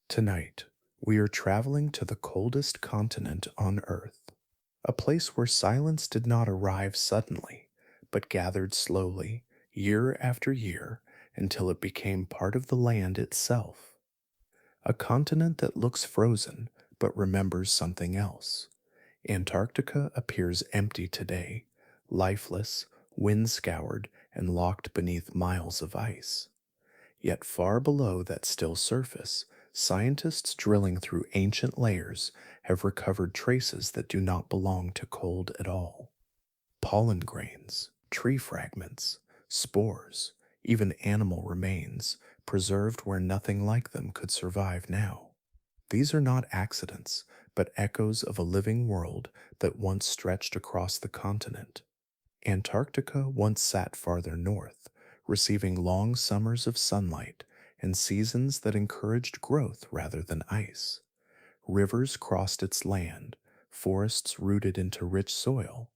Tonight, we are traveling to the coldest continent on Earth, a place where silence did not arrive suddenly, but gathered slowly, year after year, until it became part of the land itself. A continent that looks frozen, but remembers something else. Antarctica appears empty today, lifeless, wind-scoured, and locked beneath miles of ice. Yet far below that still surface, scientists drilling through ancient layers have recovered traces that do not belong to cold at all. Pollen grains, tree fragments, spores, even animal remains, preserved where nothing like them could survive now. These are not accidents, but echoes of a living world that once stretched across the continent. Antarctica once sat farther north, receiving long summers of sunlight and seasons that encouraged growth rather than ice. Rivers crossed its land, forests rooted into rich soil,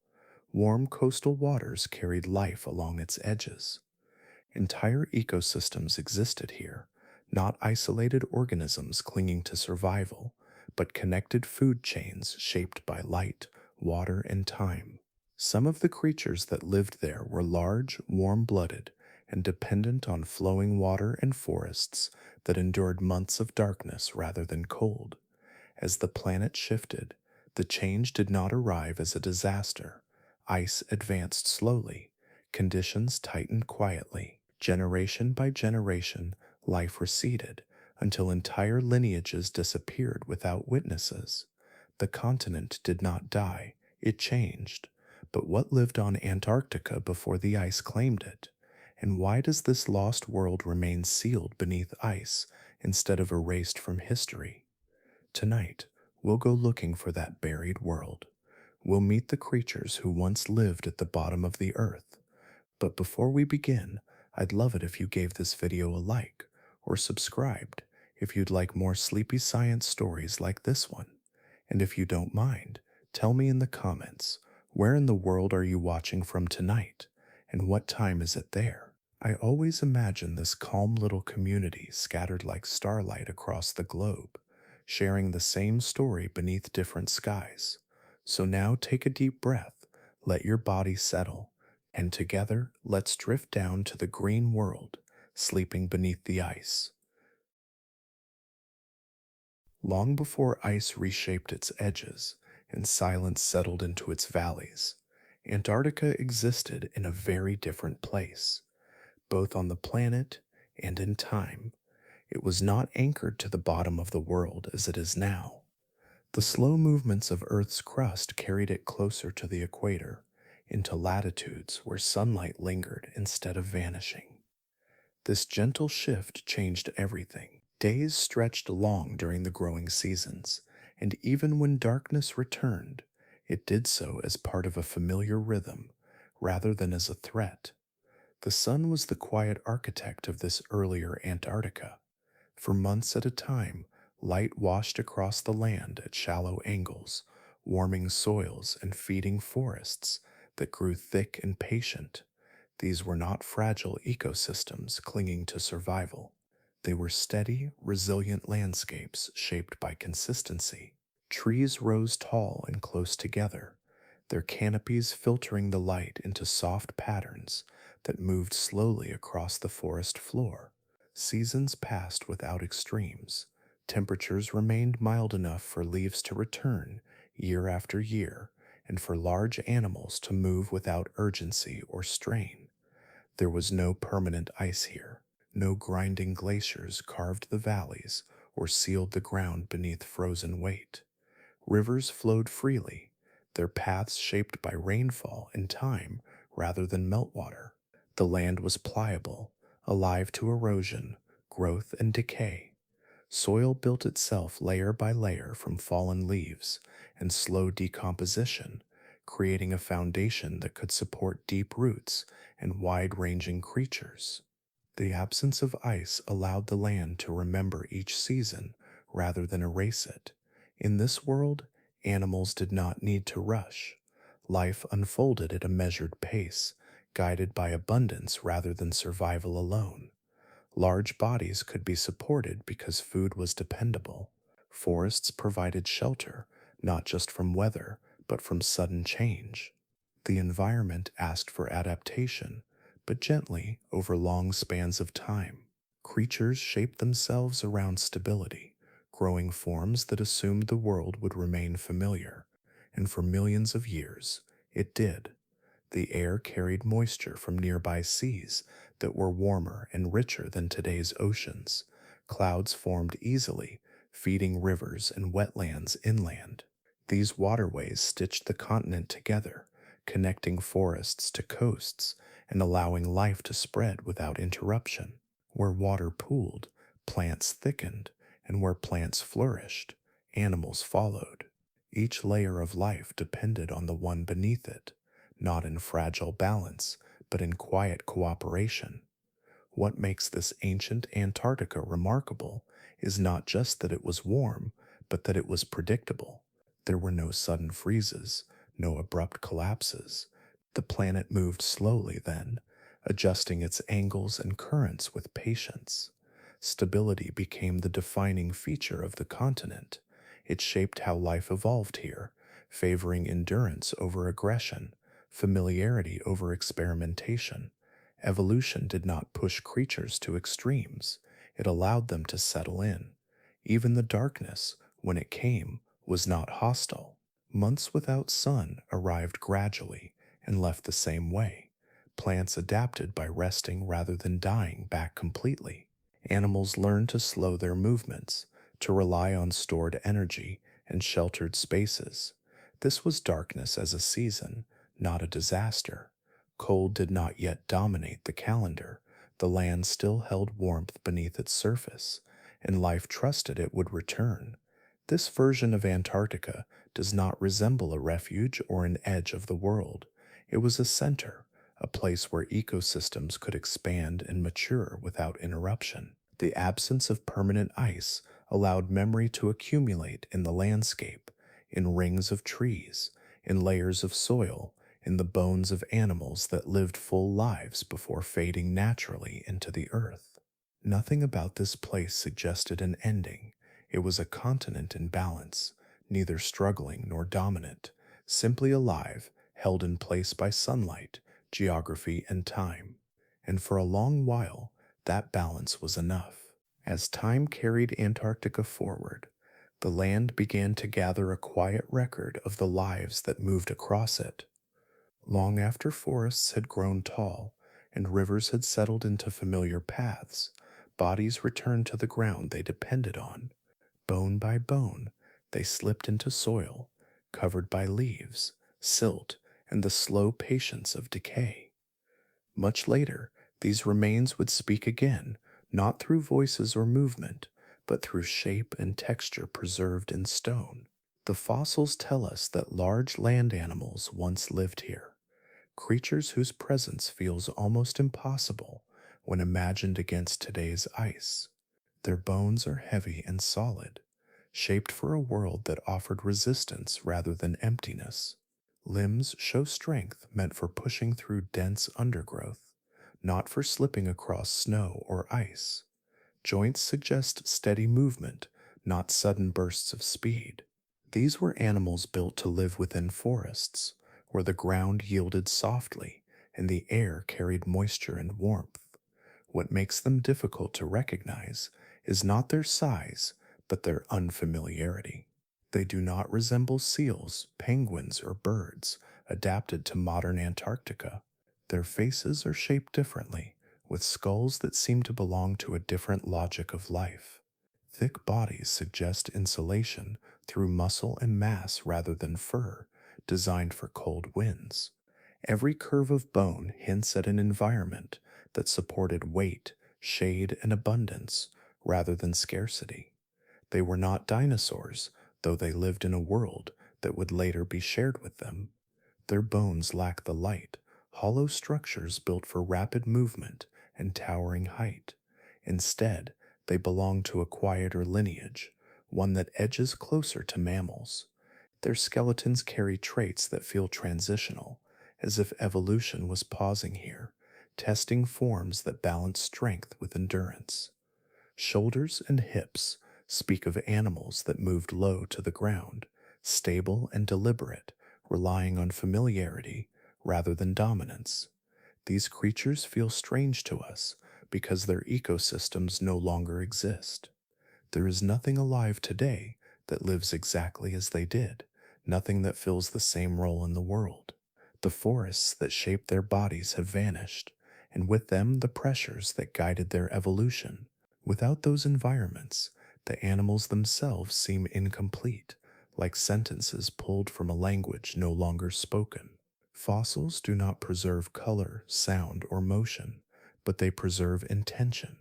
warm coastal waters carried life along its edges. Entire ecosystems existed here, not isolated organisms clinging to survival, but connected food chains shaped by light, water, and time. Some of the creatures that lived there were large, warm-blooded, and dependent on flowing water and forests that endured months of darkness rather than cold. As the planet shifted, the change did not arrive as a disaster. Ice advanced slowly, conditions tightened quietly. Generation by generation, life receded until entire lineages disappeared without witnesses. The continent did not die, it changed. But what lived on Antarctica before the ice claimed it? And why does this lost world remain sealed beneath ice instead of erased from history? Tonight, we'll go looking for that buried world. We'll meet the creatures who once lived at the bottom of the earth. But before we begin, I'd love it if you gave this video a like or subscribed if you'd like more sleepy science stories like this one. And if you don't mind, tell me in the comments, where in the world are you watching from tonight? And what time is it there? I always imagine this calm little community scattered like starlight across the globe, sharing the same story beneath different skies. So now take a deep breath, let your body settle, and together let's drift down to the green world, sleeping beneath the ice. Long before ice reshaped its edges and silence settled into its valleys, Antarctica existed in a very different place, both on the planet and in time. It was not anchored to the bottom of the world as it is now. The slow movements of Earth's crust carried it closer to the equator, into latitudes where sunlight lingered instead of vanishing. This gentle shift changed everything. Days stretched long during the growing seasons, and even when darkness returned, it did so as part of a familiar rhythm, rather than as a threat. The sun was the quiet architect of this earlier Antarctica. For months at a time, light washed across the land at shallow angles, warming soils and feeding forests that grew thick and patient. These were not fragile ecosystems clinging to survival. They were steady, resilient landscapes shaped by consistency. Trees rose tall and close together, their canopies filtering the light into soft patterns that moved slowly across the forest floor. Seasons passed without extremes. Temperatures remained mild enough for leaves to return year after year and for large animals to move without urgency or strain. There was no permanent ice here. No grinding glaciers carved the valleys or sealed the ground beneath frozen weight. Rivers flowed freely, their paths shaped by rainfall and time rather than meltwater. The land was pliable, alive to erosion, growth, and decay. Soil built itself layer by layer from fallen leaves and slow decomposition, creating a foundation that could support deep roots and wide-ranging creatures. The absence of ice allowed the land to remember each season rather than erase it. In this world, animals did not need to rush. Life unfolded at a measured pace, guided by abundance rather than survival alone. Large bodies could be supported because food was dependable. Forests provided shelter, not just from weather, but from sudden change. The environment asked for adaptation, but gently over long spans of time. Creatures shaped themselves around stability, growing forms that assumed the world would remain familiar, and for millions of years, it did. The air carried moisture from nearby seas that were warmer and richer than today's oceans. Clouds formed easily, feeding rivers and wetlands inland. These waterways stitched the continent together, connecting forests to coasts and allowing life to spread without interruption. Where water pooled, plants thickened, and where plants flourished, animals followed. Each layer of life depended on the one beneath it, not in fragile balance, but in quiet cooperation. What makes this ancient Antarctica remarkable is not just that it was warm, but that it was predictable. There were no sudden freezes, no abrupt collapses. The planet moved slowly then, adjusting its angles and currents with patience. Stability became the defining feature of the continent. It shaped how life evolved here, favoring endurance over aggression, familiarity over experimentation. Evolution did not push creatures to extremes, it allowed them to settle in. Even the darkness, when it came, was not hostile. Months without sun arrived gradually and left the same way. Plants adapted by resting rather than dying back completely. Animals learned to slow their movements, to rely on stored energy and sheltered spaces. This was darkness as a season, not a disaster. Cold did not yet dominate the calendar. The land still held warmth beneath its surface, and life trusted it would return. This version of Antarctica does not resemble a refuge or an edge of the world. It was a center, a place where ecosystems could expand and mature without interruption. The absence of permanent ice allowed memory to accumulate in the landscape, in rings of trees, in layers of soil, in the bones of animals that lived full lives before fading naturally into the earth. Nothing about this place suggested an ending. It was a continent in balance, neither struggling nor dominant, simply alive, held in place by sunlight, geography, and time. And for a long while, that balance was enough. As time carried Antarctica forward, the land began to gather a quiet record of the lives that moved across it. Long after forests had grown tall and rivers had settled into familiar paths, bodies returned to the ground they depended on. Bone by bone, they slipped into soil, covered by leaves, silt, and the slow patience of decay. Much later, these remains would speak again, not through voices or movement, but through shape and texture preserved in stone. The fossils tell us that large land animals once lived here, creatures whose presence feels almost impossible when imagined against today's ice. Their bones are heavy and solid, shaped for a world that offered resistance rather than emptiness. Limbs show strength meant for pushing through dense undergrowth, not for slipping across snow or ice. Joints suggest steady movement, not sudden bursts of speed. These were animals built to live within forests, where the ground yielded softly and the air carried moisture and warmth. What makes them difficult to recognize is not their size, but their unfamiliarity. They do not resemble seals, penguins, or birds adapted to modern Antarctica. Their faces are shaped differently, with skulls that seem to belong to a different logic of life. Thick bodies suggest insulation through muscle and mass rather than fur, designed for cold winds. Every curve of bone hints at an environment that supported weight, shade, and abundance rather than scarcity. They were not dinosaurs, though they lived in a world that would later be shared with them. Their bones lack the light, hollow structures built for rapid movement and towering height. Instead, they belong to a quieter lineage, one that edges closer to mammals. Their skeletons carry traits that feel transitional, as if evolution was pausing here, testing forms that balance strength with endurance. Shoulders and hips speak of animals that moved low to the ground, stable and deliberate, relying on familiarity rather than dominance. These creatures feel strange to us because their ecosystems no longer exist. There is nothing alive today that lives exactly as they did, nothing that fills the same role in the world. The forests that shaped their bodies have vanished, and with them the pressures that guided their evolution. Without those environments, the animals themselves seem incomplete, like sentences pulled from a language no longer spoken. Fossils do not preserve color, sound, or motion, but they preserve intention.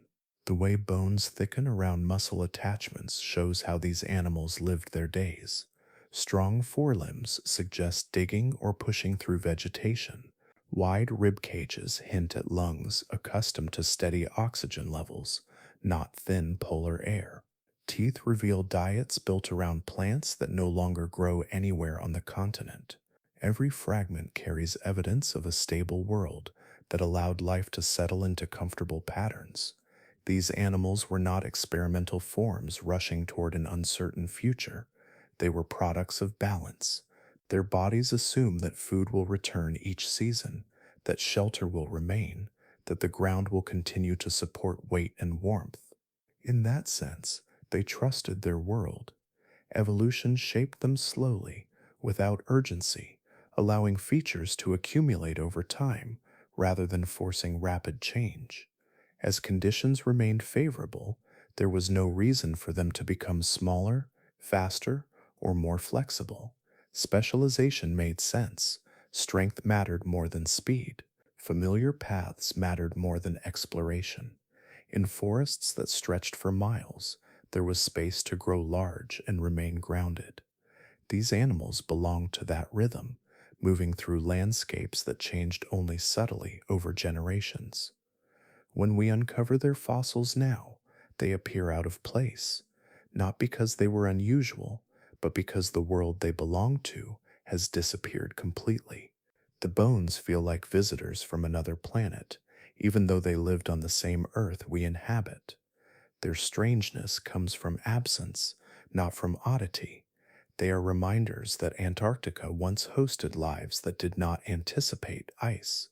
The way bones thicken around muscle attachments shows how these animals lived their days. Strong forelimbs suggest digging or pushing through vegetation. Wide rib cages hint at lungs accustomed to steady oxygen levels, not thin polar air. Teeth reveal diets built around plants that no longer grow anywhere on the continent. Every fragment carries evidence of a stable world that allowed life to settle into comfortable patterns. These animals were not experimental forms rushing toward an uncertain future. They were products of balance. Their bodies assume that food will return each season, that shelter will remain, that the ground will continue to support weight and warmth. In that sense, they trusted their world. Evolution shaped them slowly, without urgency, allowing features to accumulate over time rather than forcing rapid change. As conditions remained favorable, there was no reason for them to become smaller, faster, or more flexible. Specialization made sense. Strength mattered more than speed. Familiar paths mattered more than exploration. In forests that stretched for miles, there was space to grow large and remain grounded. These animals belonged to that rhythm, moving through landscapes that changed only subtly over generations. When we uncover their fossils now, they appear out of place, not because they were unusual, but because the world they belonged to has disappeared completely. The bones feel like visitors from another planet, even though they lived on the same Earth we inhabit. Their strangeness comes from absence, not from oddity. They are reminders that Antarctica once hosted lives that did not anticipate ice,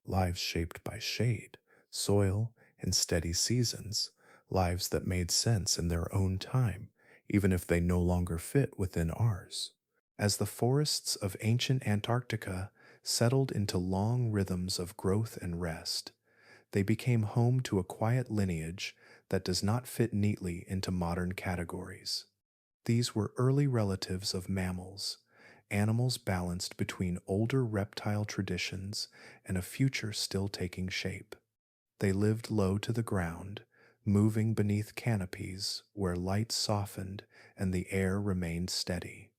lives shaped by shade, soil, and steady seasons, lives that made sense in their own time, even if they no longer fit within ours. As the forests of ancient Antarctica settled into long rhythms of growth and rest, they became home to a quiet lineage that does not fit neatly into modern categories. These were early relatives of mammals, animals balanced between older reptile traditions and a future still taking shape. They lived low to the ground, moving beneath canopies where light softened and the air remained steady.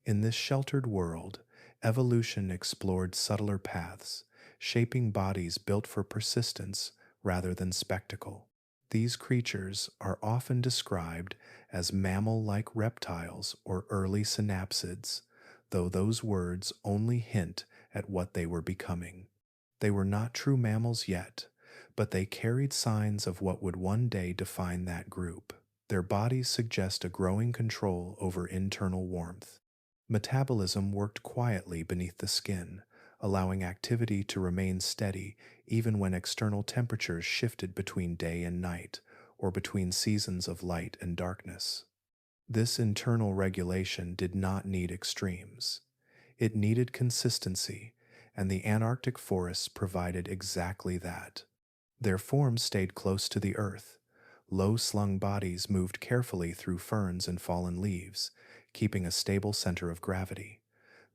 In this sheltered world, evolution explored subtler paths, shaping bodies built for persistence rather than spectacle. These creatures are often described as mammal-like reptiles or early synapsids, though those words only hint at what they were becoming. They were not true mammals yet, but they carried signs of what would one day define that group. Their bodies suggest a growing control over internal warmth. Metabolism worked quietly beneath the skin, allowing activity to remain steady even when external temperatures shifted between day and night, or between seasons of light and darkness. This internal regulation did not need extremes. It needed consistency, and the Antarctic forests provided exactly that. Their forms stayed close to the earth. Low-slung bodies moved carefully through ferns and fallen leaves, keeping a stable center of gravity.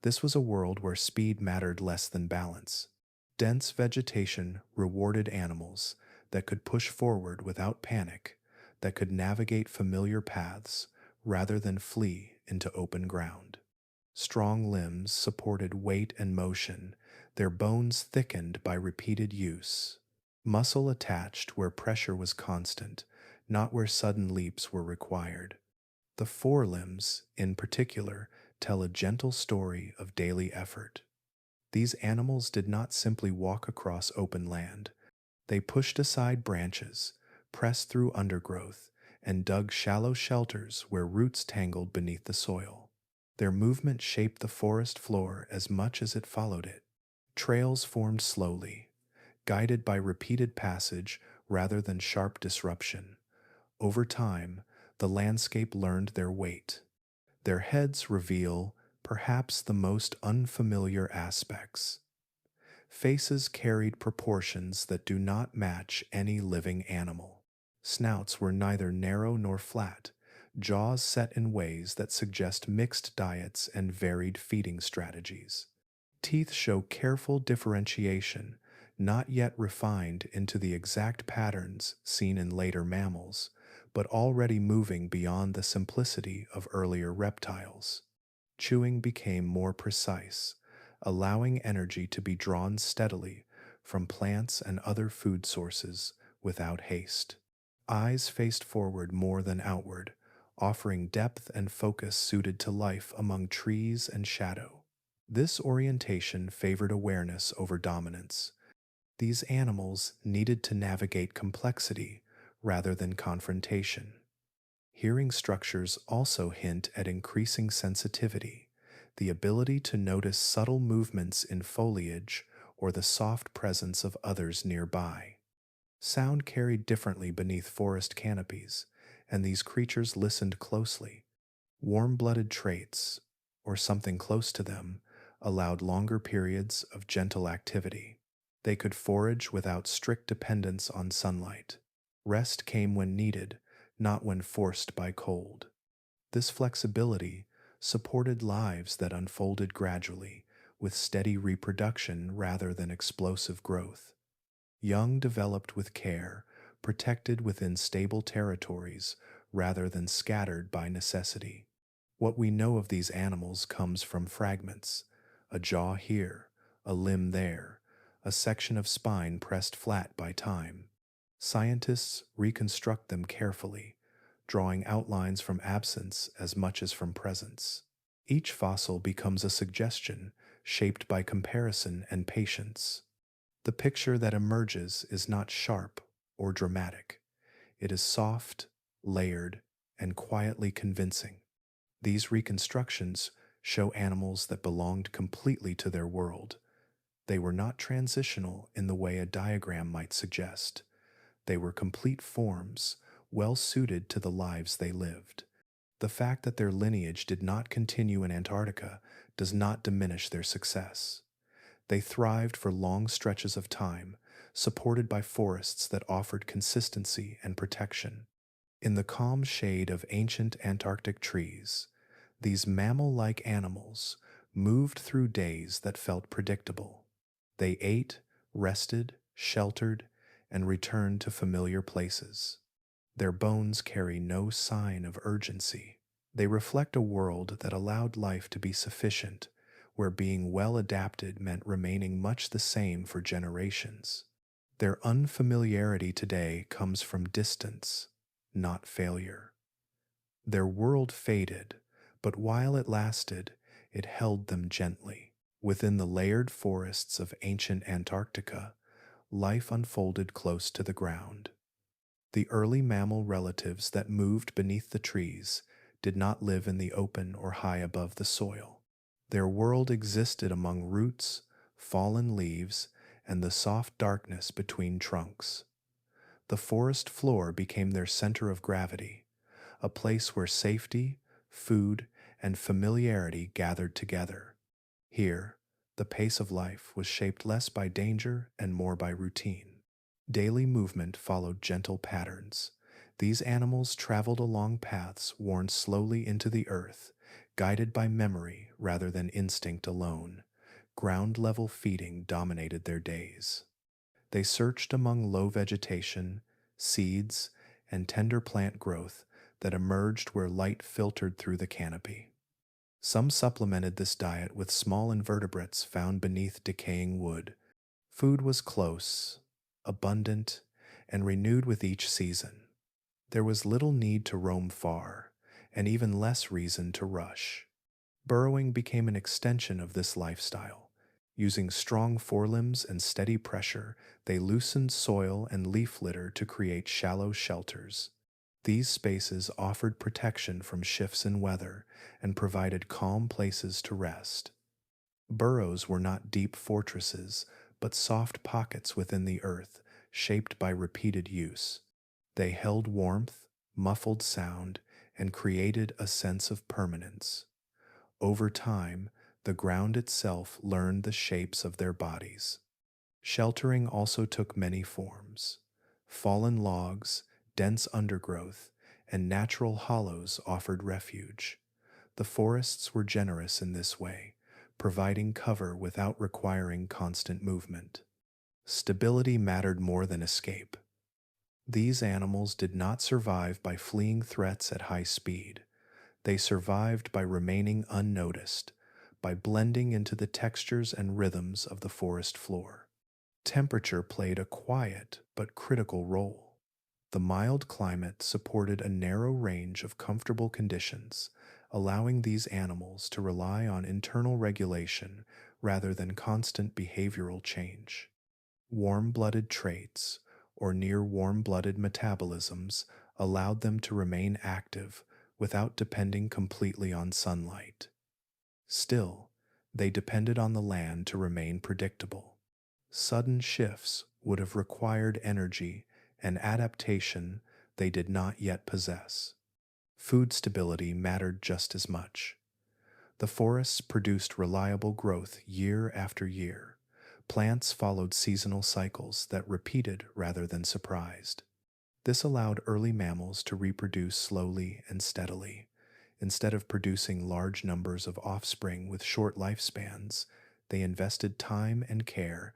This was a world where speed mattered less than balance. Dense vegetation rewarded animals that could push forward without panic, that could navigate familiar paths rather than flee into open ground. Strong limbs supported weight and motion, their bones thickened by repeated use. Muscle attached where pressure was constant, not where sudden leaps were required. The forelimbs, in particular, tell a gentle story of daily effort. These animals did not simply walk across open land, They pushed aside branches, pressed through undergrowth, and dug shallow shelters where roots tangled beneath the soil. Their movement shaped the forest floor as much as it followed it. Trails formed slowly, guided by repeated passage rather than sharp disruption. Over time, the landscape learned their weight. Their heads reveal perhaps the most unfamiliar aspects. Faces carried proportions that do not match any living animal. Snouts were neither narrow nor flat, jaws set in ways that suggest mixed diets and varied feeding strategies. Teeth show careful differentiation, not yet refined into the exact patterns seen in later mammals, but already moving beyond the simplicity of earlier reptiles. Chewing became more precise, allowing energy to be drawn steadily from plants and other food sources without haste. Eyes faced forward more than outward, offering depth and focus suited to life among trees and shadow. This orientation favored awareness over dominance. These animals needed to navigate complexity rather than confrontation. Hearing structures also hint at increasing sensitivity, the ability to notice subtle movements in foliage or the soft presence of others nearby. Sound carried differently beneath forest canopies, and these creatures listened closely. Warm-blooded traits, or something close to them, allowed longer periods of gentle activity. They could forage without strict dependence on sunlight. Rest came when needed, not when forced by cold. This flexibility supported lives that unfolded gradually, with steady reproduction rather than explosive growth. Young developed with care, protected within stable territories rather than scattered by necessity. What we know of these animals comes from fragments: a jaw here, a limb there, a section of spine pressed flat by time. Scientists reconstruct them carefully, drawing outlines from absence as much as from presence. Each fossil becomes a suggestion, shaped by comparison and patience. The picture that emerges is not sharp or dramatic. It is soft, layered, and quietly convincing. These reconstructions show animals that belonged completely to their world. They were not transitional in the way a diagram might suggest. They were complete forms, well suited to the lives they lived. The fact that their lineage did not continue in Antarctica does not diminish their success. They thrived for long stretches of time, supported by forests that offered consistency and protection. In the calm shade of ancient Antarctic trees, these mammal-like animals moved through days that felt predictable. They ate, rested, sheltered, and returned to familiar places. Their bones carry no sign of urgency. They reflect a world that allowed life to be sufficient, where being well adapted meant remaining much the same for generations. Their unfamiliarity today comes from distance, not failure. Their world faded, but while it lasted, it held them gently. Within the layered forests of ancient Antarctica, life unfolded close to the ground. The early mammal relatives that moved beneath the trees did not live in the open or high above the soil. Their world existed among roots, fallen leaves, and the soft darkness between trunks. The forest floor became their center of gravity, a place where safety, food, and familiarity gathered together. Here, the pace of life was shaped less by danger and more by routine. Daily movement followed gentle patterns. These animals traveled along paths worn slowly into the earth, guided by memory rather than instinct alone. Ground-level feeding dominated their days. They searched among low vegetation, seeds, and tender plant growth that emerged where light filtered through the canopy. Some supplemented this diet with small invertebrates found beneath decaying wood. Food was close, abundant, and renewed with each season. There was little need to roam far, and even less reason to rush. Burrowing became an extension of this lifestyle, Using strong forelimbs and steady pressure, they loosened soil and leaf litter to create shallow shelters. These spaces offered protection from shifts in weather and provided calm places to rest. Burrows were not deep fortresses, but soft pockets within the earth, shaped by repeated use. They held warmth, muffled sound, and created a sense of permanence. Over time, the ground itself learned the shapes of their bodies. Sheltering also took many forms. Fallen logs, dense undergrowth, and natural hollows offered refuge. The forests were generous in this way, providing cover without requiring constant movement. Stability mattered more than escape. These animals did not survive by fleeing threats at high speed. They survived by remaining unnoticed, by blending into the textures and rhythms of the forest floor. Temperature played a quiet but critical role. The mild climate supported a narrow range of comfortable conditions, allowing these animals to rely on internal regulation rather than constant behavioral change. Warm-blooded traits, or near warm-blooded metabolisms, allowed them to remain active without depending completely on sunlight. Still, they depended on the land to remain predictable. Sudden shifts would have required energy and adaptation they did not yet possess. Food stability mattered just as much. The forests produced reliable growth year after year. Plants followed seasonal cycles that repeated rather than surprised. This allowed early mammals to reproduce slowly and steadily. Instead of producing large numbers of offspring with short lifespans, they invested time and care.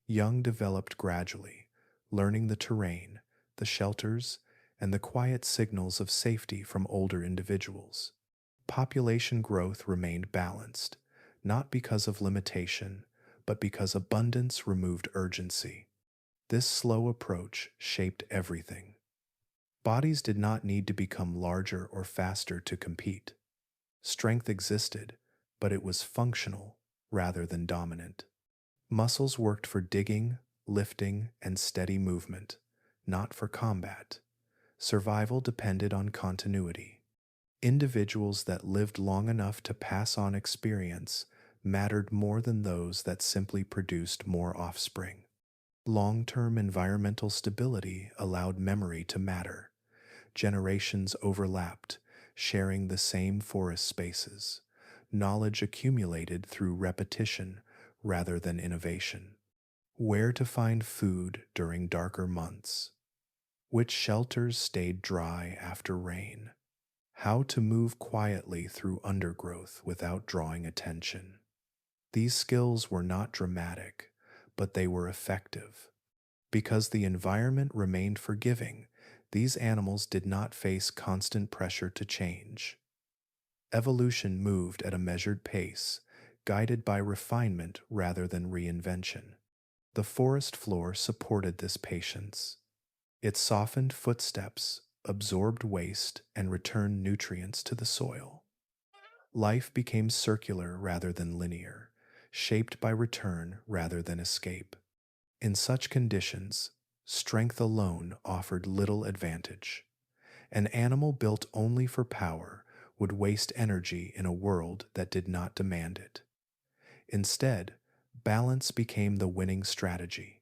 Young developed gradually, learning the terrain, the shelters, and the quiet signals of safety from older individuals. Population growth remained balanced, not because of limitation, but because abundance removed urgency. This slow approach shaped everything. Bodies did not need to become larger or faster to compete. Strength existed, but it was functional rather than dominant. Muscles worked for digging, lifting, and steady movement, not for combat. Survival depended on continuity. Individuals that lived long enough to pass on experience mattered more than those that simply produced more offspring. Long-term environmental stability allowed memory to matter. Generations overlapped, sharing the same forest spaces. Knowledge accumulated through repetition rather than innovation. Where to find food during darker months. Which shelters stayed dry after rain. How to move quietly through undergrowth without drawing attention. These skills were not dramatic, but they were effective. Because the environment remained forgiving, these animals did not face constant pressure to change. Evolution moved at a measured pace, guided by refinement rather than reinvention. The forest floor supported this patience. It softened footsteps, absorbed waste, and returned nutrients to the soil. Life became circular rather than linear, shaped by return rather than escape. In such conditions, strength alone offered little advantage. An animal built only for power would waste energy in a world that did not demand it. Instead, balance became the winning strategy.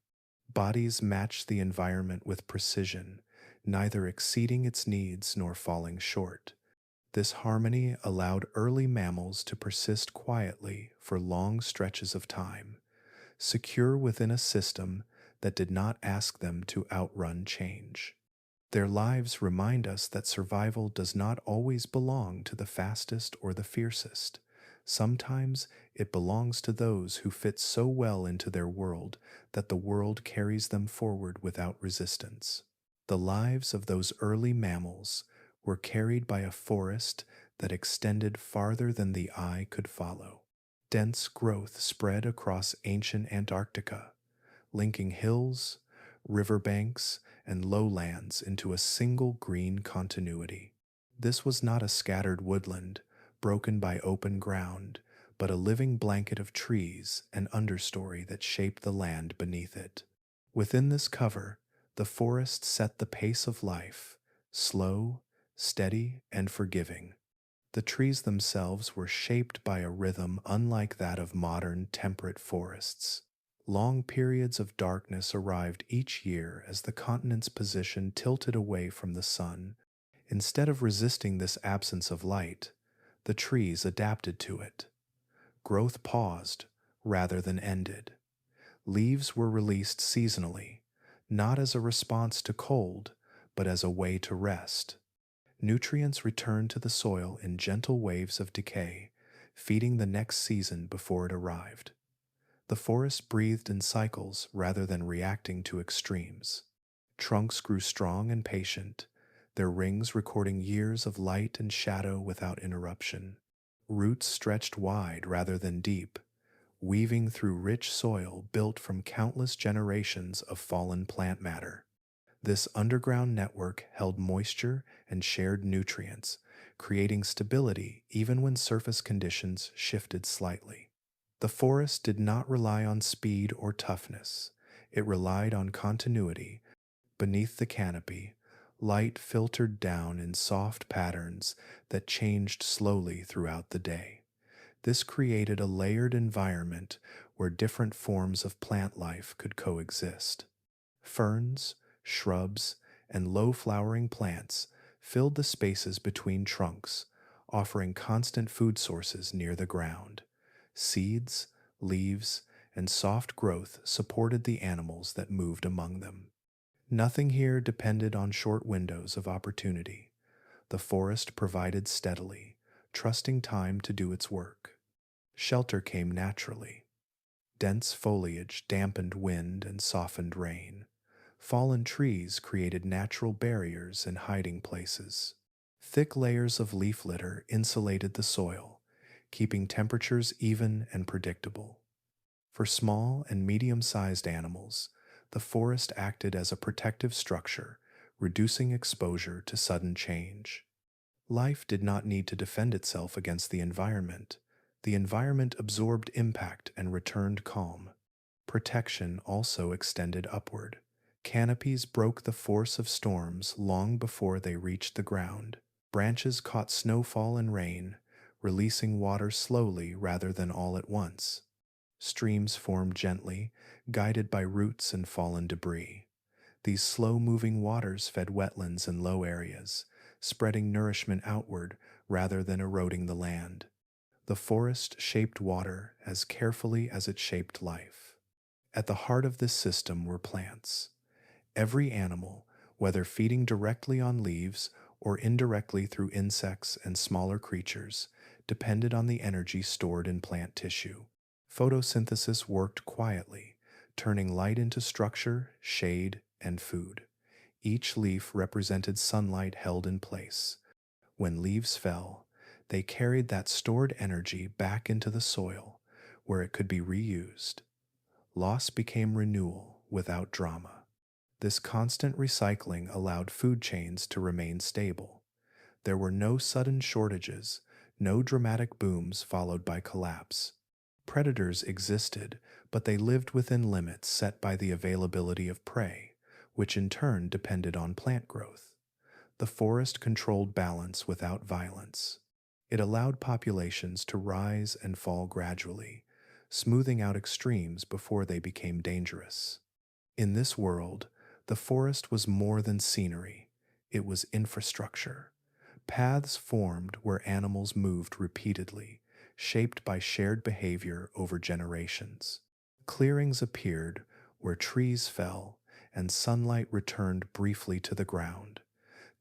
Bodies matched the environment with precision, neither exceeding its needs nor falling short. This harmony allowed early mammals to persist quietly for long stretches of time, secure within a system that did not ask them to outrun change. Their lives remind us that survival does not always belong to the fastest or the fiercest. Sometimes it belongs to those who fit so well into their world that the world carries them forward without resistance. The lives of those early mammals were carried by a forest that extended farther than the eye could follow. Dense growth spread across ancient Antarctica, linking hills, riverbanks, and lowlands into a single green continuity. This was not a scattered woodland, broken by open ground, but a living blanket of trees and understory that shaped the land beneath it. Within this cover, the forest set the pace of life, slow, steady, and forgiving. The trees themselves were shaped by a rhythm unlike that of modern temperate forests. Long periods of darkness arrived each year as the continent's position tilted away from the sun. Instead of resisting this absence of light, the trees adapted to it. Growth paused rather than ended. Leaves were released seasonally, not as a response to cold, but as a way to rest. Nutrients returned to the soil in gentle waves of decay, feeding the next season before it arrived. The forest breathed in cycles rather than reacting to extremes. Trunks grew strong and patient, their rings recording years of light and shadow without interruption. Roots stretched wide rather than deep, weaving through rich soil built from countless generations of fallen plant matter. This underground network held moisture and shared nutrients, creating stability even when surface conditions shifted slightly. The forest did not rely on speed or toughness. It relied on continuity. Beneath the canopy, light filtered down in soft patterns that changed slowly throughout the day. This created a layered environment where different forms of plant life could coexist. Ferns, shrubs, and low-flowering plants filled the spaces between trunks, offering constant food sources near the ground. Seeds, leaves, and soft growth supported the animals that moved among them. Nothing here depended on short windows of opportunity. The forest provided steadily, trusting time to do its work. Shelter came naturally. Dense foliage dampened wind and softened rain. Fallen trees created natural barriers and hiding places. Thick layers of leaf litter insulated the soil, keeping temperatures even and predictable. For small and medium-sized animals, the forest acted as a protective structure, reducing exposure to sudden change. Life did not need to defend itself against the environment. The environment absorbed impact and returned calm. Protection also extended upward. Canopies broke the force of storms long before they reached the ground. Branches caught snowfall and rain, releasing water slowly rather than all at once. Streams formed gently, guided by roots and fallen debris. These slow-moving waters fed wetlands and low areas, spreading nourishment outward rather than eroding the land. The forest shaped water as carefully as it shaped life. At the heart of this system were plants. Every animal, whether feeding directly on leaves or indirectly through insects and smaller creatures, depended on the energy stored in plant tissue. Photosynthesis worked quietly, turning light into structure, shade, and food. Each leaf represented sunlight held in place. When leaves fell, they carried that stored energy back into the soil, where it could be reused. Loss became renewal without drama. This constant recycling allowed food chains to remain stable. There were no sudden shortages, no dramatic booms followed by collapse. Predators existed, but they lived within limits set by the availability of prey, which in turn depended on plant growth. The forest controlled balance without violence. It allowed populations to rise and fall gradually, smoothing out extremes before they became dangerous. In this world, the forest was more than scenery, it was infrastructure. Paths formed where animals moved repeatedly, shaped by shared behavior over generations. Clearings appeared where trees fell and sunlight returned briefly to the ground.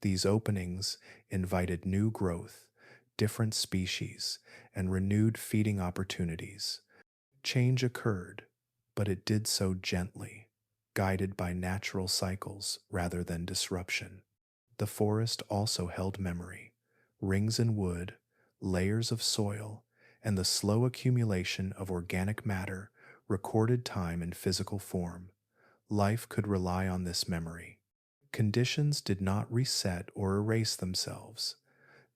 These openings invited new growth, different species, and renewed feeding opportunities. Change occurred, but it did so gently, guided by natural cycles rather than disruption. The forest also held memory. Rings in wood, layers of soil, and the slow accumulation of organic matter recorded time in physical form. Life could rely on this memory. Conditions did not reset or erase themselves.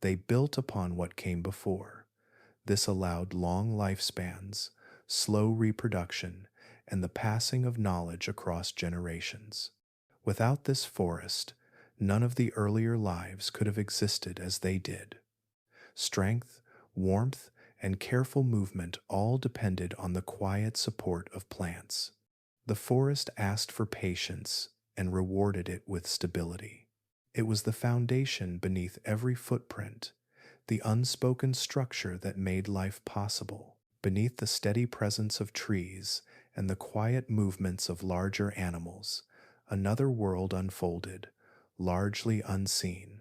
They built upon what came before. This allowed long lifespans, slow reproduction, and the passing of knowledge across generations. Without this forest, none of the earlier lives could have existed as they did. Strength, warmth, and careful movement all depended on the quiet support of plants. The forest asked for patience and rewarded it with stability. It was the foundation beneath every footprint, the unspoken structure that made life possible. Beneath the steady presence of trees and the quiet movements of larger animals, another world unfolded, largely unseen.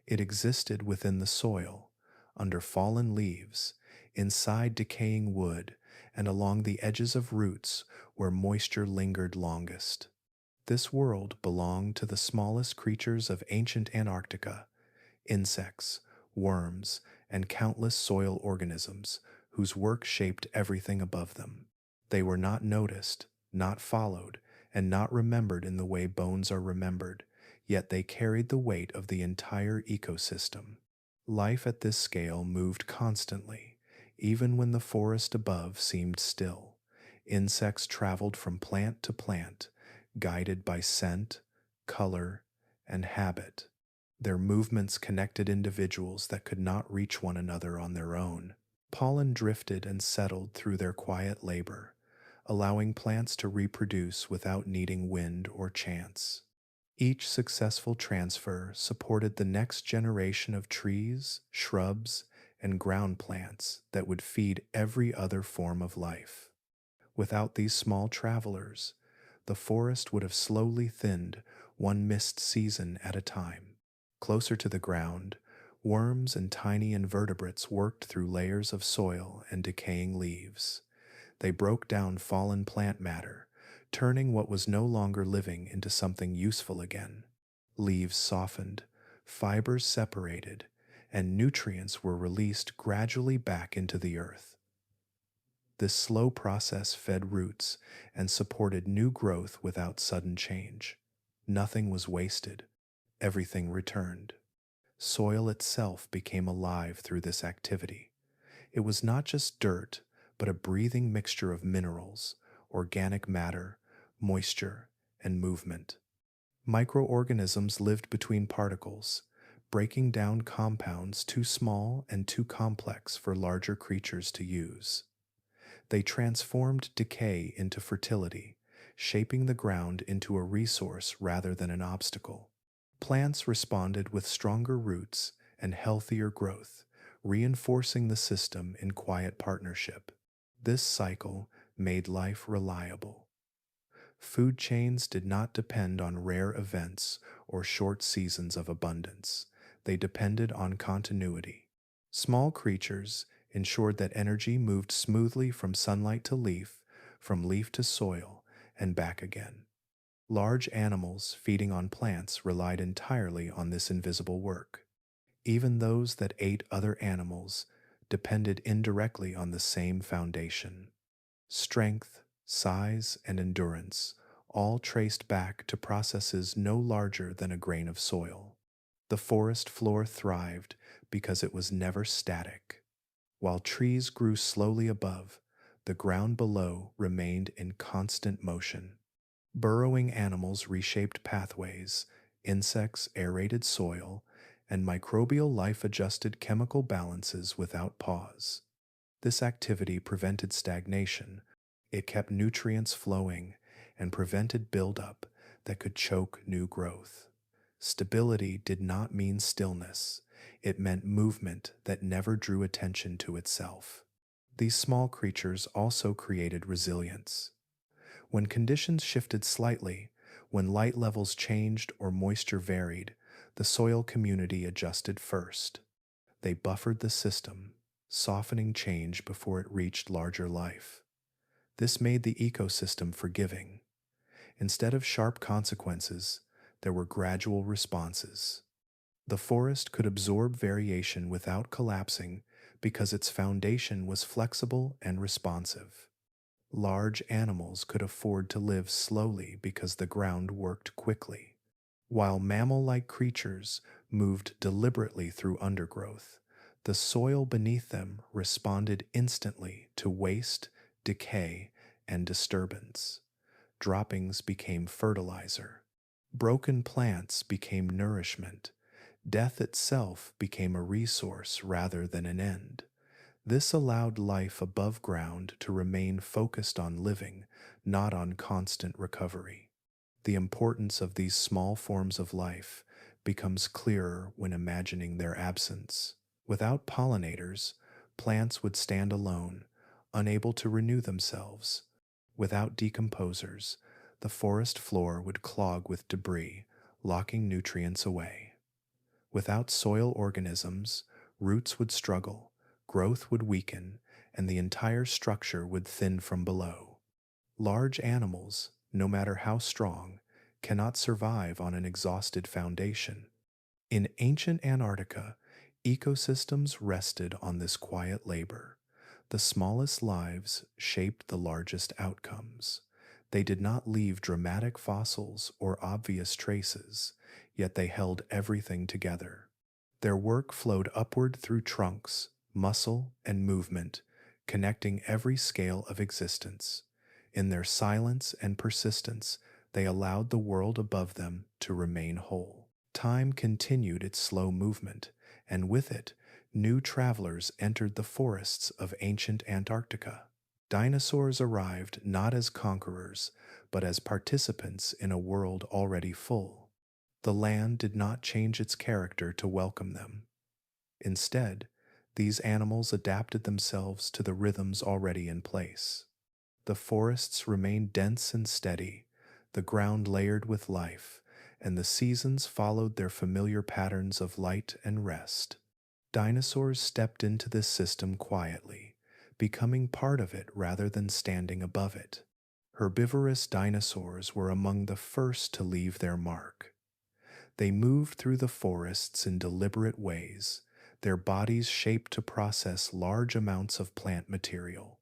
It existed within the soil, under fallen leaves, inside decaying wood, and along the edges of roots where moisture lingered longest. This world belonged to the smallest creatures of ancient Antarctica, insects, worms, and countless soil organisms whose work shaped everything above them. They were not noticed, not followed, and not remembered in the way bones are remembered, yet they carried the weight of the entire ecosystem. Life at this scale moved constantly, even when the forest above seemed still. Insects traveled from plant to plant, guided by scent, color, and habit. Their movements connected individuals that could not reach one another on their own. Pollen drifted and settled through their quiet labor, allowing plants to reproduce without needing wind or chance. Each successful transfer supported the next generation of trees, shrubs, and ground plants that would feed every other form of life. Without these small travelers, the forest would have slowly thinned one mist season at a time. Closer to the ground, worms and tiny invertebrates worked through layers of soil and decaying leaves. They broke down fallen plant matter, turning what was no longer living into something useful again. Leaves softened, fibers separated, and nutrients were released gradually back into the earth. This slow process fed roots and supported new growth without sudden change. Nothing was wasted, everything returned. Soil itself became alive through this activity. It was not just dirt, but a breathing mixture of minerals, organic matter, moisture, and movement. Microorganisms lived between particles, breaking down compounds too small and too complex for larger creatures to use. They transformed decay into fertility, shaping the ground into a resource rather than an obstacle. Plants responded with stronger roots and healthier growth, reinforcing the system in quiet partnership. This cycle made life reliable. Food chains did not depend on rare events or short seasons of abundance. They depended on continuity. Small creatures ensured that energy moved smoothly from sunlight to leaf, from leaf to soil, and back again. Large animals feeding on plants relied entirely on this invisible work. Even those that ate other animals depended indirectly on the same foundation. Strength, size, and endurance all traced back to processes no larger than a grain of soil. The forest floor thrived because it was never static. While trees grew slowly above, the ground below remained in constant motion. Burrowing animals reshaped pathways, insects aerated soil, and microbial life adjusted chemical balances without pause. This activity prevented stagnation. It kept nutrients flowing and prevented buildup that could choke new growth. Stability did not mean stillness. It meant movement that never drew attention to itself. These small creatures also created resilience. When conditions shifted slightly, when light levels changed or moisture varied, the soil community adjusted first. They buffered the system, softening change before it reached larger life. This made the ecosystem forgiving. Instead of sharp consequences, there were gradual responses. The forest could absorb variation without collapsing because its foundation was flexible and responsive. Large animals could afford to live slowly because the ground worked quickly, while mammal-like creatures moved deliberately through undergrowth. The soil beneath them responded instantly to waste, decay, and disturbance. Droppings became fertilizer. Broken plants became nourishment. Death itself became a resource rather than an end. This allowed life above ground to remain focused on living, not on constant recovery. The importance of these small forms of life becomes clearer when imagining their absence. Without pollinators, plants would stand alone, unable to renew themselves. Without decomposers, the forest floor would clog with debris, locking nutrients away. Without soil organisms, roots would struggle, growth would weaken, and the entire structure would thin from below. Large animals, no matter how strong, cannot survive on an exhausted foundation. In ancient Antarctica, ecosystems rested on this quiet labor. The smallest lives shaped the largest outcomes. They did not leave dramatic fossils or obvious traces, yet they held everything together. Their work flowed upward through trunks, muscle, and movement, connecting every scale of existence. In their silence and persistence, they allowed the world above them to remain whole. Time continued its slow movement, and with it, new travelers entered the forests of ancient Antarctica. Dinosaurs arrived not as conquerors, but as participants in a world already full. The land did not change its character to welcome them. Instead, these animals adapted themselves to the rhythms already in place. The forests remained dense and steady, the ground layered with life, and the seasons followed their familiar patterns of light and rest. Dinosaurs stepped into this system quietly, becoming part of it rather than standing above it. Herbivorous dinosaurs were among the first to leave their mark. They moved through the forests in deliberate ways, their bodies shaped to process large amounts of plant material.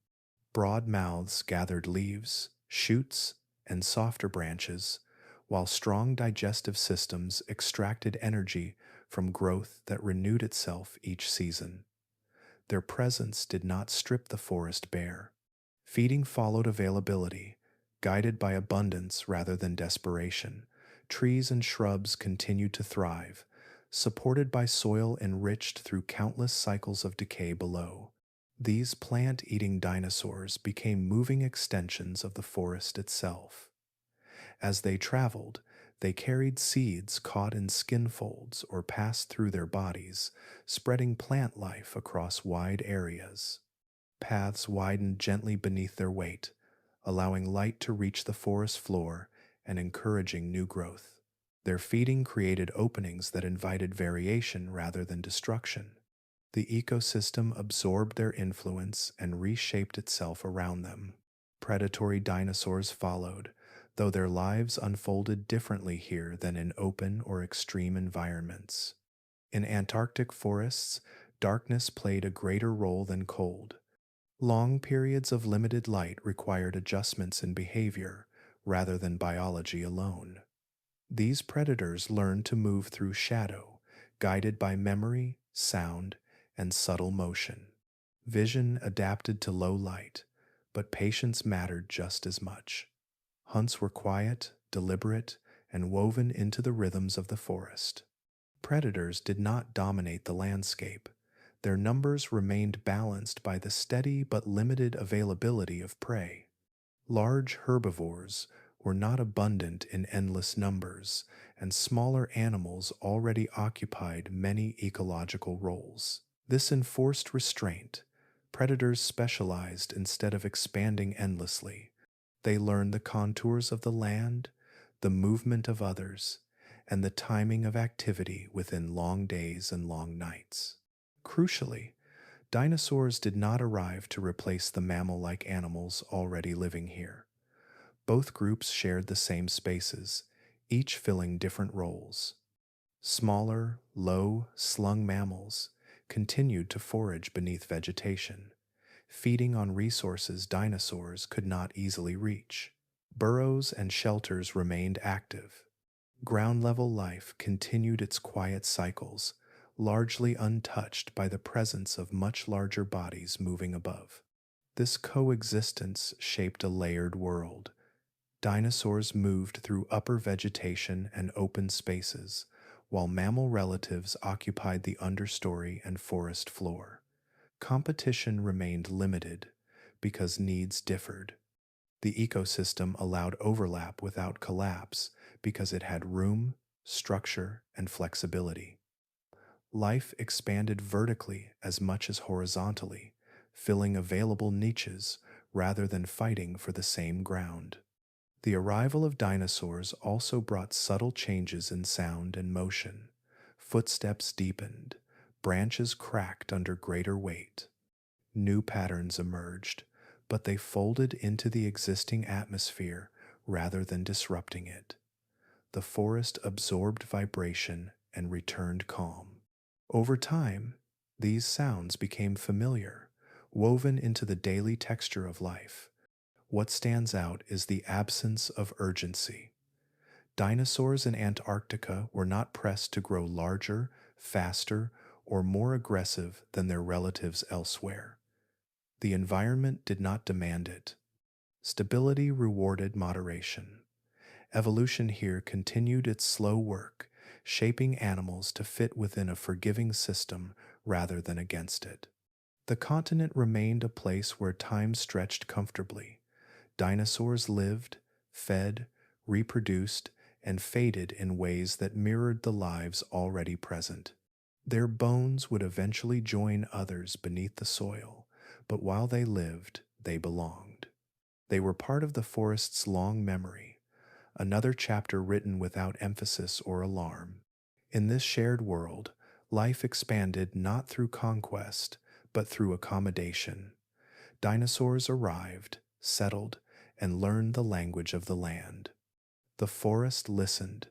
Broad mouths gathered leaves, shoots, and softer branches, while strong digestive systems extracted energy from growth that renewed itself each season. Their presence did not strip the forest bare. Feeding followed availability, guided by abundance rather than desperation. Trees and shrubs continued to thrive, supported by soil enriched through countless cycles of decay below. These plant-eating dinosaurs became moving extensions of the forest itself. As they traveled, they carried seeds caught in skin folds or passed through their bodies, spreading plant life across wide areas. Paths widened gently beneath their weight, allowing light to reach the forest floor and encouraging new growth. Their feeding created openings that invited variation rather than destruction. The ecosystem absorbed their influence and reshaped itself around them. Predatory dinosaurs followed, though their lives unfolded differently here than in open or extreme environments. In Antarctic forests, darkness played a greater role than cold. Long periods of limited light required adjustments in behavior rather than biology alone. These predators learned to move through shadow, guided by memory, sound, and subtle motion. Vision adapted to low light, but patience mattered just as much. Hunts were quiet, deliberate, and woven into the rhythms of the forest. Predators did not dominate the landscape. Their numbers remained balanced by the steady but limited availability of prey. Large herbivores were not abundant in endless numbers, and smaller animals already occupied many ecological roles. This enforced restraint. Predators specialized instead of expanding endlessly. They learned the contours of the land, the movement of others, and the timing of activity within long days and long nights. Crucially, dinosaurs did not arrive to replace the mammal-like animals already living here. Both groups shared the same spaces, each filling different roles. Smaller, low, slung mammals continued to forage beneath vegetation, feeding on resources dinosaurs could not easily reach. Burrows and shelters remained active. Ground-level life continued its quiet cycles, largely untouched by the presence of much larger bodies moving above. This coexistence shaped a layered world. Dinosaurs moved through upper vegetation and open spaces, while mammal relatives occupied the understory and forest floor. Competition remained limited because needs differed. The ecosystem allowed overlap without collapse because it had room, structure, and flexibility. Life expanded vertically as much as horizontally, filling available niches rather than fighting for the same ground. The arrival of dinosaurs also brought subtle changes in sound and motion. Footsteps deepened, branches cracked under greater weight. New patterns emerged, but they folded into the existing atmosphere rather than disrupting it. The forest absorbed vibration and returned calm. Over time, these sounds became familiar, woven into the daily texture of life. What stands out is the absence of urgency. Dinosaurs in Antarctica were not pressed to grow larger, faster, or more aggressive than their relatives elsewhere. The environment did not demand it. Stability rewarded moderation. Evolution here continued its slow work, shaping animals to fit within a forgiving system rather than against it. The continent remained a place where time stretched comfortably. Dinosaurs lived, fed, reproduced, and faded in ways that mirrored the lives already present. Their bones would eventually join others beneath the soil, but while they lived, they belonged. They were part of the forest's long memory, another chapter written without emphasis or alarm. In this shared world, life expanded not through conquest, but through accommodation. Dinosaurs arrived, settled, and learned the language of the land. The forest listened,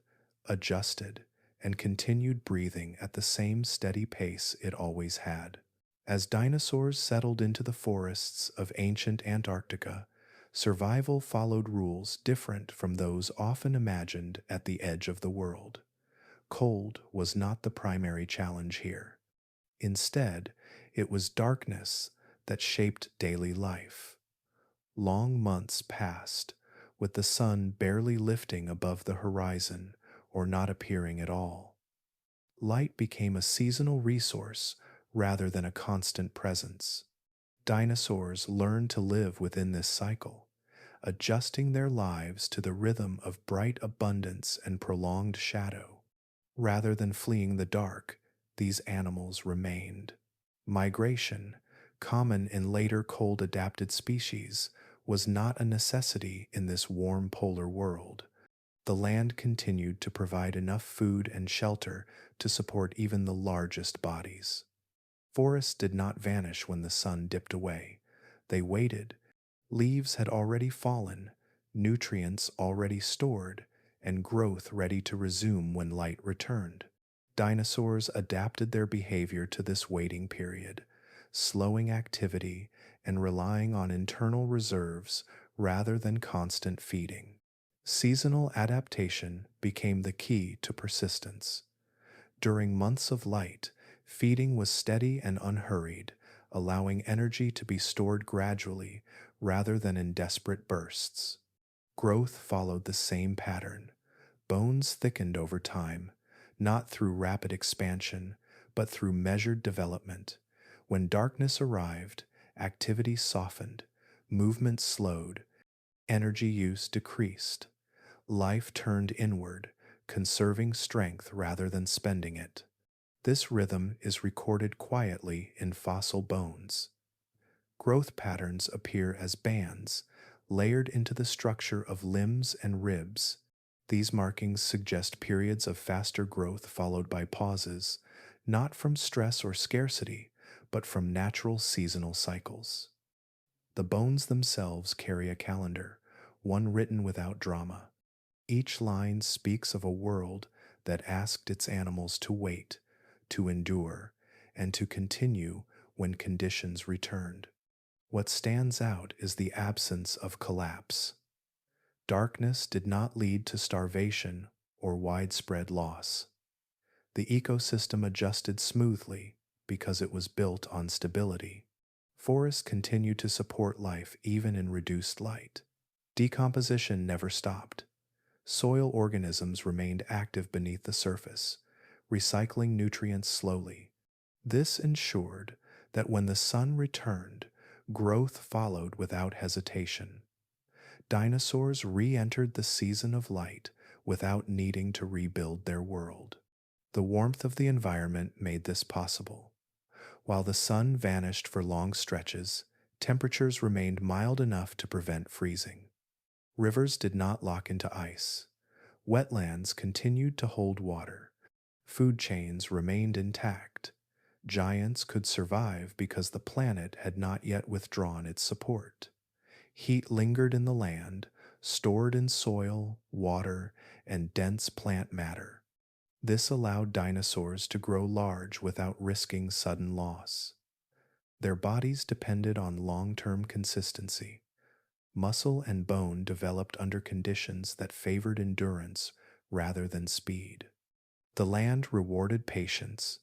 adjusted, and continued breathing at the same steady pace it always had. As dinosaurs settled into the forests of ancient Antarctica, survival followed rules different from those often imagined at the edge of the world. Cold was not the primary challenge here. Instead, it was darkness that shaped daily life. Long months passed, with the sun barely lifting above the horizon or not appearing at all. Light became a seasonal resource rather than a constant presence. Dinosaurs learned to live within this cycle, adjusting their lives to the rhythm of bright abundance and prolonged shadow. Rather than fleeing the dark, these animals remained. Migration, common in later cold adapted species, was not a necessity in this warm polar world. The land continued to provide enough food and shelter to support even the largest bodies. Forests did not vanish when the sun dipped away. They waited. Leaves had already fallen, nutrients already stored, and growth ready to resume when light returned. Dinosaurs adapted their behavior to this waiting period, slowing activity and relying on internal reserves rather than constant feeding. Seasonal adaptation became the key to persistence. During months of light, feeding was steady and unhurried, allowing energy to be stored gradually rather than in desperate bursts. Growth followed the same pattern. Bones thickened over time, not through rapid expansion, but through measured development. When darkness arrived, activity softened, movement slowed, energy use decreased. Life turned inward, conserving strength rather than spending it. This rhythm is recorded quietly in fossil bones. Growth patterns appear as bands, layered into the structure of limbs and ribs. These markings suggest periods of faster growth followed by pauses, not from stress or scarcity, but from natural seasonal cycles. The bones themselves carry a calendar, one written without drama. Each line speaks of a world that asked its animals to wait, to endure, and to continue when conditions returned. What stands out is the absence of collapse. Darkness did not lead to starvation or widespread loss. The ecosystem adjusted smoothly because it was built on stability. Forests continued to support life even in reduced light. Decomposition never stopped. Soil organisms remained active beneath the surface, recycling nutrients slowly. This ensured that when the sun returned, growth followed without hesitation. Dinosaurs re entered the season of light without needing to rebuild their world. The warmth of the environment made this possible. While the sun vanished for long stretches, temperatures remained mild enough to prevent freezing. Rivers did not lock into ice. Wetlands continued to hold water. Food chains remained intact. Giants could survive because the planet had not yet withdrawn its support. Heat lingered in the land, stored in soil, water, and dense plant matter. This allowed dinosaurs to grow large without risking sudden loss. Their bodies depended on long-term consistency. Muscle and bone developed under conditions that favored endurance rather than speed. The land rewarded patience.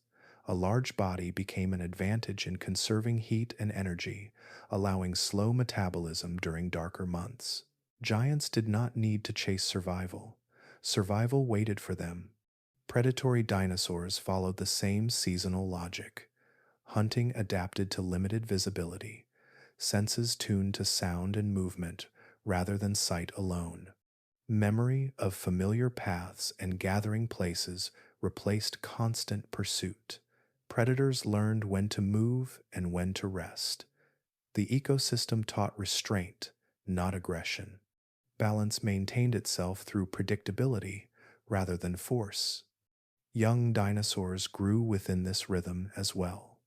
A large body became an advantage in conserving heat and energy, allowing slow metabolism during darker months. Giants did not need to chase survival. Survival waited for them. Predatory dinosaurs followed the same seasonal logic. Hunting adapted to limited visibility, senses tuned to sound and movement rather than sight alone. Memory of familiar paths and gathering places replaced constant pursuit. Predators learned when to move and when to rest. The ecosystem taught restraint, not aggression. Balance maintained itself through predictability rather than force. Young dinosaurs grew within this rhythm as well.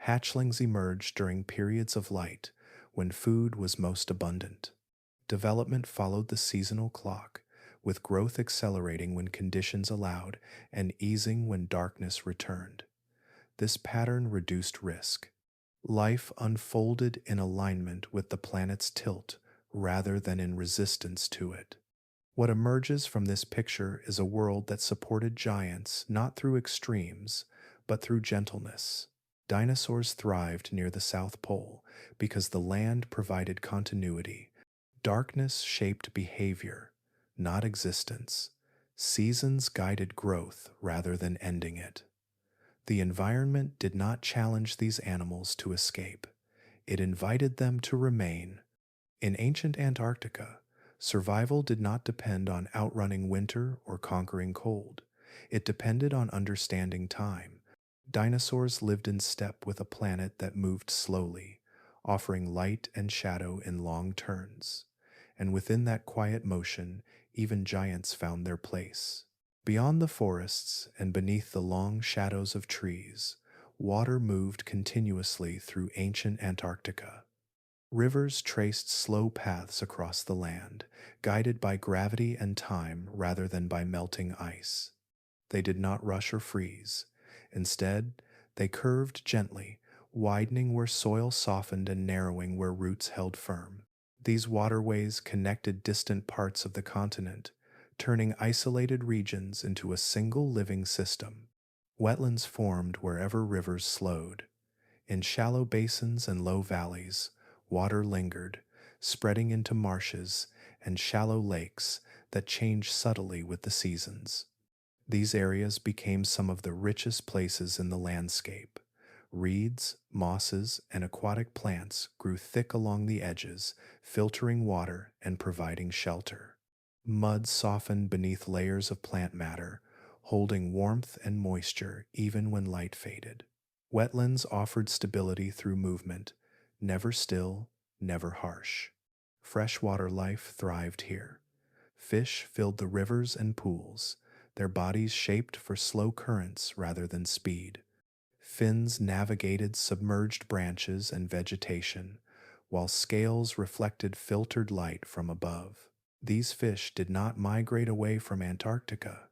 Hatchlings emerged during periods of light when food was most abundant. Development followed the seasonal clock, with growth accelerating when conditions allowed and easing when darkness returned. This pattern reduced risk. Life unfolded in alignment with the planet's tilt rather than in resistance to it. What emerges from this picture is a world that supported giants not through extremes, but through gentleness. Dinosaurs thrived near the South Pole because the land provided continuity. Darkness shaped behavior, not existence. Seasons guided growth rather than ending it. The environment did not challenge these animals to escape. It invited them to remain. In ancient Antarctica, survival did not depend on outrunning winter or conquering cold. It depended on understanding time. Dinosaurs lived in step with a planet that moved slowly, offering light and shadow in long turns. And within that quiet motion, even giants found their place. Beyond the forests and beneath the long shadows of trees, water moved continuously through ancient Antarctica. Rivers traced slow paths across the land, guided by gravity and time rather than by melting ice. They did not rush or freeze. Instead, they curved gently, widening where soil softened and narrowing where roots held firm. These waterways connected distant parts of the continent, turning isolated regions into a single living system. Wetlands formed wherever rivers slowed. In shallow basins and low valleys, water lingered, spreading into marshes and shallow lakes that changed subtly with the seasons. These areas became some of the richest places in the landscape. Reeds, mosses, and aquatic plants grew thick along the edges, filtering water and providing shelter. Mud softened beneath layers of plant matter, holding warmth and moisture even when light faded. Wetlands offered stability through movement, never still, never harsh. Freshwater life thrived here. Fish filled the rivers and pools, their bodies shaped for slow currents rather than speed. Fins navigated submerged branches and vegetation, while scales reflected filtered light from above. These fish did not migrate away from Antarctica.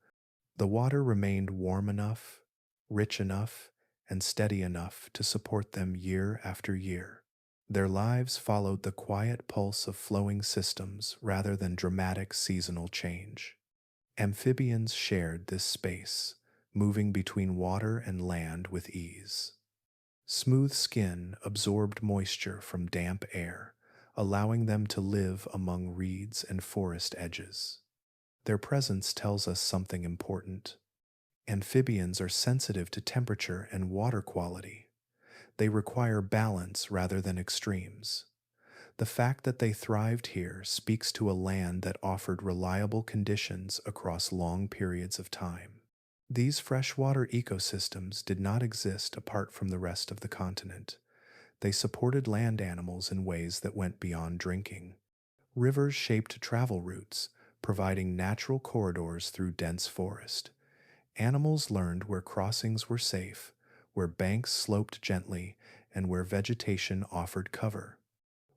The water remained warm enough, rich enough, and steady enough to support them year after year. Their lives followed the quiet pulse of flowing systems rather than dramatic seasonal change. Amphibians shared this space. moving between water and land with ease. Smooth skin absorbed moisture from damp air, allowing them to live among reeds and forest edges. Their presence tells us something important. Amphibians are sensitive to temperature and water quality. They require balance rather than extremes. The fact that they thrived here speaks to a land that offered reliable conditions across long periods of time. These freshwater ecosystems did not exist apart from the rest of the continent. They supported land animals in ways that went beyond drinking. Rivers shaped travel routes, providing natural corridors through dense forest. Animals learned where crossings were safe, where banks sloped gently, and where vegetation offered cover.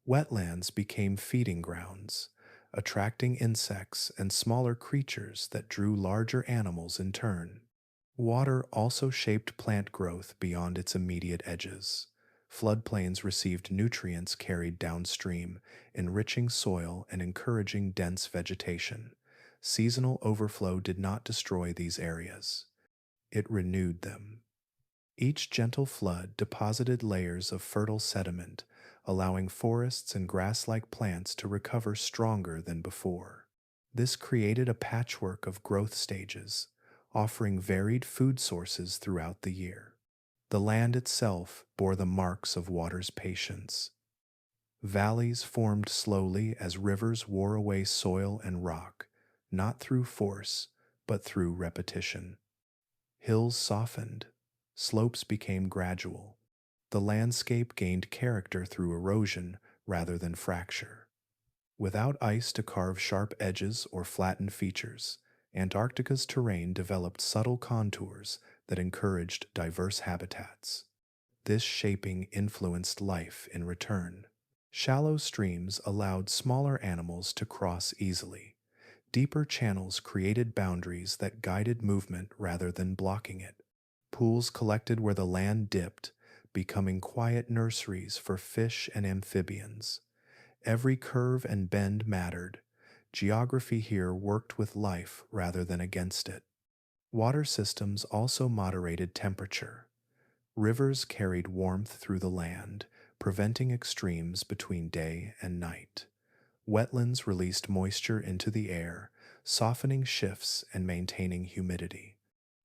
Wetlands became feeding grounds, attracting insects and smaller creatures that drew larger animals in turn. Water also shaped plant growth beyond its immediate edges. Floodplains received nutrients carried downstream, enriching soil and encouraging dense vegetation. Seasonal overflow did not destroy these areas, it renewed them. Each gentle flood deposited layers of fertile sediment, allowing forests and grass like plants to recover stronger than before. This created a patchwork of growth stages, offering varied food sources throughout the year. The land itself bore the marks of water's patience. Valleys formed slowly as rivers wore away soil and rock, not through force, but through repetition. Hills softened, slopes became gradual. The landscape gained character through erosion rather than fracture. Without ice to carve sharp edges or flatten features, Antarctica's terrain developed subtle contours that encouraged diverse habitats. This shaping influenced life in return. Shallow streams allowed smaller animals to cross easily. Deeper channels created boundaries that guided movement rather than blocking it. Pools collected where the land dipped, becoming quiet nurseries for fish and amphibians. Every curve and bend mattered. Geography here worked with life rather than against it. Water systems also moderated temperature. Rivers carried warmth through the land, preventing extremes between day and night. Wetlands released moisture into the air, softening shifts and maintaining humidity.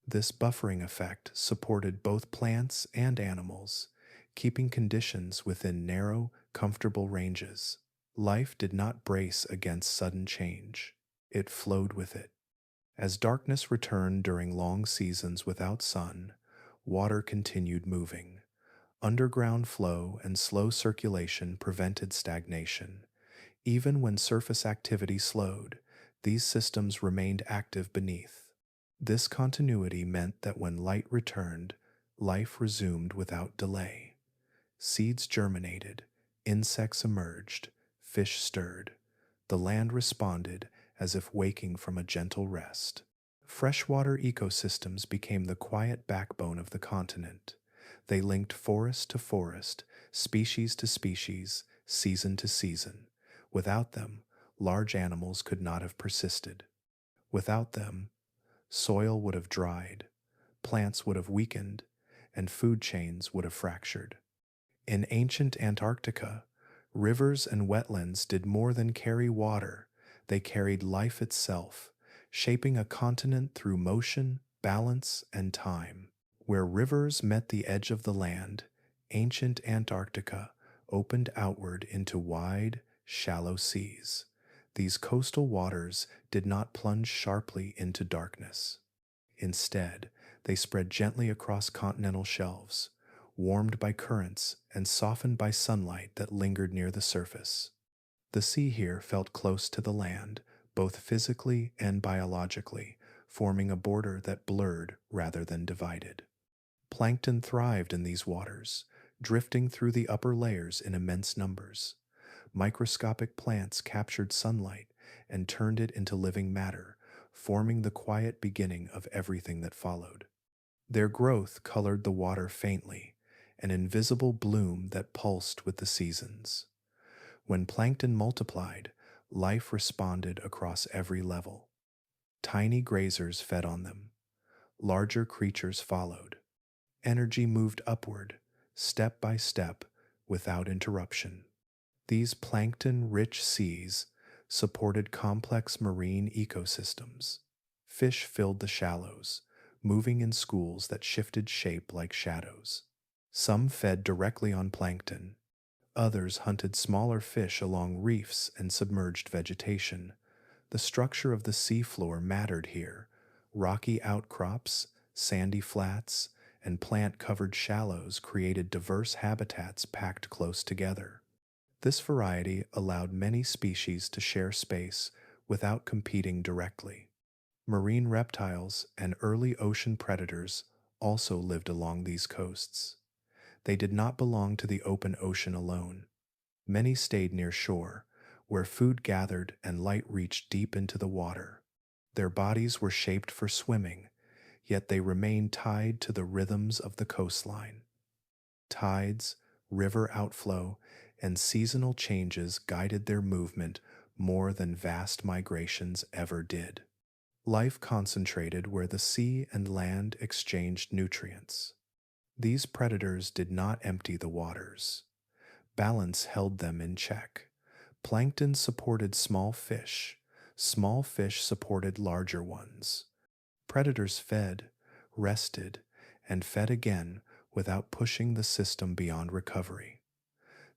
This buffering effect supported both plants and animals, keeping conditions within narrow, comfortable ranges. Life did not brace against sudden change. It flowed with it. As darkness returned during long seasons without sun, water continued moving. Underground flow and slow circulation prevented stagnation. Even when surface activity slowed, these systems remained active beneath. This continuity meant that when light returned, life resumed without delay. Seeds germinated, insects emerged, fish stirred. The land responded as if waking from a gentle rest. Freshwater ecosystems became the quiet backbone of the continent. They linked forest to forest, species to species, season to season. Without them, large animals could not have persisted. Without them, soil would have dried, plants would have weakened, and food chains would have fractured. In ancient Antarctica, rivers and wetlands did more than carry water, they carried life itself, shaping a continent through motion, balance, and time. Where rivers met the edge of the land, ancient Antarctica opened outward into wide, shallow seas. These coastal waters did not plunge sharply into darkness. Instead, they spread gently across continental shelves, warmed by currents and softened by sunlight that lingered near the surface. The sea here felt close to the land, both physically and biologically, forming a border that blurred rather than divided. Plankton thrived in these waters, drifting through the upper layers in immense numbers. Microscopic plants captured sunlight and turned it into living matter, forming the quiet beginning of everything that followed. Their growth colored the water faintly, an invisible bloom that pulsed with the seasons. When plankton multiplied, life responded across every level. Tiny grazers fed on them. Larger creatures followed. Energy moved upward, step by step, without interruption. These plankton-rich seas supported complex marine ecosystems. Fish filled the shallows, moving in schools that shifted shape like shadows. Some fed directly on plankton. Others hunted smaller fish along reefs and submerged vegetation. The structure of the seafloor mattered here. Rocky outcrops, sandy flats, and plant-covered shallows created diverse habitats packed close together. This variety allowed many species to share space without competing directly. Marine reptiles and early ocean predators also lived along these coasts. They did not belong to the open ocean alone. Many stayed near shore, where food gathered and light reached deep into the water. Their bodies were shaped for swimming, yet they remained tied to the rhythms of the coastline. Tides, river outflow, and seasonal changes guided their movement more than vast migrations ever did. Life concentrated where the sea and land exchanged nutrients. These predators did not empty the waters. Balance held them in check. Plankton supported small fish supported larger ones. Predators fed, rested, and fed again without pushing the system beyond recovery.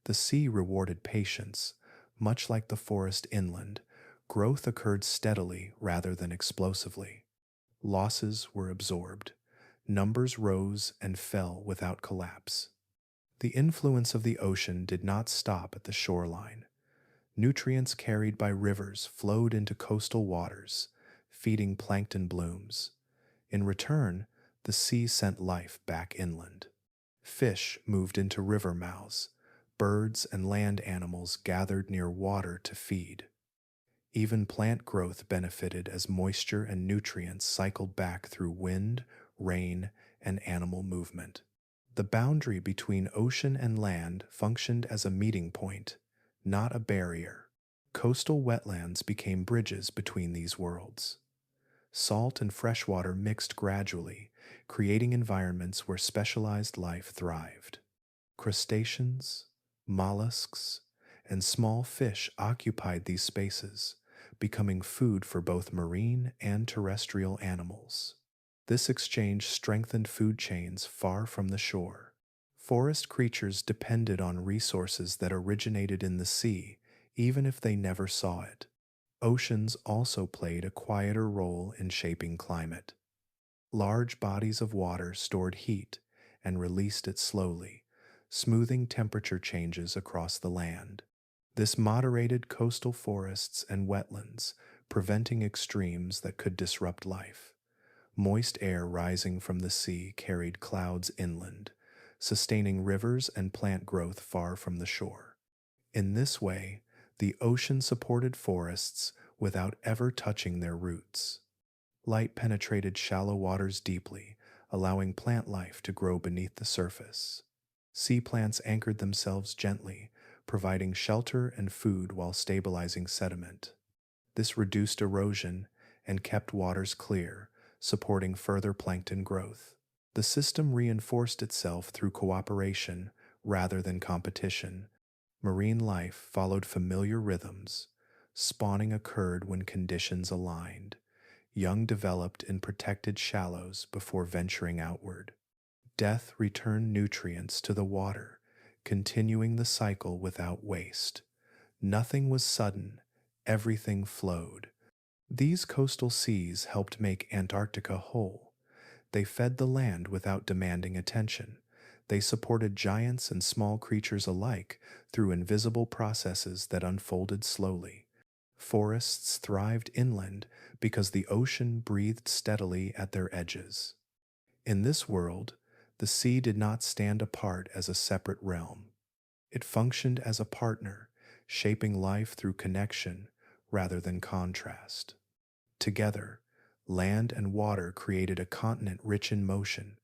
The sea rewarded patience, much like the forest inland. Growth occurred steadily rather than explosively. Losses were absorbed. Numbers rose and fell without collapse. The influence of the ocean did not stop at the shoreline. Nutrients carried by rivers flowed into coastal waters, feeding plankton blooms. In return, the sea sent life back inland. Fish moved into river mouths. Birds and land animals gathered near water to feed. Even plant growth benefited as moisture and nutrients cycled back through wind, rain, and animal movement. The boundary between ocean and land functioned as a meeting point, not a barrier. Coastal wetlands became bridges between these worlds. Salt and freshwater mixed gradually, creating environments where specialized life thrived. Crustaceans, mollusks, and small fish occupied these spaces, becoming food for both marine and terrestrial animals. This exchange strengthened food chains far from the shore. Forest creatures depended on resources that originated in the sea, even if they never saw it. Oceans also played a quieter role in shaping climate. Large bodies of water stored heat and released it slowly, smoothing temperature changes across the land. This moderated coastal forests and wetlands, preventing extremes that could disrupt life. Moist air rising from the sea carried clouds inland, sustaining rivers and plant growth far from the shore. In this way, the ocean supported forests without ever touching their roots. Light penetrated shallow waters deeply, allowing plant life to grow beneath the surface. Sea plants anchored themselves gently, providing shelter and food while stabilizing sediment. This reduced erosion and kept waters clear, supporting further plankton growth. The system reinforced itself through cooperation rather than competition. Marine life followed familiar rhythms. Spawning occurred when conditions aligned. Young developed in protected shallows before venturing outward. Death returned nutrients to the water, continuing the cycle without waste. Nothing was sudden, everything flowed. These coastal seas helped make Antarctica whole. They fed the land without demanding attention. They supported giants and small creatures alike through invisible processes that unfolded slowly. Forests thrived inland because the ocean breathed steadily at their edges. In this world, the sea did not stand apart as a separate realm. It functioned as a partner, shaping life through connection rather than contrast. Together, land and water created a continent rich in motion,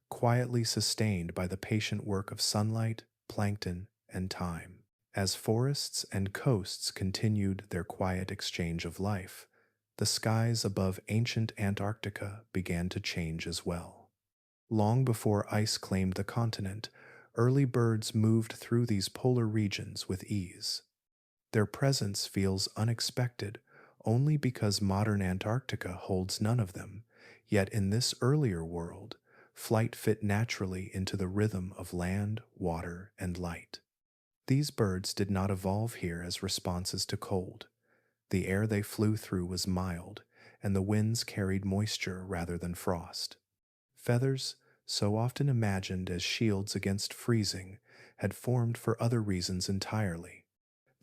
quietly sustained by the patient work of sunlight, plankton, and time. As forests and coasts continued their quiet exchange of life, The skies above ancient Antarctica began to change as well. Long before ice claimed the continent, early birds moved through these polar regions with ease. Their presence feels unexpected only because modern Antarctica holds none of them, yet in this earlier world, flight fit naturally into the rhythm of land, water, and light. These birds did not evolve here as responses to cold. The air they flew through was mild, and the winds carried moisture rather than frost. Feathers, so often imagined as shields against freezing, had formed for other reasons entirely.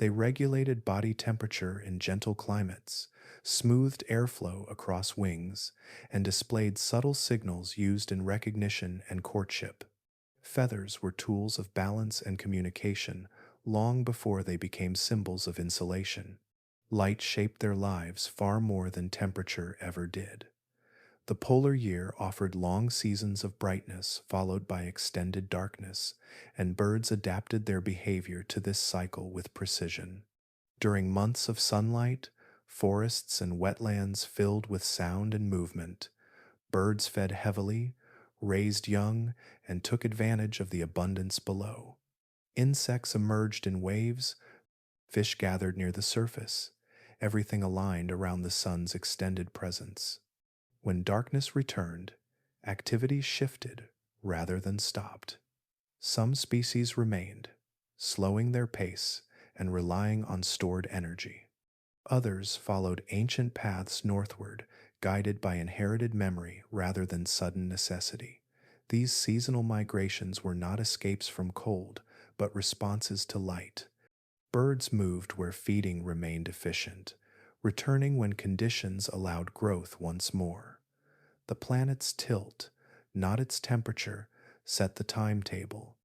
They regulated body temperature in gentle climates, smoothed airflow across wings, and displayed subtle signals used in recognition and courtship. Feathers were tools of balance and communication long before they became symbols of insulation. Light shaped their lives far more than temperature ever did. The polar year offered long seasons of brightness followed by extended darkness, and birds adapted their behavior to this cycle with precision. During months of sunlight, forests and wetlands filled with sound and movement, birds fed heavily, raised young, and took advantage of the abundance below. Insects emerged in waves, fish gathered near the surface, everything aligned around the sun's extended presence. When darkness returned, activity shifted rather than stopped. Some species remained, slowing their pace and relying on stored energy. Others followed ancient paths northward, guided by inherited memory rather than sudden necessity. These seasonal migrations were not escapes from cold, but responses to light. Birds moved where feeding remained efficient, returning when conditions allowed growth once more. The planet's tilt, not its temperature, set the timetable.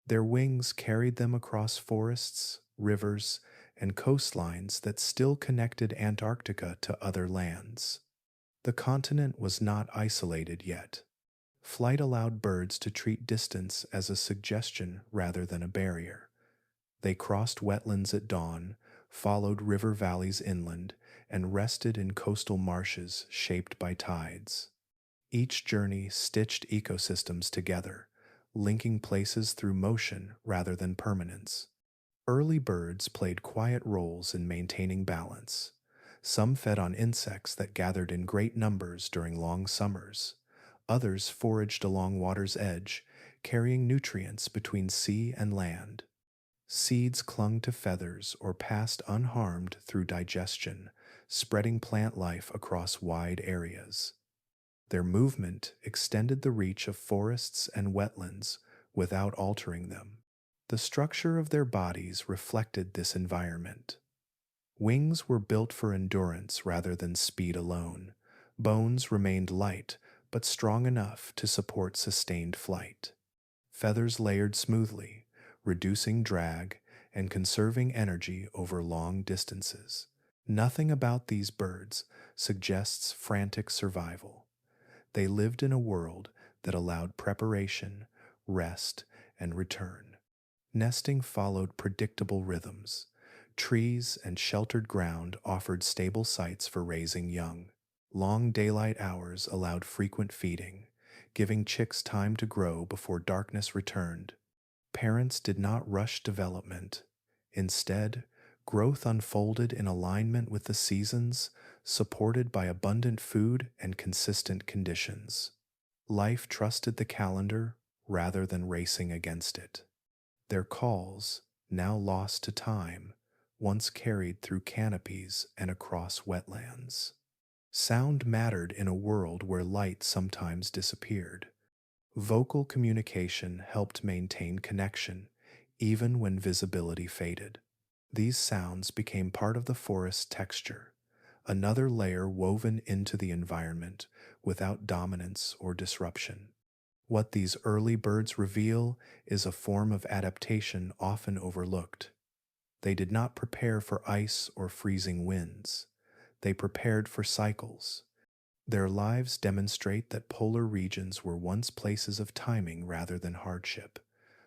Their wings carried them across forests, rivers, and coastlines that still connected Antarctica to other lands. The continent was not isolated yet. Flight allowed birds to treat distance as a suggestion rather than a barrier. They crossed wetlands at dawn, followed river valleys inland, and rested in coastal marshes shaped by tides. Each journey stitched ecosystems together, linking places through motion rather than permanence. Early birds played quiet roles in maintaining balance. Some fed on insects that gathered in great numbers during long summers. Others foraged along water's edge, carrying nutrients between sea and land. Seeds clung to feathers or passed unharmed through digestion, spreading plant life across wide areas. Their movement extended the reach of forests and wetlands without altering them. The structure of their bodies reflected this environment. Wings were built for endurance rather than speed alone. Bones remained light, but strong enough to support sustained flight. Feathers layered smoothly, reducing drag and conserving energy over long distances. Nothing about these birds suggests frantic survival. They lived in a world that allowed preparation, rest, and return. Nesting followed predictable rhythms. Trees and sheltered ground offered stable sites for raising young. Long daylight hours allowed frequent feeding, giving chicks time to grow before darkness returned. Parents did not rush development. Instead, growth unfolded in alignment with the seasons, supported by abundant food and consistent conditions. Life trusted the calendar rather than racing against it. Their calls, now lost to time, once carried through canopies and across wetlands. Sound mattered in a world where light sometimes disappeared. Vocal communication helped maintain connection, even when visibility faded. These sounds became part of the forest's texture, another layer woven into the environment without dominance or disruption. What these early birds reveal is a form of adaptation often overlooked. They did not prepare for ice or freezing winds. They prepared for cycles. Their lives demonstrate that polar regions were once places of timing rather than hardship.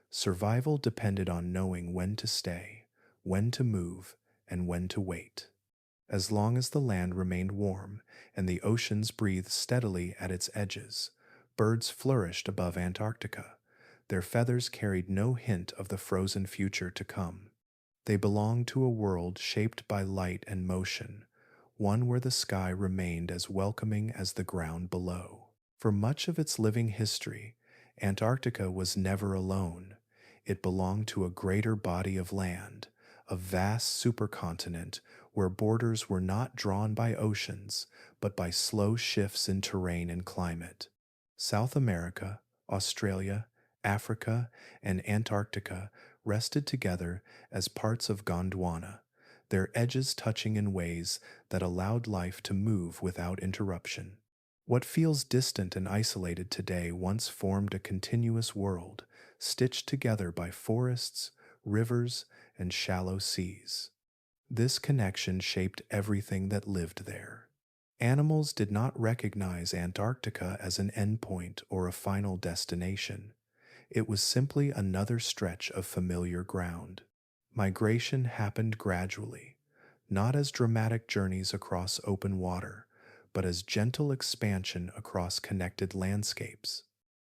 Survival depended on knowing when to stay, when to move, and when to wait. As long as the land remained warm and the oceans breathed steadily at its edges, birds flourished above Antarctica. Their feathers carried no hint of the frozen future to come. They belonged to a world shaped by light and motion, one where the sky remained as welcoming as the ground below. For much of its living history, Antarctica was never alone. It belonged to a greater body of land, a vast supercontinent where borders were not drawn by oceans, but by slow shifts in terrain and climate. South America, Australia, Africa, and Antarctica rested together as parts of Gondwana, their edges touching in ways that allowed life to move without interruption. What feels distant and isolated today once formed a continuous world, stitched together by forests, rivers, and shallow seas. This connection shaped everything that lived there. Animals did not recognize Antarctica as an endpoint or a final destination. It was simply another stretch of familiar ground. Migration happened gradually, not as dramatic journeys across open water, but as gentle expansion across connected landscapes.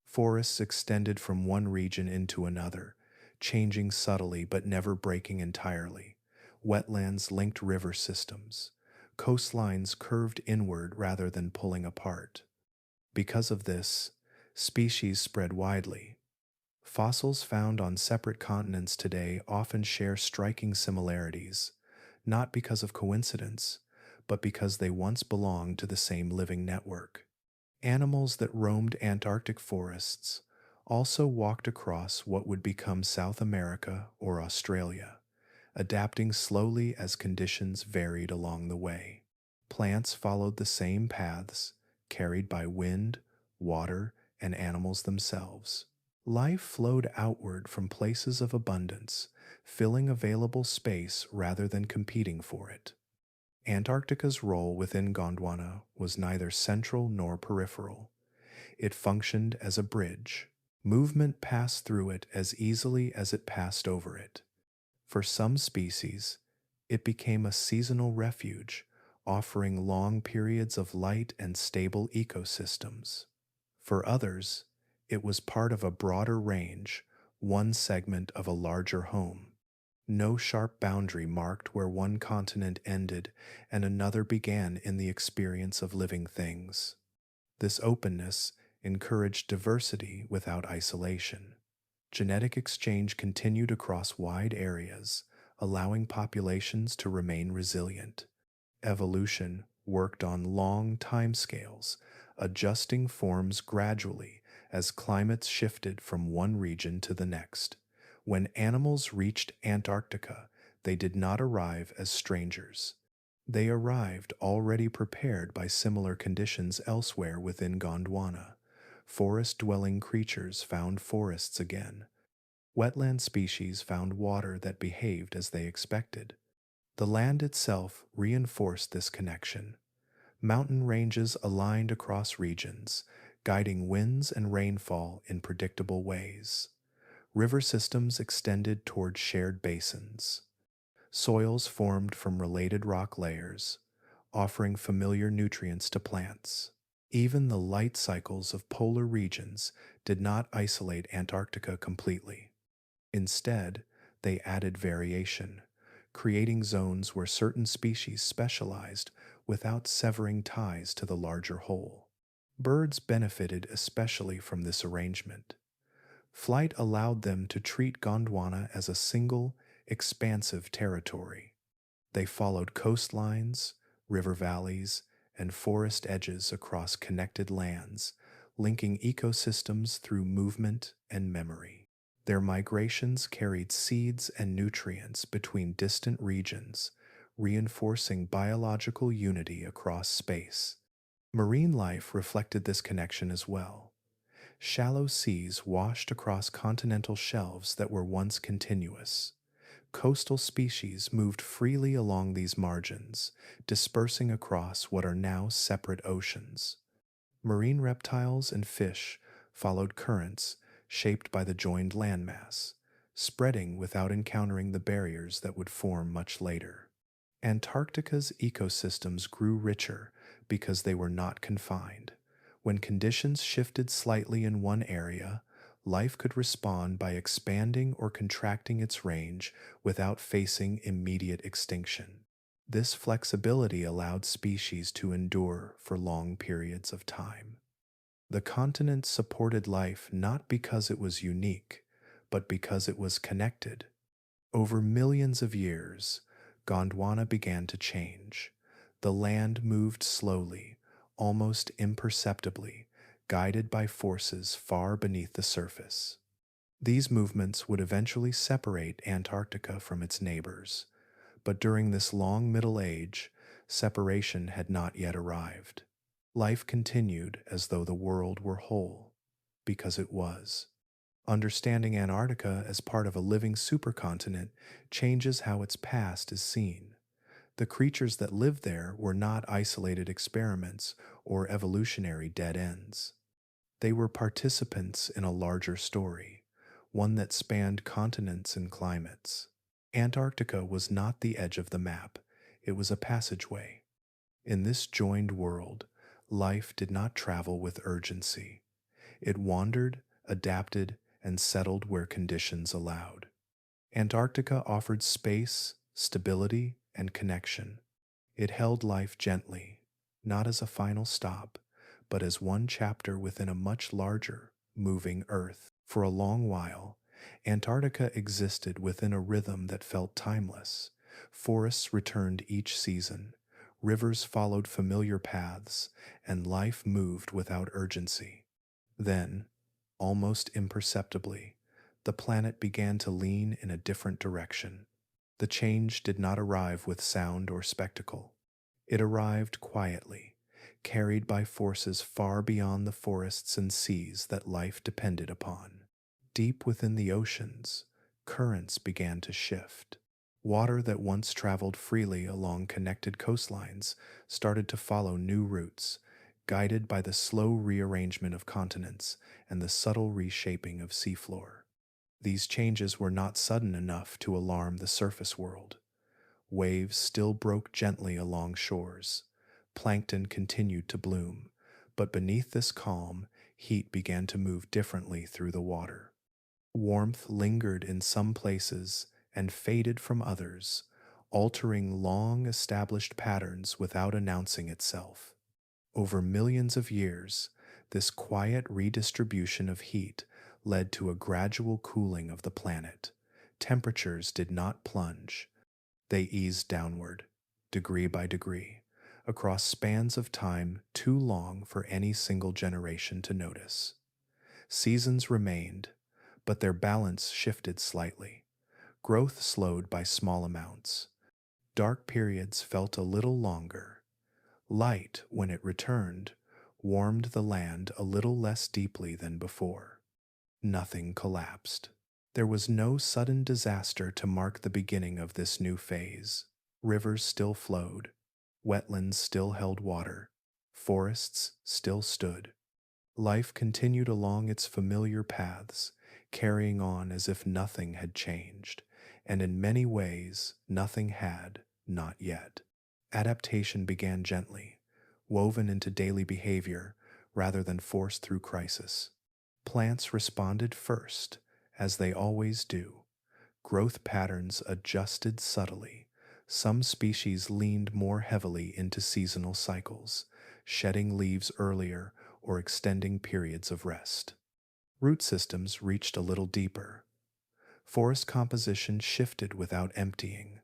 Forests extended from one region into another, changing subtly but never breaking entirely. Wetlands linked river systems. Coastlines curved inward rather than pulling apart. Because of this, species spread widely. Fossils found on separate continents today often share striking similarities, not because of coincidence, but because they once belonged to the same living network. Animals that roamed Antarctic forests also walked across what would become South America or Australia, adapting slowly as conditions varied along the way. Plants followed the same paths, carried by wind, water, and animals themselves. Life flowed outward from places of abundance, filling available space rather than competing for it. Antarctica's role within Gondwana was neither central nor peripheral. It functioned as a bridge. Movement passed through it as easily as it passed over it. For some species, it became a seasonal refuge, offering long periods of light and stable ecosystems. For others, it was part of a broader range, one segment of a larger home. No sharp boundary marked where one continent ended and another began in the experience of living things. This openness encouraged diversity without isolation. Genetic exchange continued across wide areas, allowing populations to remain resilient. Evolution worked on long timescales, adjusting forms gradually as climates shifted from one region to the next. When animals reached Antarctica, they did not arrive as strangers. They arrived already prepared by similar conditions elsewhere within Gondwana. Forest-dwelling creatures found forests again. Wetland species found water that behaved as they expected. The land itself reinforced this connection. Mountain ranges aligned across regions, guiding winds and rainfall in predictable ways. River systems extended toward shared basins. Soils formed from related rock layers, offering familiar nutrients to plants. Even the light cycles of polar regions did not isolate Antarctica completely. Instead, they added variation, creating zones where certain species specialized without severing ties to the larger whole. Birds benefited especially from this arrangement. Flight allowed them to treat Gondwana as a single, expansive territory. They followed coastlines, river valleys, and forest edges across connected lands, linking ecosystems through movement and memory. Their migrations carried seeds and nutrients between distant regions, reinforcing biological unity across space. Marine life reflected this connection as well. Shallow seas washed across continental shelves that were once continuous. Coastal species moved freely along these margins, dispersing across what are now separate oceans. Marine reptiles and fish followed currents shaped by the joined landmass, spreading without encountering the barriers that would form much later. Antarctica's ecosystems grew richer because they were not confined. When conditions shifted slightly in one area, life could respond by expanding or contracting its range without facing immediate extinction. This flexibility allowed species to endure for long periods of time. The continent supported life not because it was unique, but because it was connected. Over millions of years, Gondwana began to change. The land moved slowly, almost imperceptibly, guided by forces far beneath the surface. These movements would eventually separate Antarctica from its neighbors, but during this long Middle Age, separation had not yet arrived. Life continued as though the world were whole, because it was. Understanding Antarctica as part of a living supercontinent changes how its past is seen. The creatures that lived there were not isolated experiments or evolutionary dead ends. They were participants in a larger story, one that spanned continents and climates. Antarctica was not the edge of the map, it was a passageway. In this joined world, life did not travel with urgency. It wandered, adapted, and settled where conditions allowed. Antarctica offered space, stability, and connection. It held life gently, not as a final stop, but as one chapter within a much larger, moving Earth. For a long while, Antarctica existed within a rhythm that felt timeless. Forests returned each season, rivers followed familiar paths, and life moved without urgency. Then, almost imperceptibly, the planet began to lean in a different direction. The change did not arrive with sound or spectacle. It arrived quietly, carried by forces far beyond the forests and seas that life depended upon. Deep within the oceans, currents began to shift. Water that once traveled freely along connected coastlines started to follow new routes, guided by the slow rearrangement of continents and the subtle reshaping of seafloor. These changes were not sudden enough to alarm the surface world. Waves still broke gently along shores. Plankton continued to bloom, but beneath this calm, heat began to move differently through the water. Warmth lingered in some places and faded from others, altering long-established patterns without announcing itself. Over millions of years, this quiet redistribution of heat led to a gradual cooling of the planet. Temperatures did not plunge, they eased downward, degree by degree, across spans of time too long for any single generation to notice. Seasons remained, but their balance shifted slightly. Growth slowed by small amounts. Dark periods felt a little longer. Light, when it returned, warmed the land a little less deeply than before. Nothing collapsed. There was no sudden disaster to mark the beginning of this new phase. Rivers still flowed, wetlands still held water, forests still stood. Life continued along its familiar paths, carrying on as if nothing had changed, and in many ways, nothing had, not yet. Adaptation began gently, woven into daily behavior rather than forced through crisis. Plants responded first, as they always do. Growth patterns adjusted subtly. Some species leaned more heavily into seasonal cycles, shedding leaves earlier or extending periods of rest. Root systems reached a little deeper. Forest composition shifted without emptying.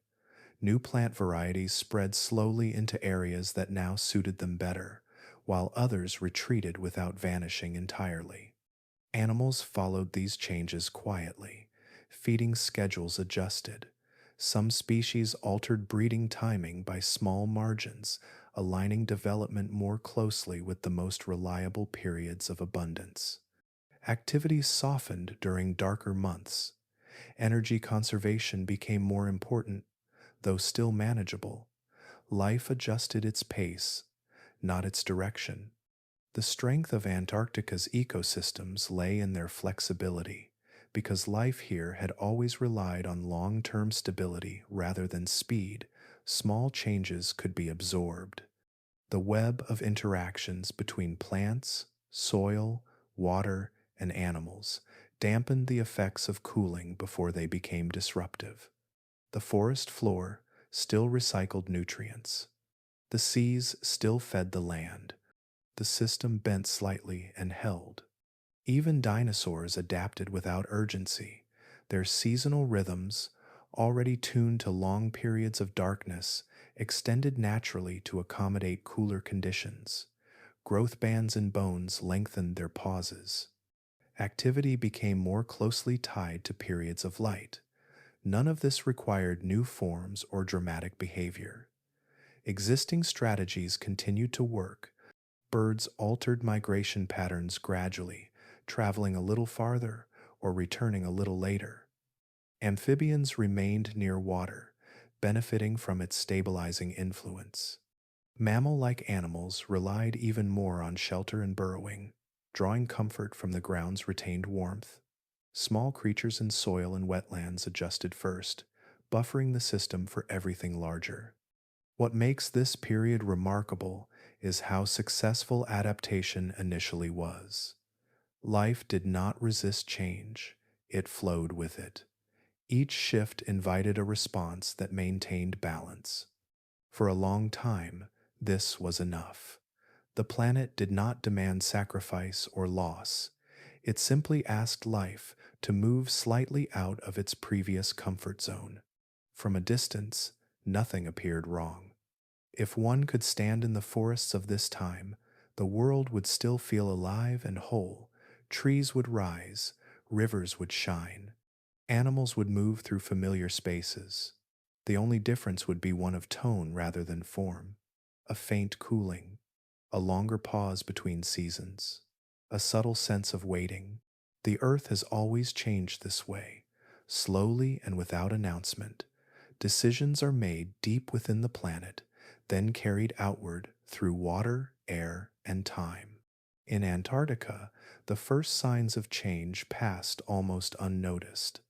New plant varieties spread slowly into areas that now suited them better, while others retreated without vanishing entirely. Animals followed these changes quietly. Feeding schedules adjusted. Some species altered breeding timing by small margins, aligning development more closely with the most reliable periods of abundance. Activities softened during darker months. Energy conservation became more important, though still manageable. Life adjusted its pace, not its direction. The strength of Antarctica's ecosystems lay in their flexibility, because life here had always relied on long-term stability rather than speed. small changes could be absorbed. The web of interactions between plants, soil, water, and animals dampened the effects of cooling before they became disruptive. The forest floor still recycled nutrients. The seas still fed the land. The system bent slightly and held. Even dinosaurs adapted without urgency. Their seasonal rhythms, already tuned to long periods of darkness, extended naturally to accommodate cooler conditions. Growth bands in bones lengthened their pauses. Activity became more closely tied to periods of light. None of this required new forms or dramatic behavior. Existing strategies continued to work. Birds altered migration patterns gradually, traveling a little farther or returning a little later. Amphibians remained near water, benefiting from its stabilizing influence. Mammal-like animals relied even more on shelter and burrowing, drawing comfort from the ground's retained warmth. Small creatures in soil and wetlands adjusted first, buffering the system for everything larger. What makes this period remarkable is how successful adaptation initially was. Life did not resist change, it flowed with it. Each shift invited a response that maintained balance. For a long time, this was enough. The planet did not demand sacrifice or loss. It simply asked life to move slightly out of its previous comfort zone. From a distance, nothing appeared wrong. If one could stand in the forests of this time, the world would still feel alive and whole. Trees would rise, rivers would shine, animals would move through familiar spaces. The only difference would be one of tone rather than form, a faint cooling, a longer pause between seasons, a subtle sense of waiting. The earth has always changed this way, slowly and without announcement. Decisions are made deep within the planet, then carried outward through water, air, and time. In Antarctica, the first signs of change passed almost unnoticed.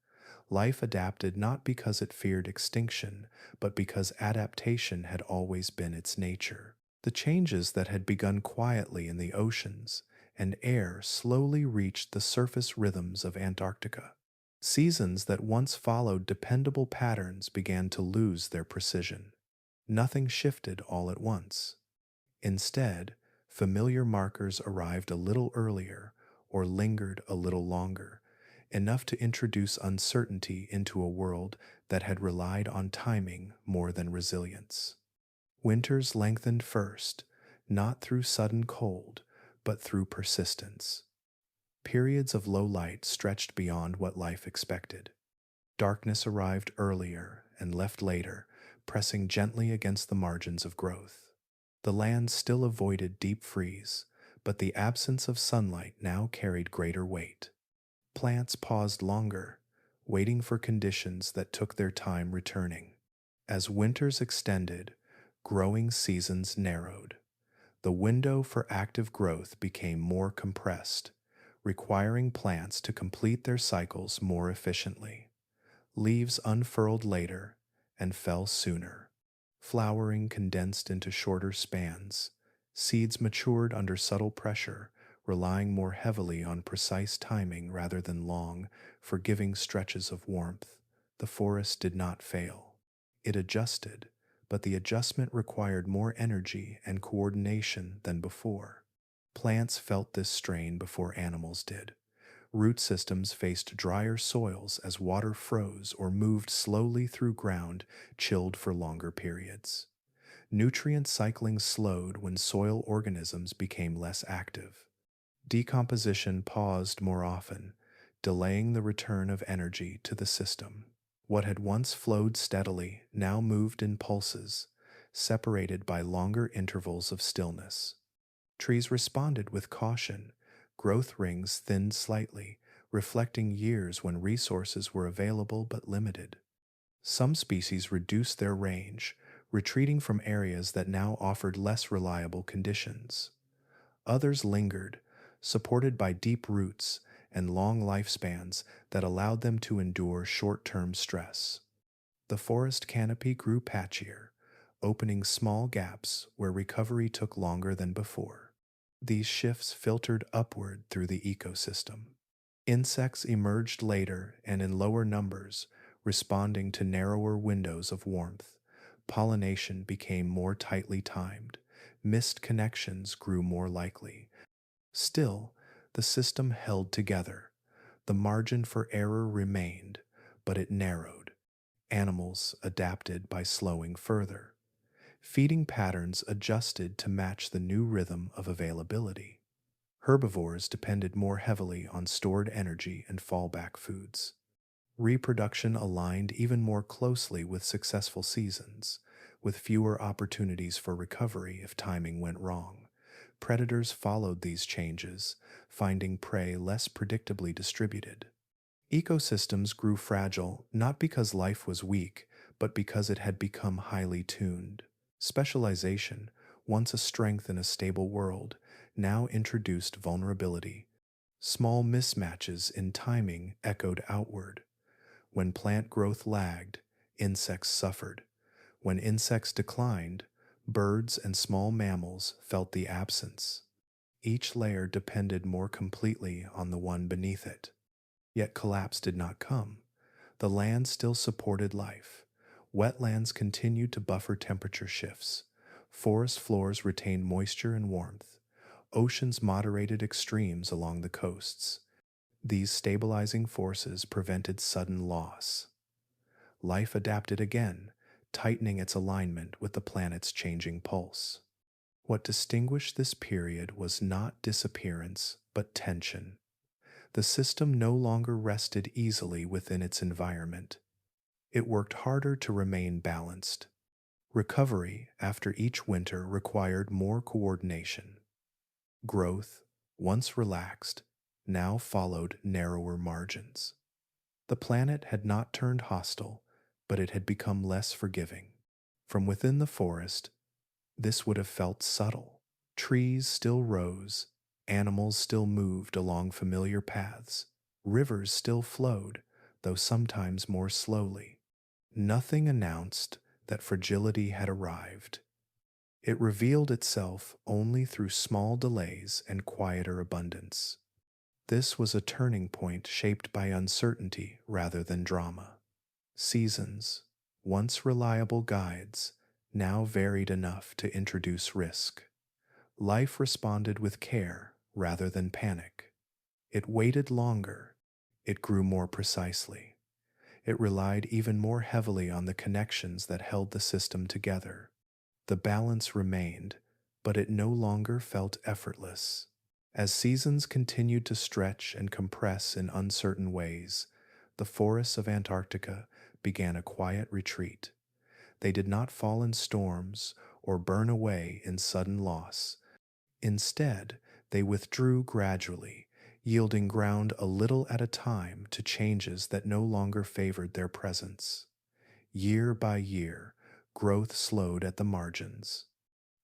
Life adapted not because it feared extinction, but because adaptation had always been its nature. The changes that had begun quietly in the oceans and air slowly reached the surface rhythms of Antarctica. Seasons that once followed dependable patterns began to lose their precision. Nothing shifted all at once. Instead, familiar markers arrived a little earlier or lingered a little longer, enough to introduce uncertainty into a world that had relied on timing more than resilience. Winters lengthened first, not through sudden cold, but through persistence. Periods of low light stretched beyond what life expected. Darkness arrived earlier and left later, pressing gently against the margins of growth. The land still avoided deep freeze, but the absence of sunlight now carried greater weight. Plants paused longer, waiting for conditions that took their time returning. As winters extended, growing seasons narrowed. The window for active growth became more compressed, requiring plants to complete their cycles more efficiently. Leaves unfurled later and fell sooner. Flowering condensed into shorter spans. Seeds matured under subtle pressure, relying more heavily on precise timing rather than long, forgiving stretches of warmth. The forest did not fail. It adjusted, but the adjustment required more energy and coordination than before. Plants felt this strain before animals did. Root systems faced drier soils as water froze or moved slowly through ground chilled for longer periods. Nutrient cycling slowed when soil organisms became less active. Decomposition paused more often, delaying the return of energy to the system. What had once flowed steadily now moved in pulses, separated by longer intervals of stillness. Trees responded with caution. Growth rings thinned slightly, reflecting years when resources were available but limited. Some species reduced their range, retreating from areas that now offered less reliable conditions. Others lingered, supported by deep roots and long lifespans that allowed them to endure short-term stress. The forest canopy grew patchier, opening small gaps where recovery took longer than before. These shifts filtered upward through the ecosystem. Insects emerged later and in lower numbers, responding to narrower windows of warmth. Pollination became more tightly timed. Missed connections grew more likely. Still, the system held together. The margin for error remained, but it narrowed. Animals adapted by slowing further. Feeding patterns adjusted to match the new rhythm of availability. Herbivores depended more heavily on stored energy and fallback foods. Reproduction aligned even more closely with successful seasons, with fewer opportunities for recovery if timing went wrong. Predators followed these changes, finding prey less predictably distributed. Ecosystems grew fragile not because life was weak, but because it had become highly tuned. Specialization, once a strength in a stable world, now introduced vulnerability. Small mismatches in timing echoed outward. When plant growth lagged, insects suffered. When insects declined, birds and small mammals felt the absence. Each layer depended more completely on the one beneath it. Yet collapse did not come. The land still supported life. Wetlands continued to buffer temperature shifts. Forest floors retained moisture and warmth. Oceans moderated extremes along the coasts. These stabilizing forces prevented sudden loss. Life adapted again, tightening its alignment with the planet's changing pulse. What distinguished this period was not disappearance, but tension. The system no longer rested easily within its environment. It worked harder to remain balanced. Recovery after each winter required more coordination. Growth, once relaxed, now followed narrower margins. The planet had not turned hostile, but it had become less forgiving. From within the forest, this would have felt subtle. Trees still rose, animals still moved along familiar paths, rivers still flowed, though sometimes more slowly. Nothing announced that fragility had arrived. It revealed itself only through small delays and quieter abundance. This was a turning point shaped by uncertainty rather than drama. Seasons, once reliable guides, now varied enough to introduce risk. Life responded with care rather than panic. It waited longer. It grew more precisely. It relied even more heavily on the connections that held the system together. The balance remained, but it no longer felt effortless. As seasons continued to stretch and compress in uncertain ways, the forests of Antarctica began a quiet retreat. They did not fall in storms or burn away in sudden loss. Instead, they withdrew gradually, yielding ground a little at a time to changes that no longer favored their presence. Year by year, growth slowed at the margins.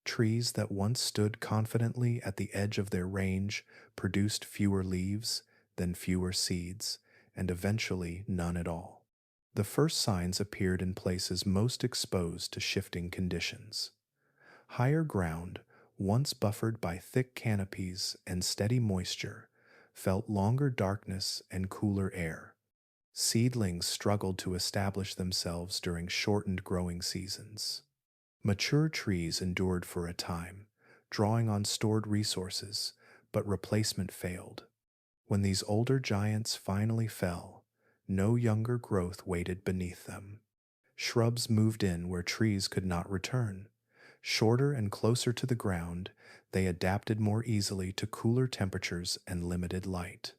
Trees that once stood confidently at the edge of their range produced fewer leaves, then fewer seeds, and eventually none at all. The first signs appeared in places most exposed to shifting conditions. Higher ground, once buffered by thick canopies and steady moisture, felt longer darkness and cooler air. Seedlings struggled to establish themselves during shortened growing seasons. Mature trees endured for a time, drawing on stored resources, but replacement failed. When these older giants finally fell, no younger growth waited beneath them. Shrubs moved in where trees could not return. Shorter and closer to the ground, they adapted more easily to cooler temperatures and limited light.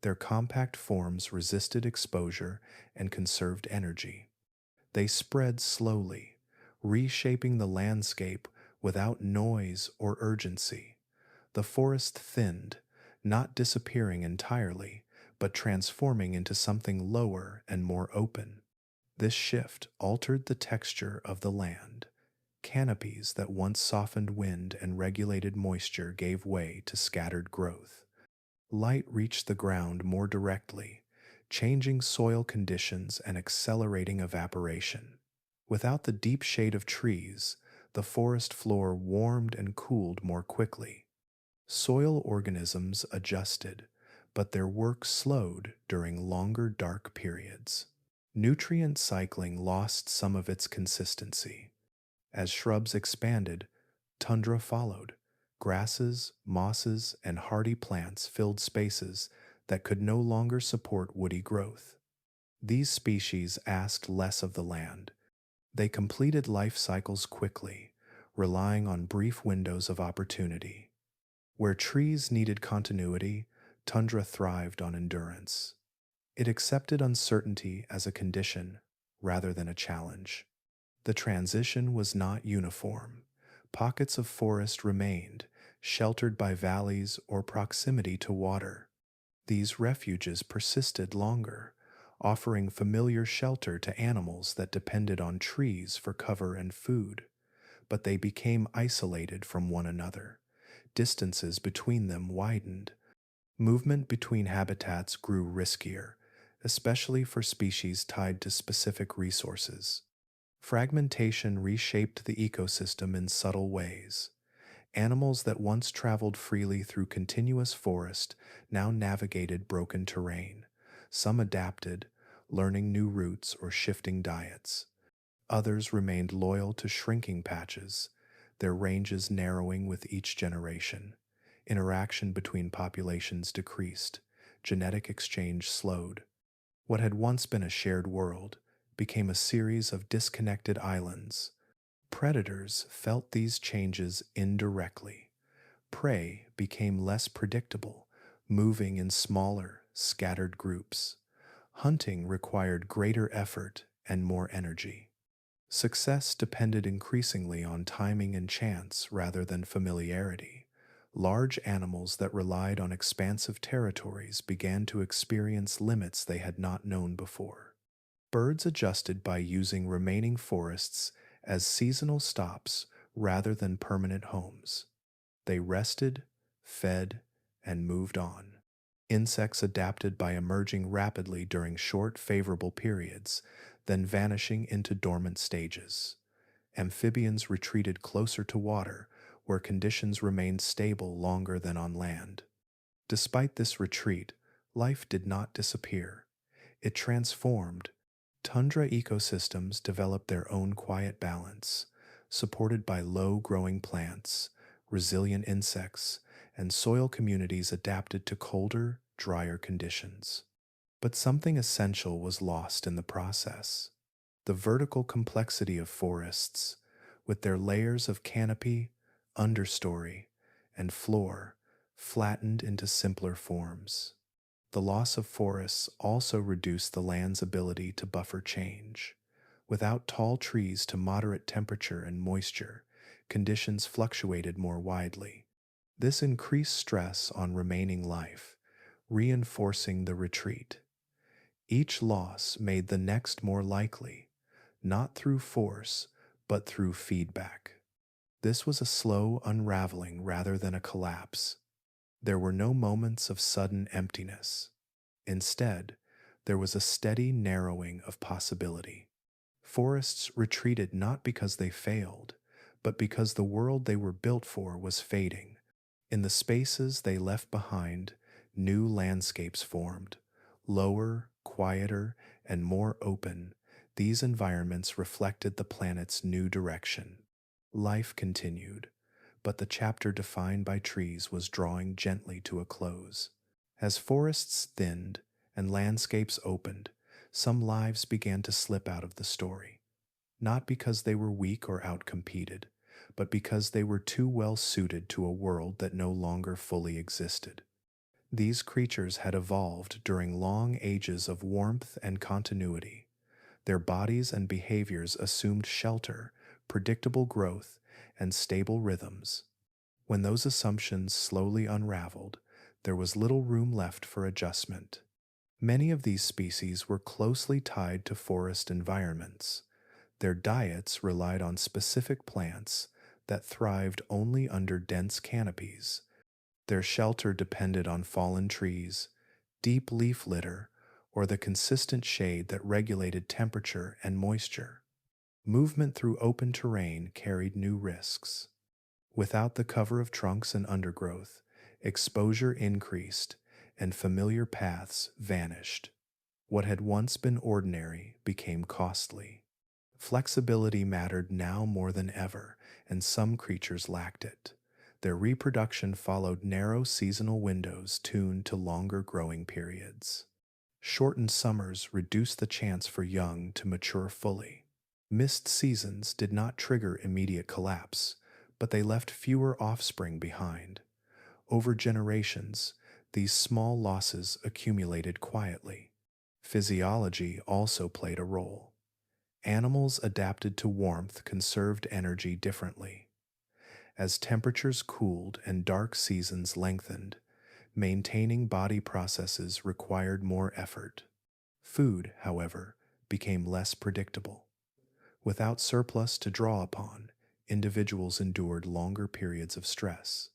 Their compact forms resisted exposure and conserved energy. They spread slowly, reshaping the landscape without noise or urgency. The forest thinned, not disappearing entirely, but transforming into something lower and more open. This shift altered the texture of the land. Canopies that once softened wind and regulated moisture gave way to scattered growth. Light reached the ground more directly, changing soil conditions and accelerating evaporation. Without the deep shade of trees, the forest floor warmed and cooled more quickly. Soil organisms adjusted, but their work slowed during longer dark periods. Nutrient cycling lost some of its consistency. As shrubs expanded, tundra followed. Grasses, mosses, and hardy plants filled spaces that could no longer support woody growth. These species asked less of the land. They completed life cycles quickly, relying on brief windows of opportunity. Where trees needed continuity, tundra thrived on endurance. It accepted uncertainty as a condition rather than a challenge. The transition was not uniform. Pockets of forest remained, sheltered by valleys or proximity to water. These refuges persisted longer, offering familiar shelter to animals that depended on trees for cover and food. But they became isolated from one another. Distances between them widened. Movement between habitats grew riskier, especially for species tied to specific resources. Fragmentation reshaped the ecosystem in subtle ways. Animals that once traveled freely through continuous forest now navigated broken terrain. Some adapted, learning new routes or shifting diets. Others remained loyal to shrinking patches, their ranges narrowing with each generation. Interaction between populations decreased, genetic exchange slowed. What had once been a shared world became a series of disconnected islands. Predators felt these changes indirectly. Prey became less predictable, moving in smaller, scattered groups. Hunting required greater effort and more energy. Success depended increasingly on timing and chance rather than familiarity. Large animals that relied on expansive territories began to experience limits they had not known before. Birds adjusted by using remaining forests as seasonal stops rather than permanent homes. They rested, fed, and moved on. Insects adapted by emerging rapidly during short, favorable periods, then vanishing into dormant stages. Amphibians retreated closer to water, where conditions remained stable longer than on land. Despite this retreat, life did not disappear. It transformed. Tundra ecosystems developed their own quiet balance, supported by low-growing plants, resilient insects, and soil communities adapted to colder, drier conditions. But something essential was lost in the process. The vertical complexity of forests, with their layers of canopy, understory, and floor, flattened into simpler forms. The loss of forests also reduced the land's ability to buffer change. Without tall trees to moderate temperature and moisture, conditions fluctuated more widely. This increased stress on remaining life, reinforcing the retreat. Each loss made the next more likely, not through force, but through feedback. This was a slow unraveling rather than a collapse. There were no moments of sudden emptiness. Instead, there was a steady narrowing of possibility. Forests retreated not because they failed, but because the world they were built for was fading. In the spaces they left behind, new landscapes formed. Lower, quieter, and more open, these environments reflected the planet's new direction. Life continued, but the chapter defined by trees was drawing gently to a close. As forests thinned and landscapes opened, some lives began to slip out of the story, not because they were weak or outcompeted, but because they were too well suited to a world that no longer fully existed. These creatures had evolved during long ages of warmth and continuity. Their bodies and behaviors assumed shelter, predictable growth, and stable rhythms. When those assumptions slowly unraveled, there was little room left for adjustment. Many of these species were closely tied to forest environments. Their diets relied on specific plants that thrived only under dense canopies. Their shelter depended on fallen trees, deep leaf litter, or the consistent shade that regulated temperature and moisture. Movement through open terrain carried new risks. Without the cover of trunks and undergrowth, exposure increased and familiar paths vanished. What had once been ordinary became costly. Flexibility mattered now more than ever, and some creatures lacked it. Their reproduction followed narrow seasonal windows tuned to longer growing periods. Shortened summers reduced the chance for young to mature fully. Missed seasons did not trigger immediate collapse, but they left fewer offspring behind. Over generations, these small losses accumulated quietly. Physiology also played a role. Animals adapted to warmth conserved energy differently. As temperatures cooled and dark seasons lengthened, maintaining body processes required more effort. Food, however, became less predictable. Without surplus to draw upon, individuals endured longer periods of stress.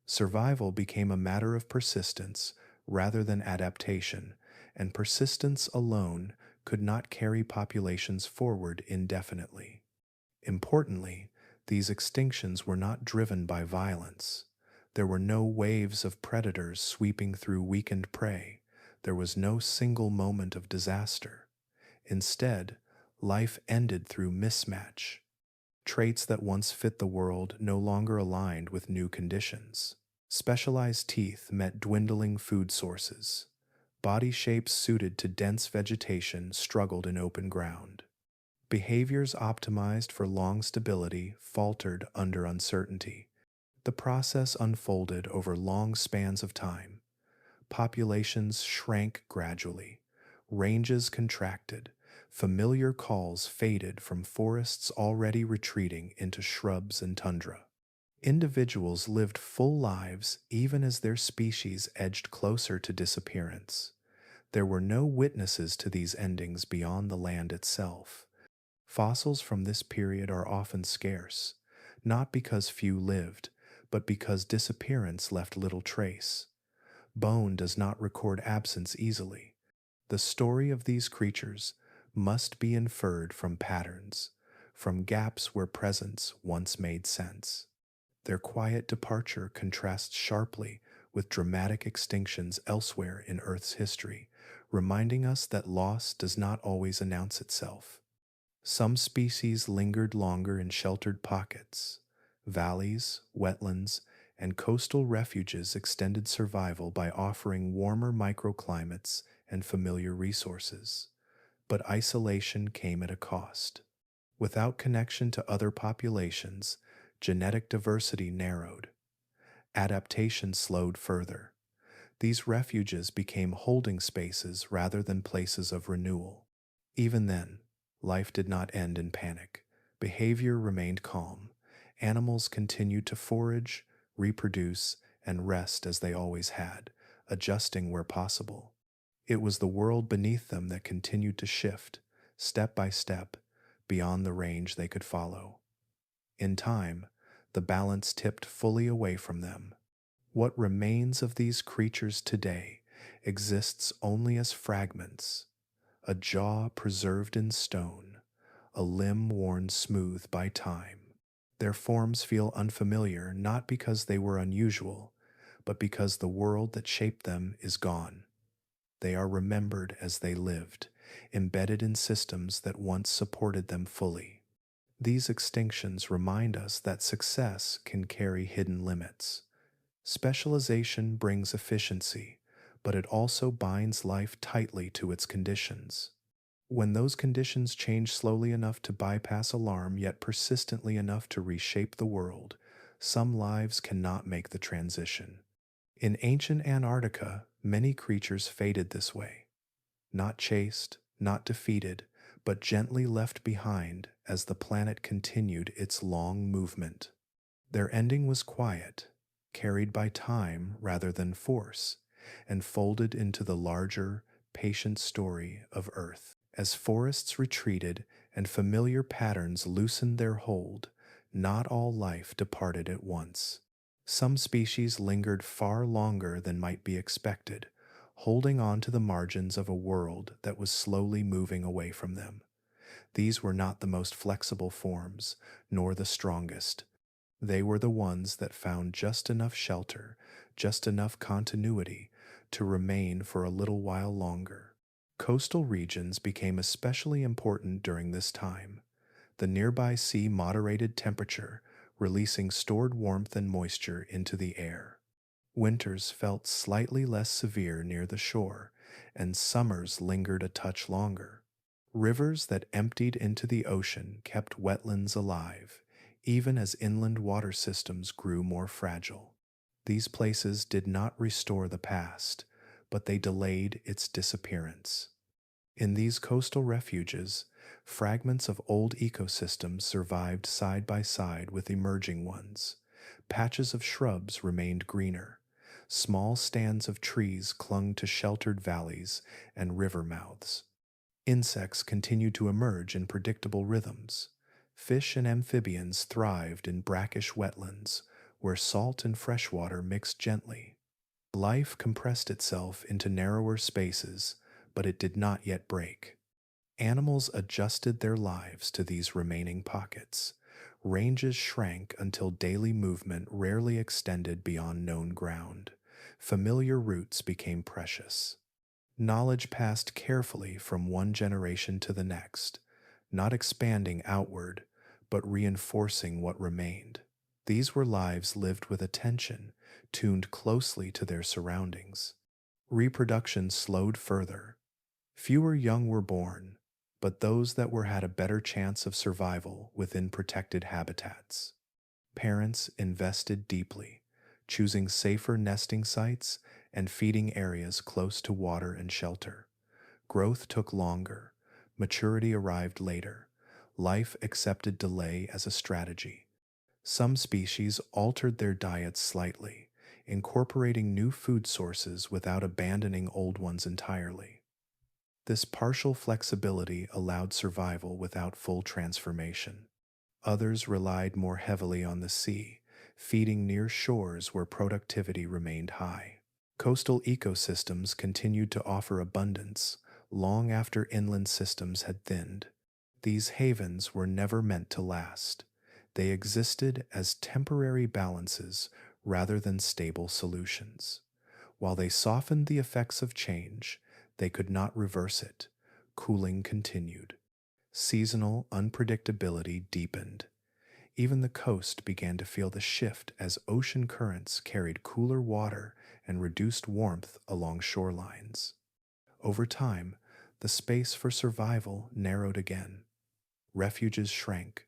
Survival became a matter of persistence rather than adaptation, and persistence alone could not carry populations forward indefinitely. Importantly, these extinctions were not driven by violence. There were no waves of predators sweeping through weakened prey. There was no single moment of disaster. Instead, life ended through mismatch. Traits that once fit the world no longer aligned with new conditions. Specialized teeth met dwindling food sources. Body shapes suited to dense vegetation struggled in open ground. Behaviors optimized for long stability faltered under uncertainty. The process unfolded over long spans of time. Populations shrank gradually. Ranges contracted. Familiar calls faded from forests already retreating into shrubs and tundra. Individuals lived full lives even as their species edged closer to disappearance. There were no witnesses to these endings beyond the land itself. Fossils from this period are often scarce, not because few lived, but because disappearance left little trace. Bone does not record absence easily. The story of these creatures must be inferred from patterns, from gaps where presence once made sense. Their quiet departure contrasts sharply with dramatic extinctions elsewhere in Earth's history, reminding us that loss does not always announce itself. Some species lingered longer in sheltered pockets. Valleys, wetlands, and coastal refuges extended survival by offering warmer microclimates and familiar resources. But isolation came at a cost. Without connection to other populations, genetic diversity narrowed. Adaptation slowed further. These refuges became holding spaces rather than places of renewal. Even then, life did not end in panic. Behavior remained calm. Animals continued to forage, reproduce, and rest as they always had, adjusting where possible. It was the world beneath them that continued to shift, step by step, beyond the range they could follow. In time, the balance tipped fully away from them. What remains of these creatures today exists only as fragments, a jaw preserved in stone, a limb worn smooth by time. Their forms feel unfamiliar not because they were unusual, but because the world that shaped them is gone. They are remembered as they lived, embedded in systems that once supported them fully. These extinctions remind us that success can carry hidden limits. Specialization brings efficiency, but it also binds life tightly to its conditions. When those conditions change slowly enough to bypass alarm yet persistently enough to reshape the world, some lives cannot make the transition. In ancient Antarctica, many creatures faded this way. Not chased, not defeated, but gently left behind as the planet continued its long movement. Their ending was quiet, carried by time rather than force, and folded into the larger, patient story of Earth. As forests retreated and familiar patterns loosened their hold, not all life departed at once. Some species lingered far longer than might be expected, holding on to the margins of a world that was slowly moving away from them. These were not the most flexible forms, nor the strongest. They were the ones that found just enough shelter, just enough continuity to remain for a little while longer. Coastal regions became especially important during this time. The nearby sea moderated temperature, releasing stored warmth and moisture into the air. Winters felt slightly less severe near the shore, and summers lingered a touch longer. Rivers that emptied into the ocean kept wetlands alive, even as inland water systems grew more fragile. These places did not restore the past, but they delayed its disappearance. In these coastal refuges, fragments of old ecosystems survived side by side with emerging ones. Patches of shrubs remained greener. Small stands of trees clung to sheltered valleys and river mouths. Insects continued to emerge in predictable rhythms. Fish and amphibians thrived in brackish wetlands, where salt and fresh water mixed gently. Life compressed itself into narrower spaces, but it did not yet break. Animals adjusted their lives to these remaining pockets. Ranges shrank until daily movement rarely extended beyond known ground. Familiar routes became precious. Knowledge passed carefully from one generation to the next, not expanding outward, but reinforcing what remained. These were lives lived with attention, tuned closely to their surroundings. Reproduction slowed further. Fewer young were born, but those that were had a better chance of survival within protected habitats. Parents invested deeply, choosing safer nesting sites and feeding areas close to water and shelter. Growth took longer, maturity arrived later. Life accepted delay as a strategy. Some species altered their diets slightly, incorporating new food sources without abandoning old ones entirely. This partial flexibility allowed survival without full transformation. Others relied more heavily on the sea, feeding near shores where productivity remained high. Coastal ecosystems continued to offer abundance long after inland systems had thinned. These havens were never meant to last. They existed as temporary balances rather than stable solutions. While they softened the effects of change, they could not reverse it. Cooling continued. Seasonal unpredictability deepened. Even the coast began to feel the shift as ocean currents carried cooler water and reduced warmth along shorelines. Over time, the space for survival narrowed again. Refuges shrank,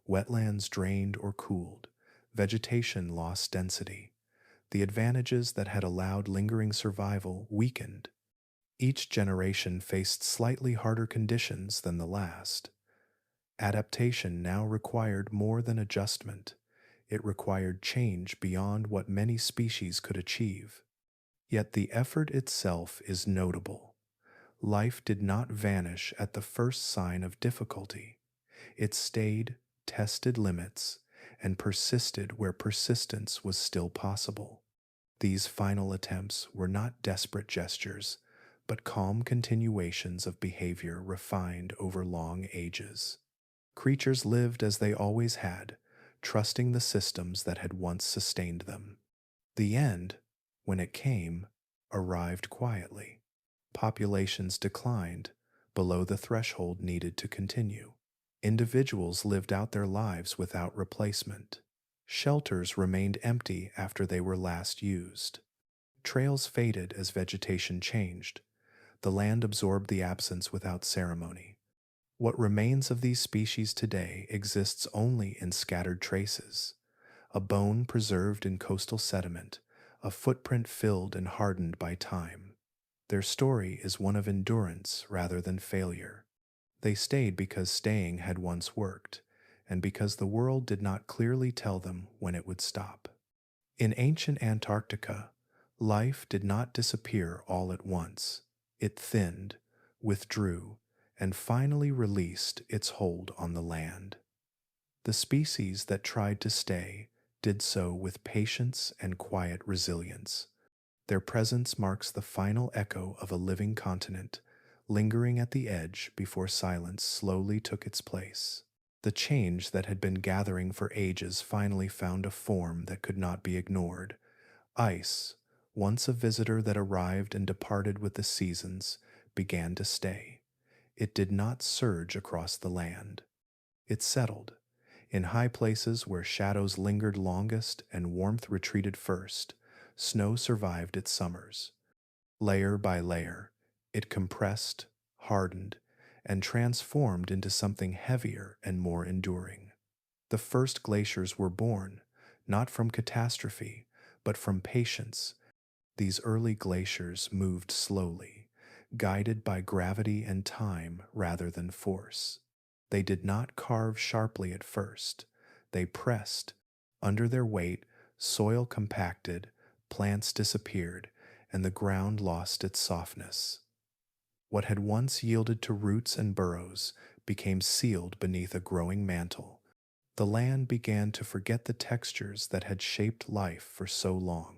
wetlands drained or cooled, vegetation lost density. The advantages that had allowed lingering survival weakened. Each generation faced slightly harder conditions than the last. Adaptation now required more than adjustment. It required change beyond what many species could achieve. Yet the effort itself is notable. Life did not vanish at the first sign of difficulty. It stayed, tested limits, and persisted where persistence was still possible. These final attempts were not desperate gestures, but calm continuations of behavior refined over long ages. Creatures lived as they always had, trusting the systems that had once sustained them. The end, when it came, arrived quietly. Populations declined below the threshold needed to continue. Individuals lived out their lives without replacement. Shelters remained empty after they were last used. Trails faded as vegetation changed. The land absorbed the absence without ceremony. What remains of these species today exists only in scattered traces. A bone preserved in coastal sediment, a footprint filled and hardened by time. Their story is one of endurance rather than failure. They stayed because staying had once worked, and because the world did not clearly tell them when it would stop. In ancient Antarctica, life did not disappear all at once. It thinned, withdrew, and finally released its hold on the land. The species that tried to stay did so with patience and quiet resilience. Their presence marks the final echo of a living continent, lingering at the edge before silence slowly took its place. The change that had been gathering for ages finally found a form that could not be ignored. Ice, once a visitor that arrived and departed with the seasons, began to stay. It did not surge across the land. It settled. In high places where shadows lingered longest and warmth retreated first, snow survived its summers. Layer by layer, it compressed, hardened, and transformed into something heavier and more enduring. The first glaciers were born, not from catastrophe, but from patience. These early glaciers moved slowly, guided by gravity and time rather than force. They did not carve sharply at first. They pressed. Under their weight, soil compacted, plants disappeared, and the ground lost its softness. What had once yielded to roots and burrows became sealed beneath a growing mantle. The land began to forget the textures that had shaped life for so long.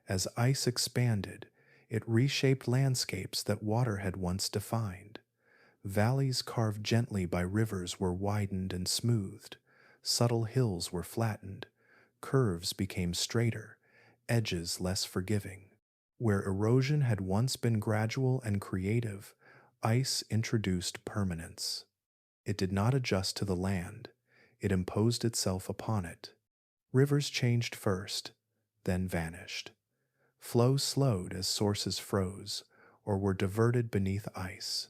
As ice expanded, it reshaped landscapes that water had once defined. Valleys carved gently by rivers were widened and smoothed. Subtle hills were flattened. Curves became straighter, edges less forgiving. Where erosion had once been gradual and creative, ice introduced permanence. It did not adjust to the land, it imposed itself upon it. Rivers changed first, then vanished. Flow slowed as sources froze or were diverted beneath ice.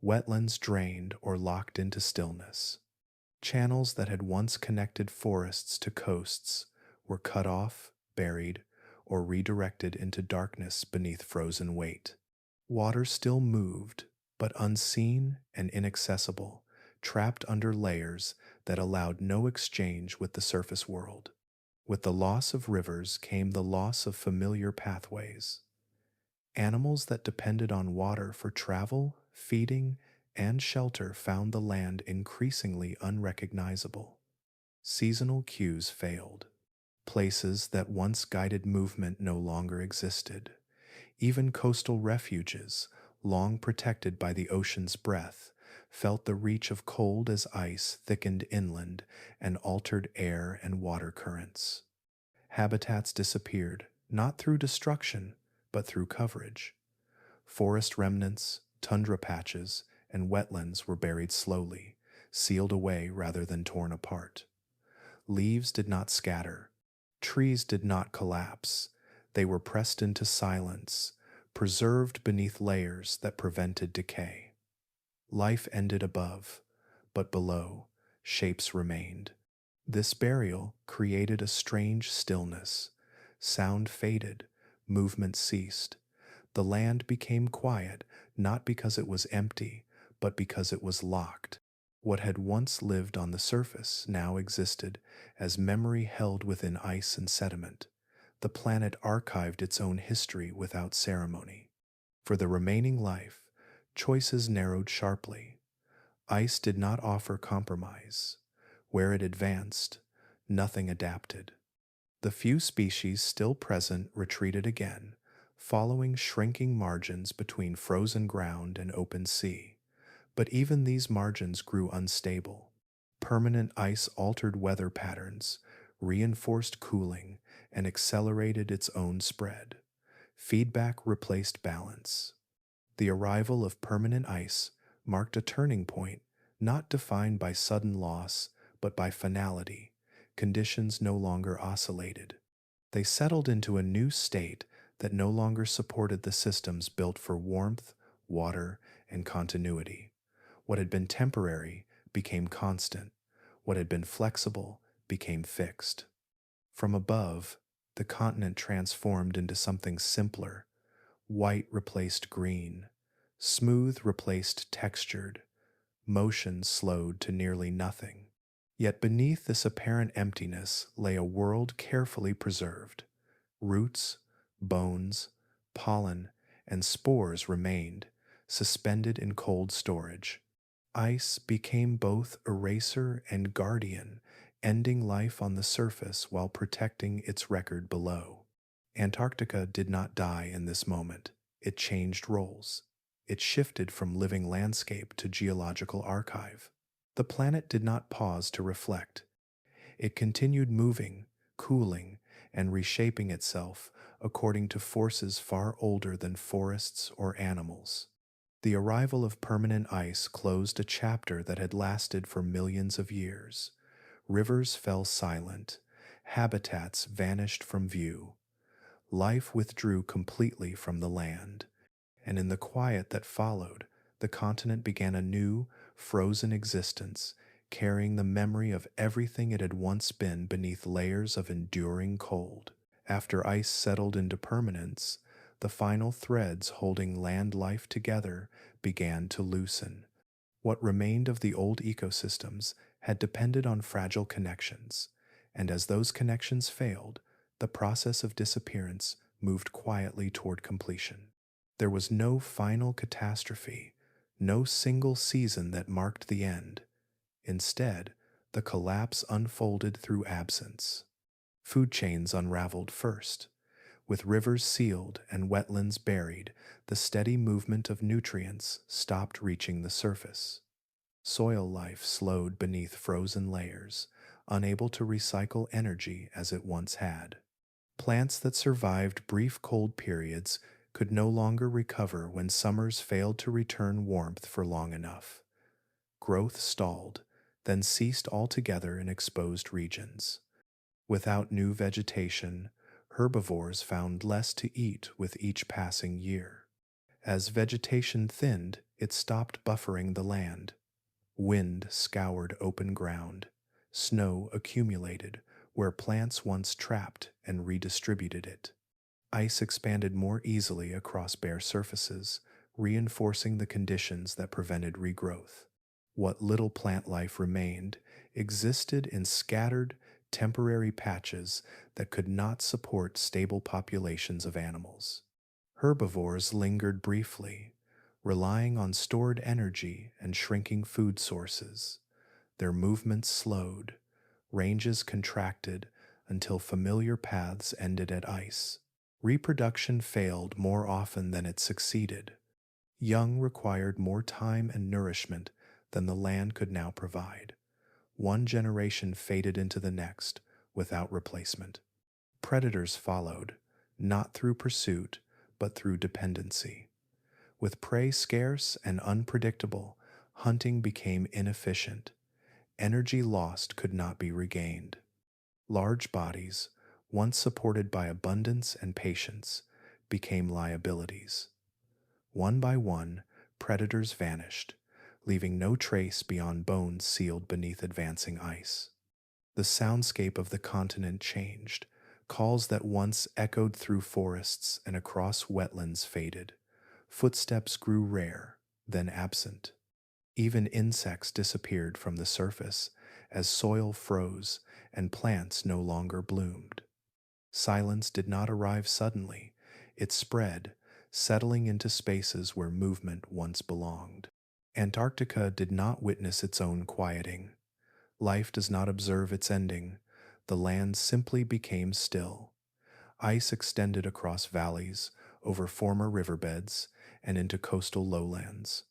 Wetlands drained or locked into stillness. Channels that had once connected forests to coasts were cut off, buried, or redirected into darkness beneath frozen weight. Water still moved, but unseen and inaccessible, trapped under layers that allowed no exchange with the surface world. With the loss of rivers came the loss of familiar pathways. Animals that depended on water for travel, feeding, and shelter found the land increasingly unrecognizable. Seasonal cues failed. Places that once guided movement no longer existed. Even coastal refuges, long protected by the ocean's breath, felt the reach of cold as ice thickened inland and altered air and water currents. Habitats disappeared, not through destruction, but through coverage. Forest remnants, tundra patches, and wetlands were buried slowly, sealed away rather than torn apart. Leaves did not scatter. Trees did not collapse. They were pressed into silence, preserved beneath layers that prevented decay. Life ended above, but below, shapes remained. This burial created a strange stillness. Sound faded, movement ceased. The land became quiet, not because it was empty, but because it was locked. What had once lived on the surface now existed as memory held within ice and sediment. The planet archived its own history without ceremony. For the remaining life, choices narrowed sharply. Ice did not offer compromise. Where it advanced, nothing adapted. The few species still present retreated again, following shrinking margins between frozen ground and open sea. But even these margins grew unstable. Permanent ice altered weather patterns, reinforced cooling, and accelerated its own spread. Feedback replaced balance. The arrival of permanent ice marked a turning point, not defined by sudden loss, but by finality. Conditions no longer oscillated. They settled into a new state that no longer supported the systems built for warmth, water, and continuity. What had been temporary became constant. What had been flexible became fixed. From above, the continent transformed into something simpler. White replaced green. Smooth replaced textured. Motion slowed to nearly nothing. Yet beneath this apparent emptiness lay a world carefully preserved. Roots, bones, pollen, and spores remained, suspended in cold storage. Ice became both eraser and guardian, ending life on the surface while protecting its record below. Antarctica did not die in this moment. It changed roles. It shifted from living landscape to geological archive. The planet did not pause to reflect. It continued moving, cooling, and reshaping itself according to forces far older than forests or animals. The arrival of permanent ice closed a chapter that had lasted for millions of years. Rivers fell silent, habitats vanished from view, life withdrew completely from the land, and in the quiet that followed, the continent began a new, frozen existence, carrying the memory of everything it had once been beneath layers of enduring cold. After ice settled into permanence, the final threads holding land life together began to loosen. What remained of the old ecosystems had depended on fragile connections, and as those connections failed, the process of disappearance moved quietly toward completion. There was no final catastrophe, no single season that marked the end. Instead, the collapse unfolded through absence. Food chains unraveled first. With rivers sealed and wetlands buried, the steady movement of nutrients stopped reaching the surface. Soil life slowed beneath frozen layers, unable to recycle energy as it once had. Plants that survived brief cold periods could no longer recover when summers failed to return warmth for long enough. Growth stalled, then ceased altogether in exposed regions. Without new vegetation, herbivores found less to eat with each passing year. As vegetation thinned, it stopped buffering the land. Wind scoured open ground. Snow accumulated where plants once trapped and redistributed it. Ice expanded more easily across bare surfaces, reinforcing the conditions that prevented regrowth. What little plant life remained existed in scattered, temporary patches that could not support stable populations of animals. Herbivores lingered briefly, relying on stored energy and shrinking food sources. Their movements slowed, ranges contracted until familiar paths ended at ice. Reproduction failed more often than it succeeded. Young required more time and nourishment than the land could now provide. One generation faded into the next without replacement. Predators followed, not through pursuit, but through dependency. With prey scarce and unpredictable, hunting became inefficient. Energy lost could not be regained. Large bodies, once supported by abundance and patience, became liabilities. One by one, predators vanished, leaving no trace beyond bones sealed beneath advancing ice. The soundscape of the continent changed. Calls that once echoed through forests and across wetlands faded. Footsteps grew rare, then absent. Even insects disappeared from the surface as soil froze and plants no longer bloomed. Silence did not arrive suddenly. It spread, settling into spaces where movement once belonged. Antarctica did not witness its own quieting. Life does not observe its ending. The land simply became still. Ice extended across valleys, over former riverbeds, and into coastal lowlands.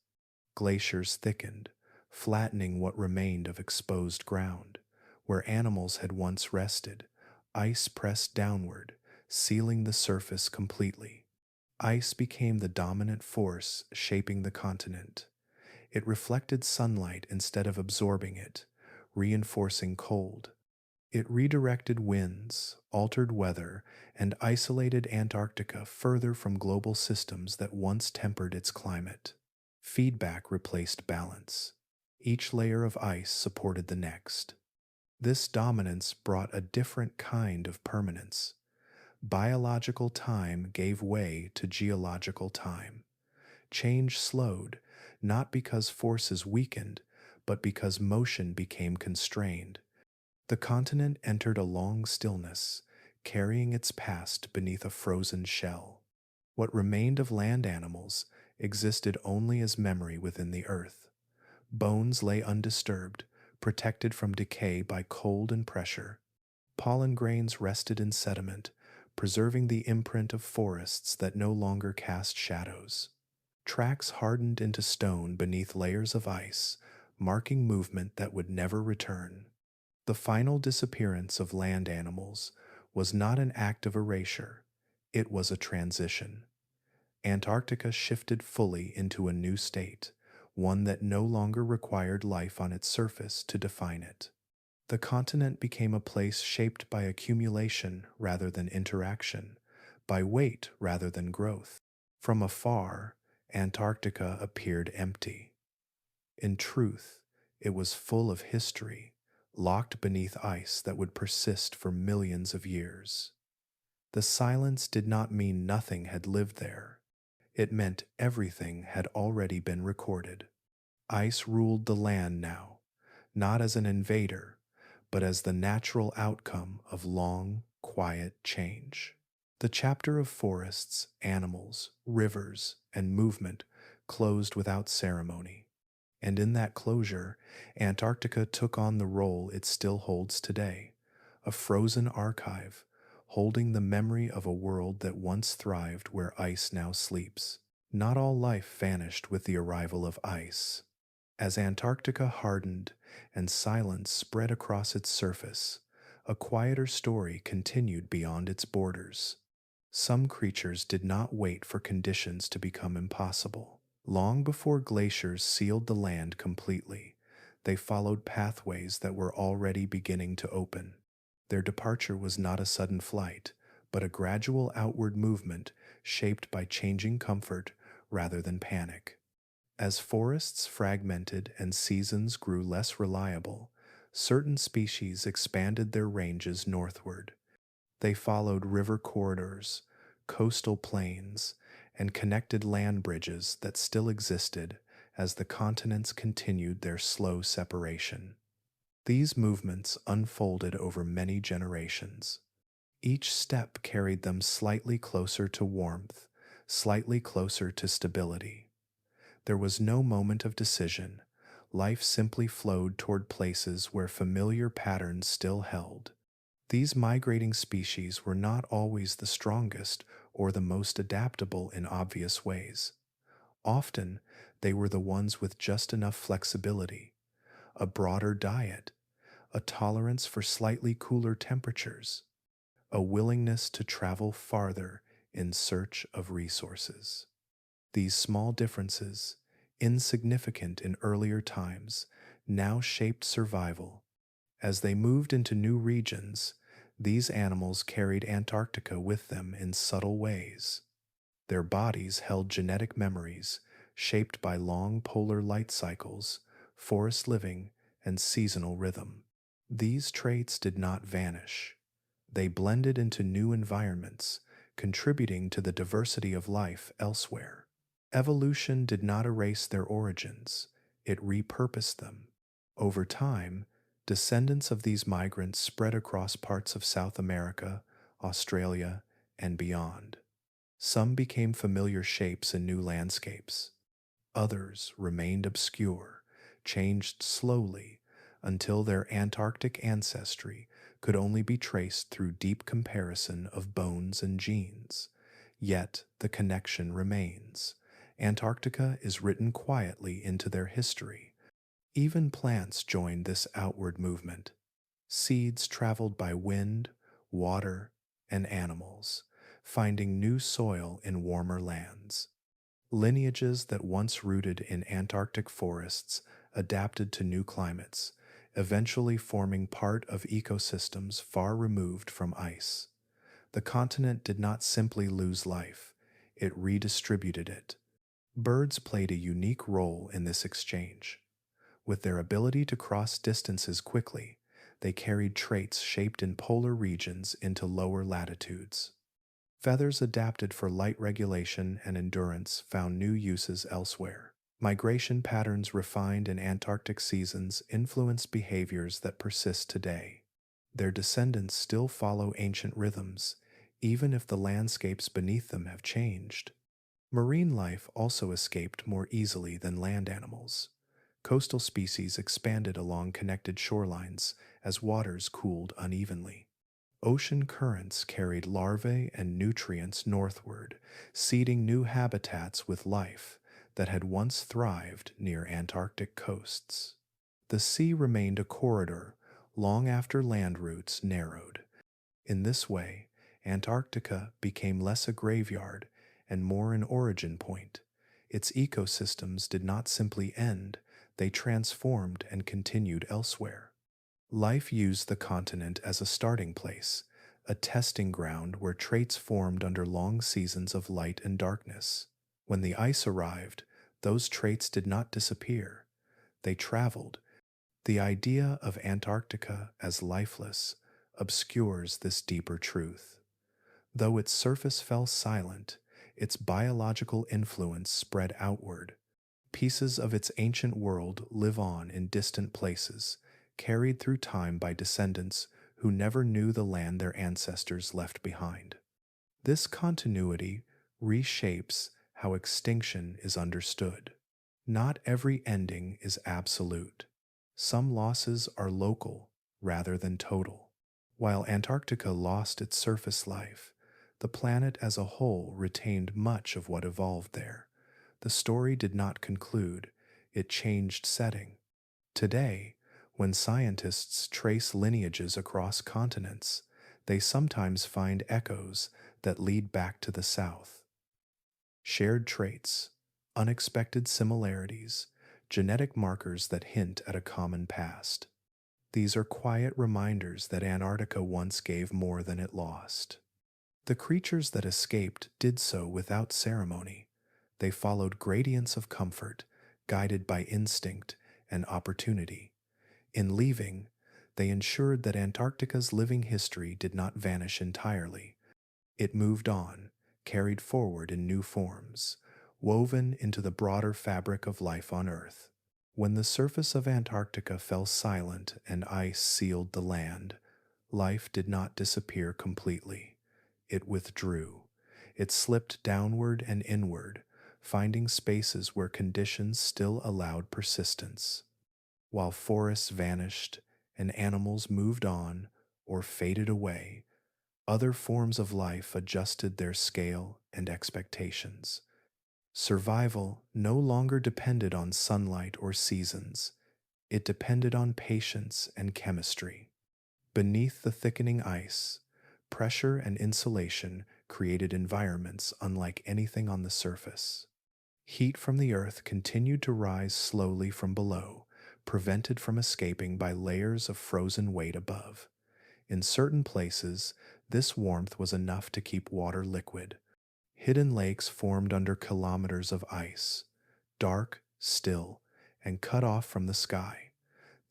Glaciers thickened, flattening what remained of exposed ground. Where animals had once rested, ice pressed downward, sealing the surface completely. Ice became the dominant force shaping the continent. It reflected sunlight instead of absorbing it, reinforcing cold. It redirected winds, altered weather, and isolated Antarctica further from global systems that once tempered its climate. Feedback replaced balance. Each layer of ice supported the next. This dominance brought a different kind of permanence. Biological time gave way to geological time. Change slowed, not because forces weakened, but because motion became constrained. The continent entered a long stillness, carrying its past beneath a frozen shell. What remained of land animals existed only as memory within the earth. Bones lay undisturbed, protected from decay by cold and pressure. Pollen grains rested in sediment, preserving the imprint of forests that no longer cast shadows. Tracks hardened into stone beneath layers of ice, marking movement that would never return. The final disappearance of land animals was not an act of erasure, it was a transition. Antarctica shifted fully into a new state, one that no longer required life on its surface to define it. The continent became a place shaped by accumulation rather than interaction, by weight rather than growth. From afar, Antarctica appeared empty. In truth, it was full of history, locked beneath ice that would persist for millions of years. The silence did not mean nothing had lived there. It meant everything had already been recorded. Ice ruled the land now, not as an invader, but as the natural outcome of long, quiet change. The chapter of forests, animals, rivers, and movement closed without ceremony. And in that closure, Antarctica took on the role it still holds today, a frozen archive, holding the memory of a world that once thrived where ice now sleeps. Not all life vanished with the arrival of ice. As Antarctica hardened and silence spread across its surface, a quieter story continued beyond its borders. Some creatures did not wait for conditions to become impossible. Long before glaciers sealed the land completely, they followed pathways that were already beginning to open. Their departure was not a sudden flight, but a gradual outward movement shaped by changing comfort rather than panic. As forests fragmented and seasons grew less reliable, certain species expanded their ranges northward. They followed river corridors, coastal plains, and connected land bridges that still existed as the continents continued their slow separation. These movements unfolded over many generations. Each step carried them slightly closer to warmth, slightly closer to stability. There was no moment of decision. Life simply flowed toward places where familiar patterns still held. These migrating species were not always the strongest or the most adaptable in obvious ways. Often, they were the ones with just enough flexibility, a broader diet, a tolerance for slightly cooler temperatures, a willingness to travel farther in search of resources. These small differences, insignificant in earlier times, now shaped survival. As they moved into new regions, these animals carried Antarctica with them in subtle ways. Their bodies held genetic memories shaped by long polar light cycles, forest living, and seasonal rhythm. These traits did not vanish. They blended into new environments, contributing to the diversity of life elsewhere. Evolution did not erase their origins, it repurposed them. Over time, descendants of these migrants spread across parts of South America, Australia, and beyond. Some became familiar shapes in new landscapes. Others remained obscure, changed slowly until their Antarctic ancestry could only be traced through deep comparison of bones and genes. Yet the connection remains. Antarctica is written quietly into their history. Even plants joined this outward movement. Seeds traveled by wind, water, and animals, finding new soil in warmer lands. Lineages that once rooted in Antarctic forests adapted to new climates, eventually forming part of ecosystems far removed from ice. The continent did not simply lose life, it redistributed it. Birds played a unique role in this exchange. With their ability to cross distances quickly, they carried traits shaped in polar regions into lower latitudes. Feathers adapted for light regulation and endurance found new uses elsewhere. Migration patterns refined in Antarctic seasons influenced behaviors that persist today. Their descendants still follow ancient rhythms, even if the landscapes beneath them have changed. Marine life also escaped more easily than land animals. Coastal species expanded along connected shorelines as waters cooled unevenly. Ocean currents carried larvae and nutrients northward, seeding new habitats with life that had once thrived near Antarctic coasts. The sea remained a corridor long after land routes narrowed. In this way, Antarctica became less a graveyard and more an origin point. Its ecosystems did not simply end, they transformed and continued elsewhere. Life used the continent as a starting place, a testing ground where traits formed under long seasons of light and darkness. When the ice arrived, those traits did not disappear, they traveled. The idea of Antarctica as lifeless obscures this deeper truth. Though its surface fell silent, its biological influence spread outward. Pieces of its ancient world live on in distant places, carried through time by descendants who never knew the land their ancestors left behind. This continuity reshapes how extinction is understood. Not every ending is absolute. Some losses are local rather than total. While Antarctica lost its surface life, the planet as a whole retained much of what evolved there. The story did not conclude, it changed setting. Today, when scientists trace lineages across continents, they sometimes find echoes that lead back to the south. Shared traits, unexpected similarities, genetic markers that hint at a common past. These are quiet reminders that Antarctica once gave more than it lost. The creatures that escaped did so without ceremony. They followed gradients of comfort, guided by instinct and opportunity. In leaving, they ensured that Antarctica's living history did not vanish entirely. It moved on, carried forward in new forms, woven into the broader fabric of life on Earth. When the surface of Antarctica fell silent and ice sealed the land, life did not disappear completely. It withdrew. It slipped downward and inward, finding spaces where conditions still allowed persistence. While forests vanished and animals moved on or faded away, other forms of life adjusted their scale and expectations. Survival no longer depended on sunlight or seasons. It depended on patience and chemistry. Beneath the thickening ice, pressure and insulation created environments unlike anything on the surface. Heat from the earth continued to rise slowly from below, prevented from escaping by layers of frozen weight above. In certain places, this warmth was enough to keep water liquid. Hidden lakes formed under kilometers of ice, dark, still, and cut off from the sky.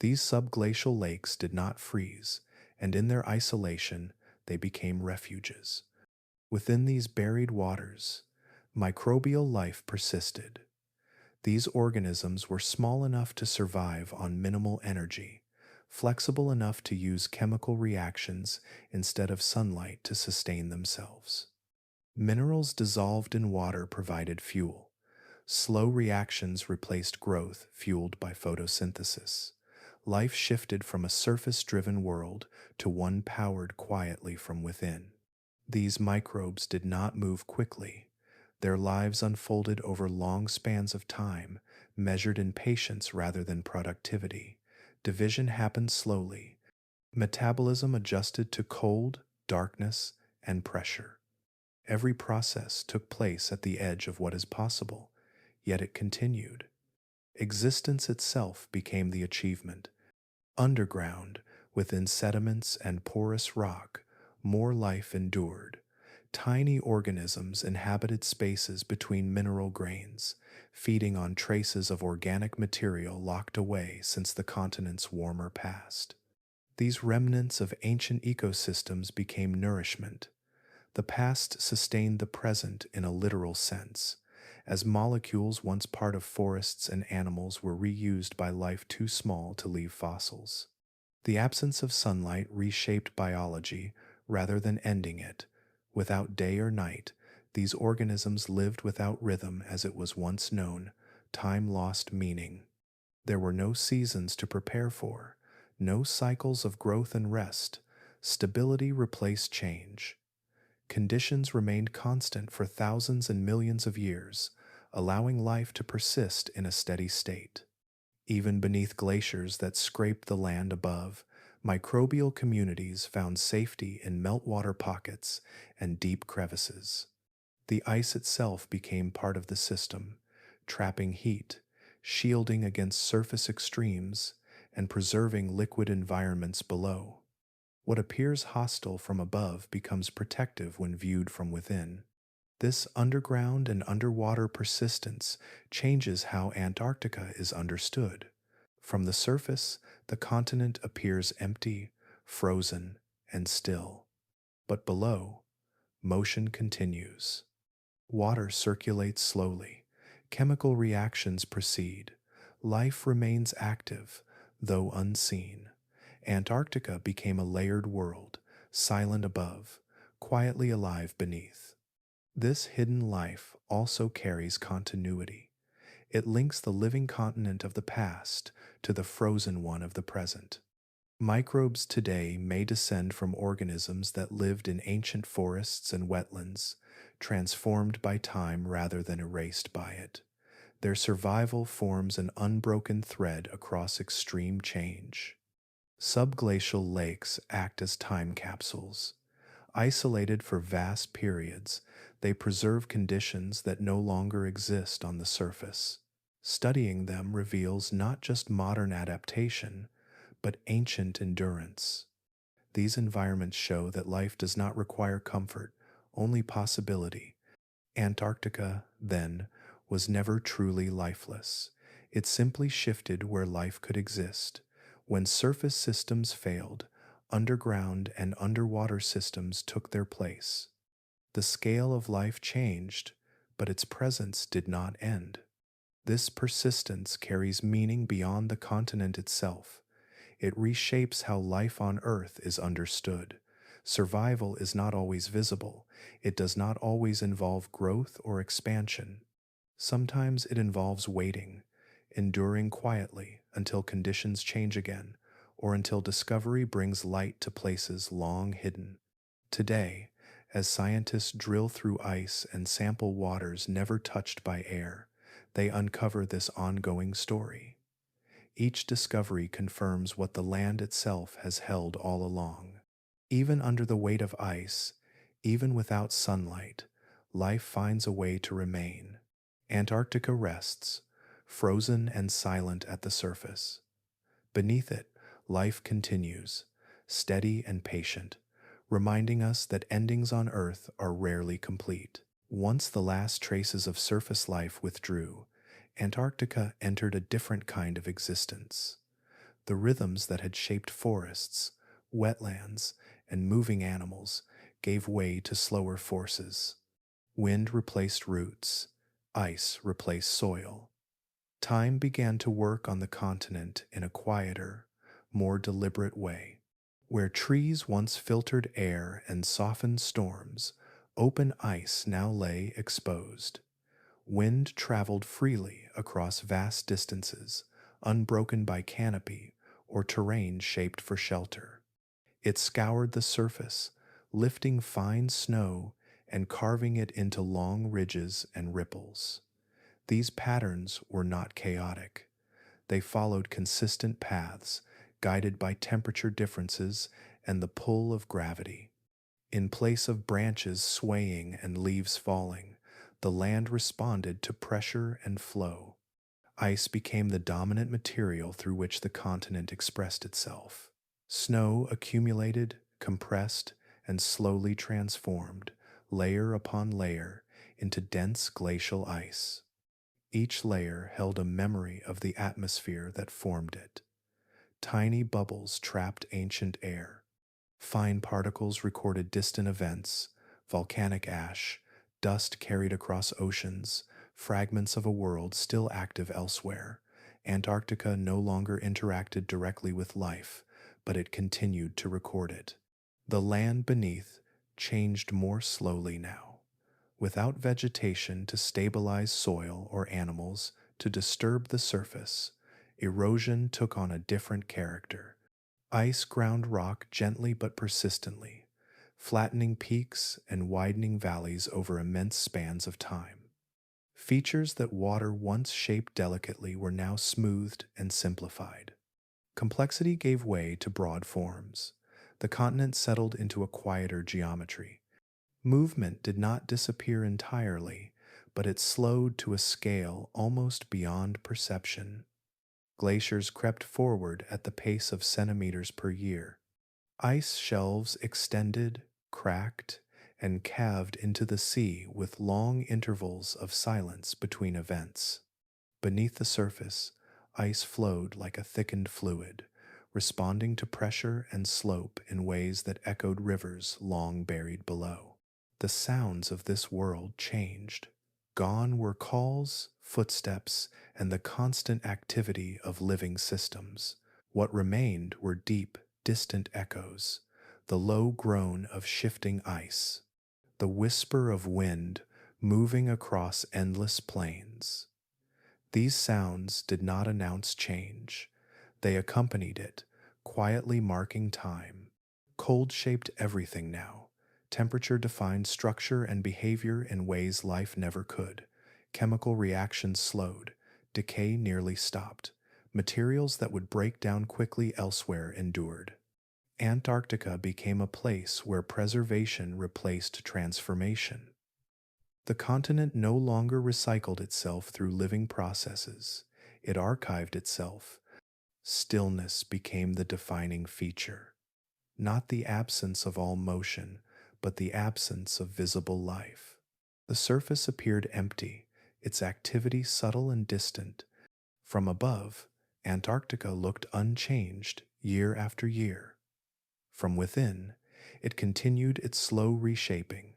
These subglacial lakes did not freeze, and in their isolation, they became refuges. Within these buried waters, microbial life persisted. These organisms were small enough to survive on minimal energy, flexible enough to use chemical reactions instead of sunlight to sustain themselves. Minerals dissolved in water provided fuel. Slow reactions replaced growth fueled by photosynthesis. Life shifted from a surface-driven world to one powered quietly from within. These microbes did not move quickly. Their lives unfolded over long spans of time, measured in patience rather than productivity. Division happened slowly. Metabolism adjusted to cold, darkness, and pressure. Every process took place at the edge of what is possible, yet it continued. Existence itself became the achievement. Underground, within sediments and porous rock, more life endured. Tiny organisms inhabited spaces between mineral grains, feeding on traces of organic material locked away since the continent's warmer past. These remnants of ancient ecosystems became nourishment. The past sustained the present in a literal sense, as molecules once part of forests and animals were reused by life too small to leave fossils. The absence of sunlight reshaped biology rather than ending it. Without day or night, these organisms lived without rhythm as it was once known. Time lost meaning. There were no seasons to prepare for, no cycles of growth and rest. Stability replaced change. Conditions remained constant for thousands and millions of years, allowing life to persist in a steady state. Even beneath glaciers that scraped the land above, microbial communities found safety in meltwater pockets and deep crevices. The ice itself became part of the system, trapping heat, shielding against surface extremes, and preserving liquid environments below. What appears hostile from above becomes protective when viewed from within. This underground and underwater persistence changes how Antarctica is understood. From the surface, the continent appears empty, frozen, and still. But below, motion continues. Water circulates slowly. Chemical reactions proceed. Life remains active, though unseen. Antarctica became a layered world, silent above, quietly alive beneath. This hidden life also carries continuity. It links the living continent of the past to the frozen one of the present. Microbes today may descend from organisms that lived in ancient forests and wetlands, transformed by time rather than erased by it. Their survival forms an unbroken thread across extreme change. Subglacial lakes act as time capsules. Isolated for vast periods, they preserve conditions that no longer exist on the surface. Studying them reveals not just modern adaptation, but ancient endurance. These environments show that life does not require comfort, only possibility. Antarctica, then, was never truly lifeless. It simply shifted where life could exist. When surface systems failed, underground and underwater systems took their place. The scale of life changed, but its presence did not end. This persistence carries meaning beyond the continent itself. It reshapes how life on Earth is understood. Survival is not always visible. It does not always involve growth or expansion. Sometimes it involves waiting, enduring quietly until conditions change again, or until discovery brings light to places long hidden. Today, as scientists drill through ice and sample waters never touched by air, they uncover this ongoing story. Each discovery confirms what the land itself has held all along. Even under the weight of ice, even without sunlight, life finds a way to remain. Antarctica rests, frozen and silent at the surface. Beneath it, life continues, steady and patient, reminding us that endings on Earth are rarely complete. Once the last traces of surface life withdrew, Antarctica entered a different kind of existence. The rhythms that had shaped forests, wetlands, and moving animals gave way to slower forces. Wind replaced roots, ice replaced soil. Time began to work on the continent in a quieter, more deliberate way. Where trees once filtered air and softened storms, open ice now lay exposed. Wind traveled freely across vast distances, unbroken by canopy or terrain shaped for shelter. It scoured the surface, lifting fine snow and carving it into long ridges and ripples. These patterns were not chaotic. They followed consistent paths, guided by temperature differences and the pull of gravity. In place of branches swaying and leaves falling, the land responded to pressure and flow. Ice became the dominant material through which the continent expressed itself. Snow accumulated, compressed, and slowly transformed, layer upon layer, into dense glacial ice. Each layer held a memory of the atmosphere that formed it. Tiny bubbles trapped ancient air. Fine particles recorded distant events, volcanic ash, dust carried across oceans, fragments of a world still active elsewhere. Antarctica no longer interacted directly with life, but it continued to record it. The land beneath changed more slowly now. Without vegetation to stabilize soil or animals to disturb the surface, erosion took on a different character. Ice ground rock gently but persistently, flattening peaks and widening valleys over immense spans of time. Features that water once shaped delicately were now smoothed and simplified. Complexity gave way to broad forms. The continent settled into a quieter geometry. Movement did not disappear entirely, but it slowed to a scale almost beyond perception. Glaciers crept forward at the pace of centimeters per year. Ice shelves extended, cracked, and calved into the sea with long intervals of silence between events. Beneath the surface, ice flowed like a thickened fluid, responding to pressure and slope in ways that echoed rivers long buried below. The sounds of this world changed. Gone were calls, footsteps, and the constant activity of living systems. What remained were deep, distant echoes, the low groan of shifting ice, the whisper of wind moving across endless plains. These sounds did not announce change. They accompanied it, quietly marking time. Cold shaped everything now. Temperature defined structure and behavior in ways life never could. Chemical reactions slowed. Decay nearly stopped. Materials that would break down quickly elsewhere endured. Antarctica became a place where preservation replaced transformation. The continent no longer recycled itself through living processes, it archived itself. Stillness became the defining feature, not the absence of all motion, but the absence of visible life. The surface appeared empty, its activity subtle and distant. From above, Antarctica looked unchanged year after year. From within, it continued its slow reshaping,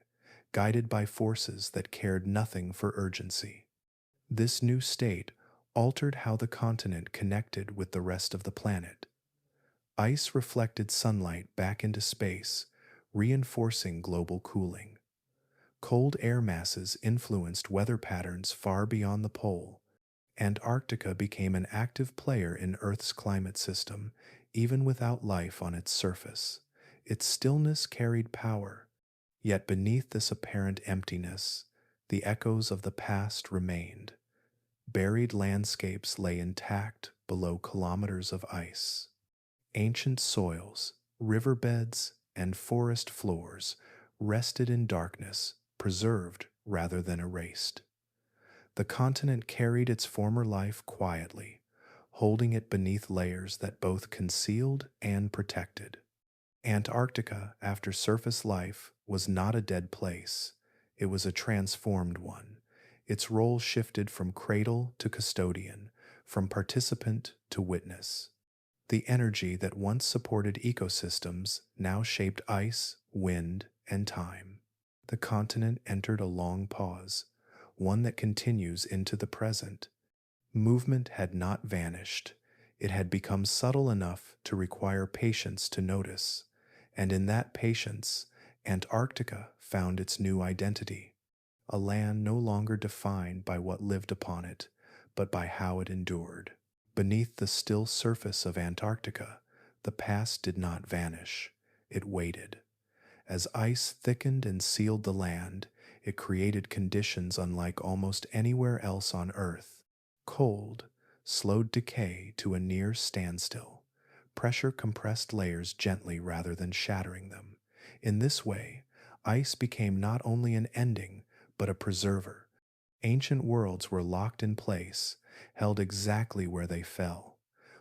guided by forces that cared nothing for urgency. This new state altered how the continent connected with the rest of the planet. Ice reflected sunlight back into space, reinforcing global cooling. Cold air masses influenced weather patterns far beyond the pole. Antarctica became an active player in Earth's climate system, even without life on its surface. Its stillness carried power, yet beneath this apparent emptiness, the echoes of the past remained. Buried landscapes lay intact below kilometers of ice. Ancient soils, riverbeds, and forest floors rested in darkness, preserved rather than erased. The continent carried its former life quietly, holding it beneath layers that both concealed and protected. Antarctica, after surface life, was not a dead place. It was a transformed one. Its role shifted from cradle to custodian, from participant to witness. The energy that once supported ecosystems now shaped ice, wind, and time. The continent entered a long pause, one that continues into the present. Movement had not vanished. It had become subtle enough to require patience to notice, and in that patience, Antarctica found its new identity, a land no longer defined by what lived upon it, but by how it endured. Beneath the still surface of Antarctica, the past did not vanish, it waited. As ice thickened and sealed the land, it created conditions unlike almost anywhere else on Earth. Cold slowed decay to a near standstill. Pressure compressed layers gently rather than shattering them. In this way, ice became not only an ending, but a preserver. Ancient worlds were locked in place, held exactly where they fell.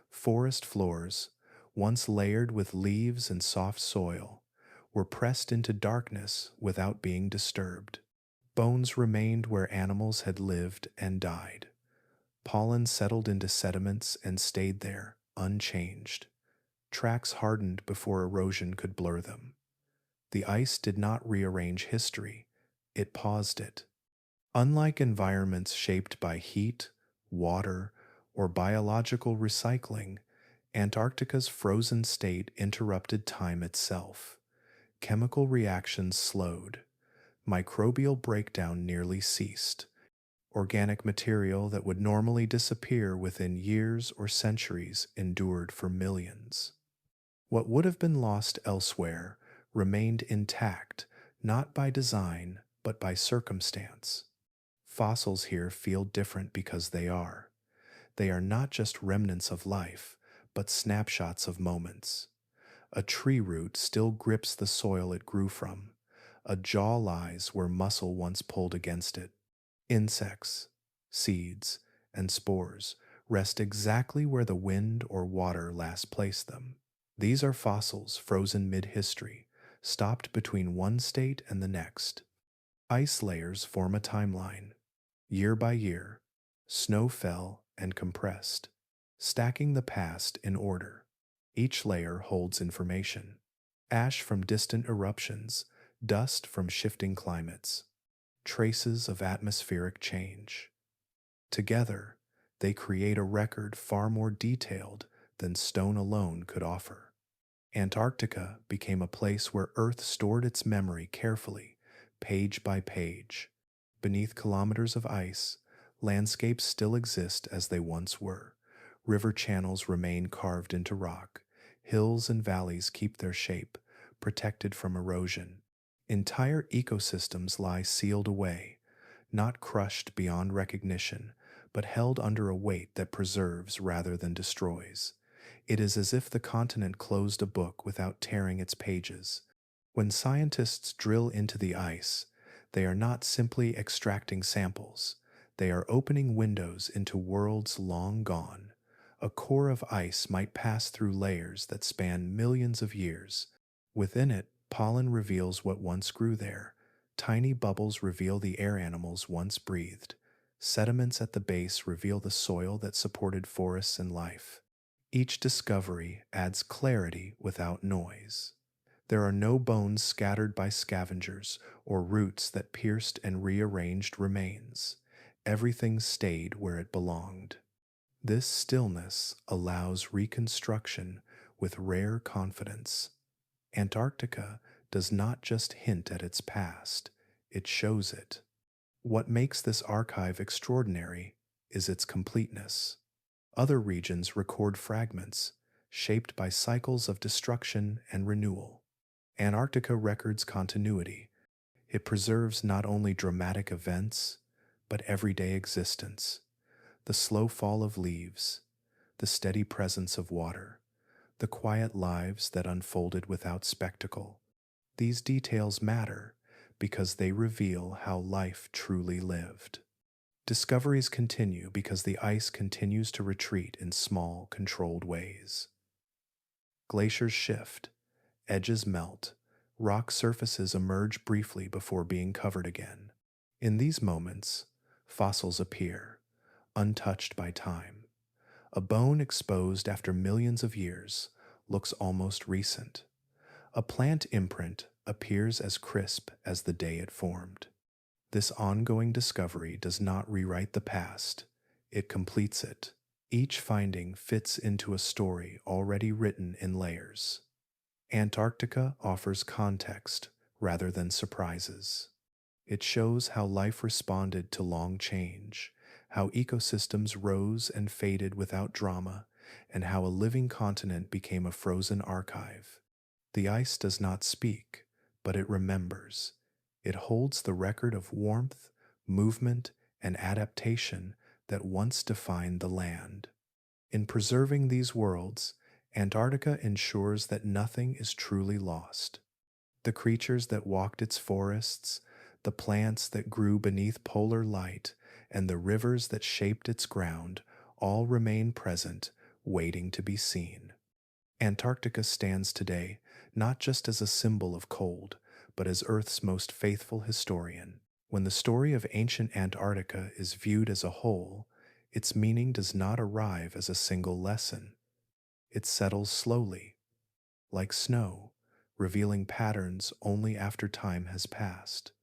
Forest floors, once layered with leaves and soft soil, were pressed into darkness without being disturbed. Bones remained where animals had lived and died. Pollen settled into sediments and stayed there, unchanged. Tracks hardened before erosion could blur them. The ice did not rearrange history, it paused it. Unlike environments shaped by heat, water, or biological recycling, Antarctica's frozen state interrupted time itself. Chemical reactions slowed. Microbial breakdown nearly ceased. Organic material that would normally disappear within years or centuries endured for millions. What would have been lost elsewhere remained intact, not by design, but by circumstance. Fossils here feel different because they are. They are not just remnants of life, but snapshots of moments. A tree root still grips the soil it grew from. A jaw lies where muscle once pulled against it. Insects, seeds, and spores rest exactly where the wind or water last placed them. These are fossils frozen mid-history, stopped between one state and the next. Ice layers form a timeline. Year by year, snow fell and compressed, stacking the past in order. Each layer holds information. Ash from distant eruptions, dust from shifting climates, traces of atmospheric change. Together, they create a record far more detailed than stone alone could offer. Antarctica became a place where Earth stored its memory carefully, page by page. Beneath kilometers of ice, landscapes still exist as they once were. River channels remain carved into rock. Hills and valleys keep their shape, protected from erosion. Entire ecosystems lie sealed away, not crushed beyond recognition, but held under a weight that preserves rather than destroys. It is as if the continent closed a book without tearing its pages. When scientists drill into the ice, they are not simply extracting samples. They are opening windows into worlds long gone. A core of ice might pass through layers that span millions of years. Within it, pollen reveals what once grew there. Tiny bubbles reveal the air animals once breathed. Sediments at the base reveal the soil that supported forests and life. Each discovery adds clarity without noise. There are no bones scattered by scavengers or roots that pierced and rearranged remains. Everything stayed where it belonged. This stillness allows reconstruction with rare confidence. Antarctica does not just hint at its past, it shows it. What makes this archive extraordinary is its completeness. Other regions record fragments, shaped by cycles of destruction and renewal. Antarctica records continuity. It preserves not only dramatic events, but everyday existence. The slow fall of leaves, the steady presence of water, the quiet lives that unfolded without spectacle. These details matter because they reveal how life truly lived. Discoveries continue because the ice continues to retreat in small, controlled ways. Glaciers shift, edges melt, rock surfaces emerge briefly before being covered again. In these moments, fossils appear, untouched by time. A bone exposed after millions of years looks almost recent. A plant imprint appears as crisp as the day it formed. This ongoing discovery does not rewrite the past, it completes it. Each finding fits into a story already written in layers. Antarctica offers context rather than surprises. It shows how life responded to long change, how ecosystems rose and faded without drama, and how a living continent became a frozen archive. The ice does not speak, but it remembers. It holds the record of warmth, movement, and adaptation that once defined the land. In preserving these worlds, Antarctica ensures that nothing is truly lost. The creatures that walked its forests, the plants that grew beneath polar light, and the rivers that shaped its ground all remain present, waiting to be seen. Antarctica stands today not just as a symbol of cold, but as Earth's most faithful historian. When the story of ancient Antarctica is viewed as a whole, its meaning does not arrive as a single lesson. It settles slowly, like snow, revealing patterns only after time has passed.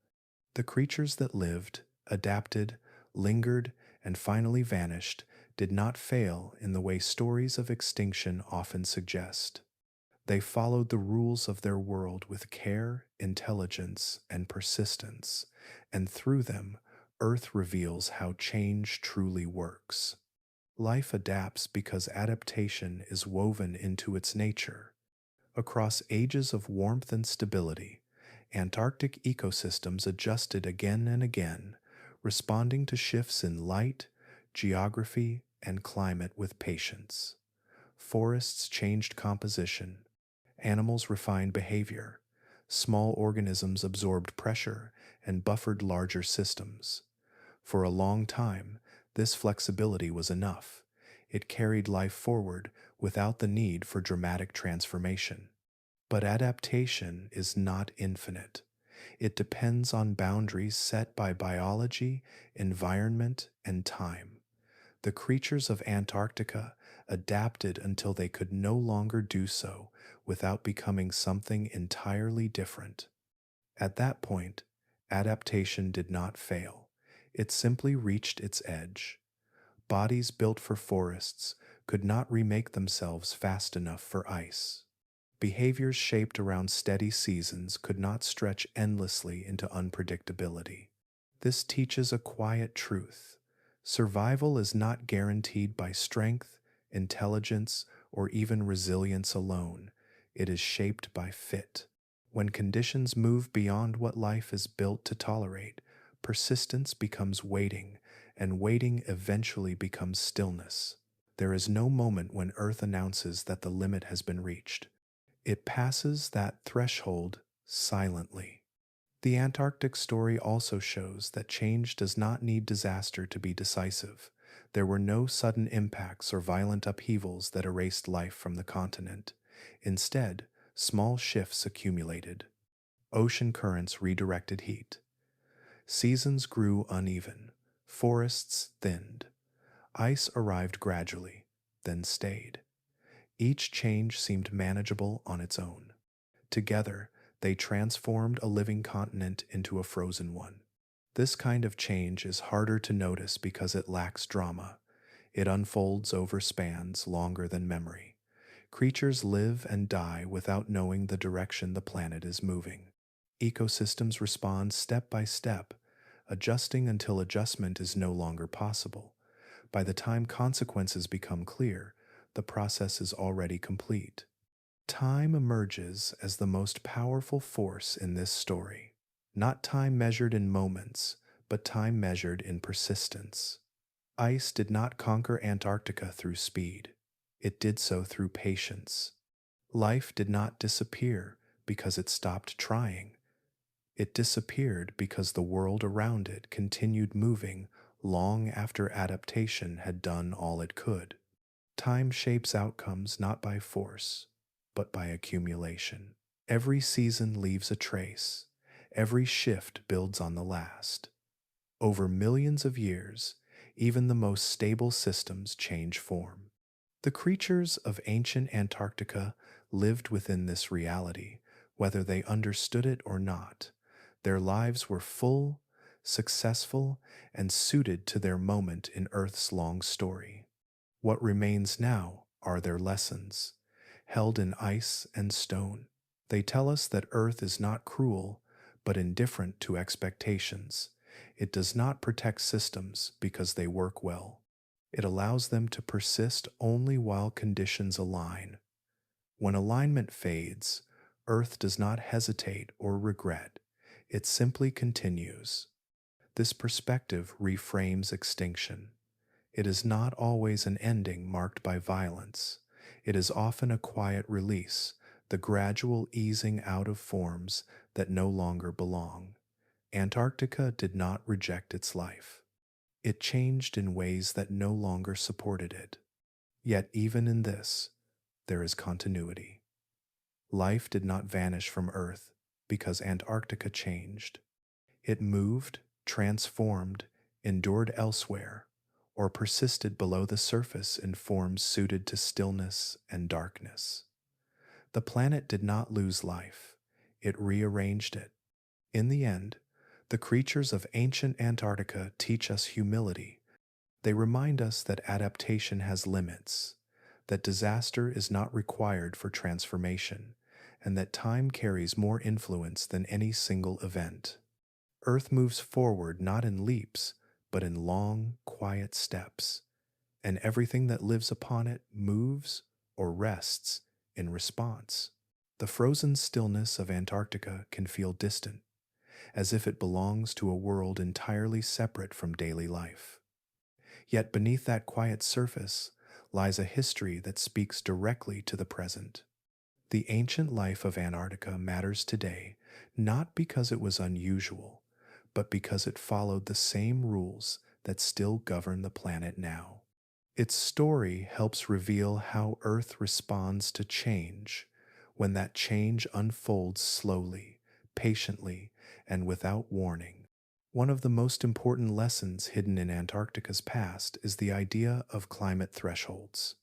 The creatures that lived, adapted, lingered, and finally vanished did not fail in the way stories of extinction often suggest. They followed the rules of their world with care, intelligence, and persistence, and through them, Earth reveals how change truly works. Life adapts because adaptation is woven into its nature. Across ages of warmth and stability, Antarctic ecosystems adjusted again and again, responding to shifts in light, geography, and climate with patience. Forests changed composition, animals refined behavior, small organisms absorbed pressure and buffered larger systems. For a long time, this flexibility was enough. It carried life forward without the need for dramatic transformation. But adaptation is not infinite. It depends on boundaries set by biology, environment, and time. The creatures of Antarctica adapted until they could no longer do so without becoming something entirely different. At that point, adaptation did not fail. It simply reached its edge. Bodies built for forests could not remake themselves fast enough for ice. Behaviors shaped around steady seasons could not stretch endlessly into unpredictability. This teaches a quiet truth. Survival is not guaranteed by strength, intelligence, or even resilience alone. It is shaped by fit. When conditions move beyond what life is built to tolerate, persistence becomes waiting, and waiting eventually becomes stillness. There is no moment when Earth announces that the limit has been reached. It passes that threshold silently. The Antarctic story also shows that change does not need disaster to be decisive. There were no sudden impacts or violent upheavals that erased life from the continent. Instead, small shifts accumulated. Ocean currents redirected heat. Seasons grew uneven. Forests thinned. Ice arrived gradually, then stayed. Each change seemed manageable on its own. Together, they transformed a living continent into a frozen one. This kind of change is harder to notice because it lacks drama. It unfolds over spans longer than memory. Creatures live and die without knowing the direction the planet is moving. Ecosystems respond step by step, adjusting until adjustment is no longer possible. By the time consequences become clear, the process is already complete. Time emerges as the most powerful force in this story. Not time measured in moments, but time measured in persistence. Ice did not conquer Antarctica through speed. It did so through patience. Life did not disappear because it stopped trying. It disappeared because the world around it continued moving long after adaptation had done all it could. Time shapes outcomes not by force, but by accumulation. Every season leaves a trace. Every shift builds on the last. Over millions of years, even the most stable systems change form. The creatures of ancient Antarctica lived within this reality, whether they understood it or not. Their lives were full, successful, and suited to their moment in Earth's long story. What remains now are their lessons, held in ice and stone. They tell us that Earth is not cruel, but indifferent to expectations. It does not protect systems because they work well. It allows them to persist only while conditions align. When alignment fades, Earth does not hesitate or regret. It simply continues. This perspective reframes extinction. It is not always an ending marked by violence. It is often a quiet release, the gradual easing out of forms that no longer belong. Antarctica did not reject its life. It changed in ways that no longer supported it. Yet even in this, there is continuity. Life did not vanish from Earth because Antarctica changed. It moved, transformed, endured elsewhere, or persisted below the surface in forms suited to stillness and darkness. The planet did not lose life, it rearranged it. In the end, the creatures of ancient Antarctica teach us humility. They remind us that adaptation has limits, that disaster is not required for transformation, and that time carries more influence than any single event. Earth moves forward not in leaps, but in long, quiet steps, and everything that lives upon it moves or rests in response. The frozen stillness of Antarctica can feel distant, as if it belongs to a world entirely separate from daily life. Yet beneath that quiet surface lies a history that speaks directly to the present. The ancient life of Antarctica matters today not because it was unusual, but because it followed the same rules that still govern the planet now. Its story helps reveal how Earth responds to change when that change unfolds slowly, patiently, and without warning. One of the most important lessons hidden in Antarctica's past is the idea of climate thresholds.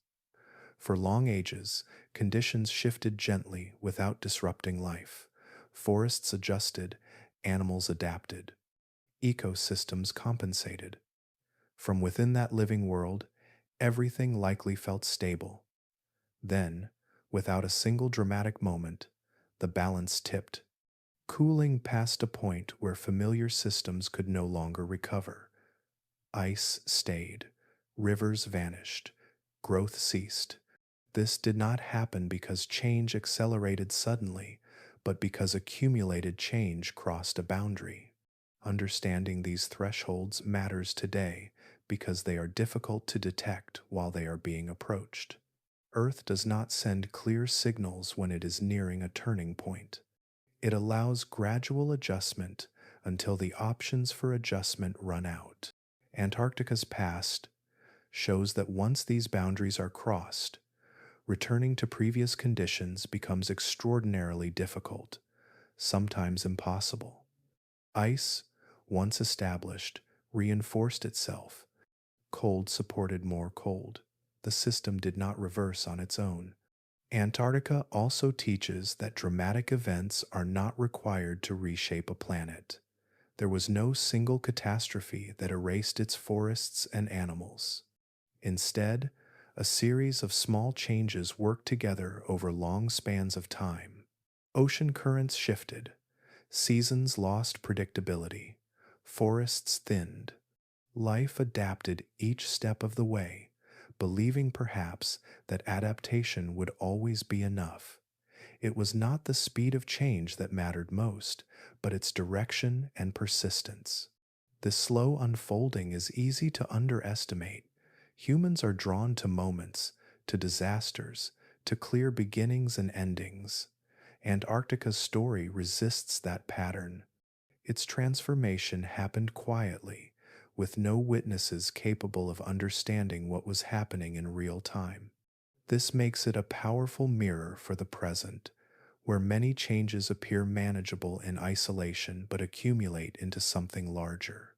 For long ages, conditions shifted gently without disrupting life. Forests adjusted, animals adapted, ecosystems compensated. From within that living world, everything likely felt stable. Then, without a single dramatic moment, the balance tipped. Cooling past a point where familiar systems could no longer recover. Ice stayed, rivers vanished, growth ceased. This did not happen because change accelerated suddenly, but because accumulated change crossed a boundary. Understanding these thresholds matters today because they are difficult to detect while they are being approached. Earth does not send clear signals when it is nearing a turning point. It allows gradual adjustment until the options for adjustment run out. Antarctica's past shows that once these boundaries are crossed, returning to previous conditions becomes extraordinarily difficult, sometimes impossible. Ice, once established, reinforced itself. Cold supported more cold. The system did not reverse on its own. Antarctica also teaches that dramatic events are not required to reshape a planet. There was no single catastrophe that erased its forests and animals. Instead, a series of small changes worked together over long spans of time. Ocean currents shifted, seasons lost predictability, forests thinned. Life adapted each step of the way, believing perhaps that adaptation would always be enough. It was not the speed of change that mattered most, but its direction and persistence. This slow unfolding is easy to underestimate. Humans are drawn to moments, to disasters, to clear beginnings and endings. Antarctica's story resists that pattern. Its transformation happened quietly, with no witnesses capable of understanding what was happening in real time. This makes it a powerful mirror for the present, where many changes appear manageable in isolation but accumulate into something larger.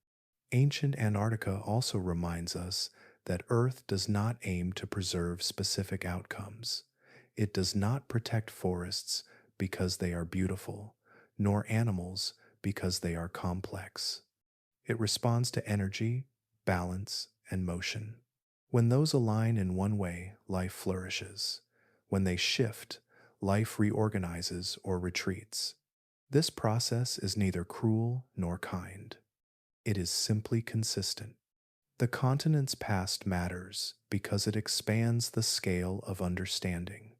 Ancient Antarctica also reminds us that Earth does not aim to preserve specific outcomes. It does not protect forests because they are beautiful, nor animals because they are complex. It responds to energy, balance, and motion. When those align in one way, life flourishes. When they shift, life reorganizes or retreats. This process is neither cruel nor kind. It is simply consistent. The continent's past matters because it expands the scale of understanding.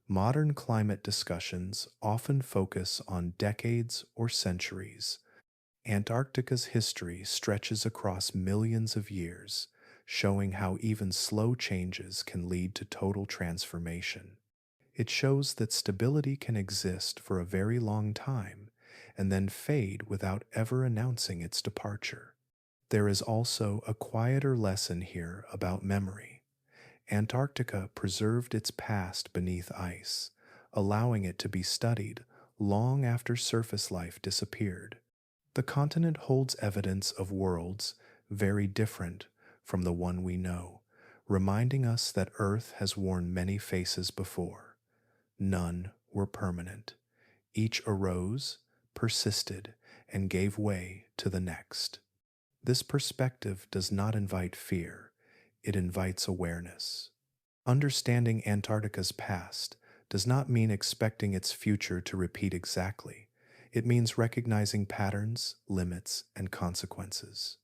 Modern climate discussions often focus on decades or centuries. Antarctica's history stretches across millions of years, showing how even slow changes can lead to total transformation. It shows that stability can exist for a very long time and then fade without ever announcing its departure. There is also a quieter lesson here about memory. Antarctica preserved its past beneath ice, allowing it to be studied long after surface life disappeared. The continent holds evidence of worlds very different from the one we know, reminding us that Earth has worn many faces before. None were permanent. Each arose, persisted, and gave way to the next. This perspective does not invite fear, it invites awareness. Understanding Antarctica's past does not mean expecting its future to repeat exactly. It means recognizing patterns, limits, and consequences.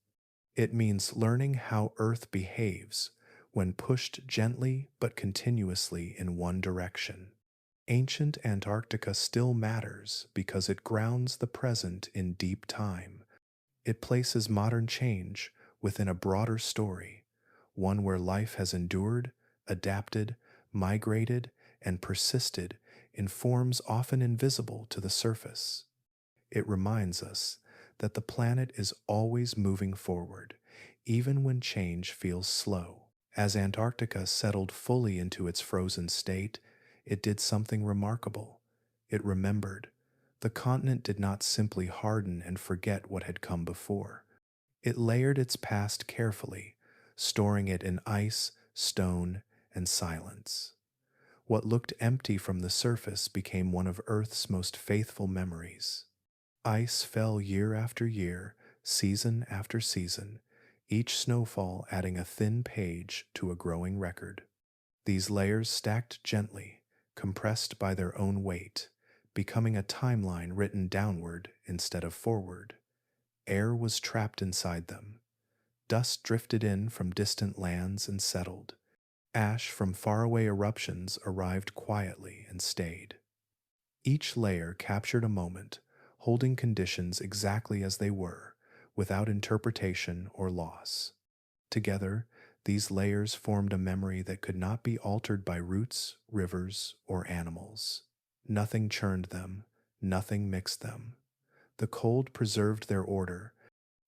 It means learning how Earth behaves when pushed gently but continuously in one direction. Ancient Antarctica still matters because it grounds the present in deep time. It places modern change within a broader story, one where life has endured, adapted, migrated, and persisted in forms often invisible to the surface. It reminds us that the planet is always moving forward, even when change feels slow. As Antarctica settled fully into its frozen state, it did something remarkable. It remembered. The continent did not simply harden and forget what had come before. It layered its past carefully, storing it in ice, stone, and silence. What looked empty from the surface became one of Earth's most faithful memories. Ice fell year after year, season after season, each snowfall adding a thin page to a growing record. These layers stacked gently, compressed by their own weight, becoming a timeline written downward instead of forward. Air was trapped inside them. Dust drifted in from distant lands and settled. Ash from faraway eruptions arrived quietly and stayed. Each layer captured a moment, holding conditions exactly as they were, without interpretation or loss. Together, these layers formed a memory that could not be altered by roots, rivers, or animals. Nothing churned them, nothing mixed them. The cold preserved their order.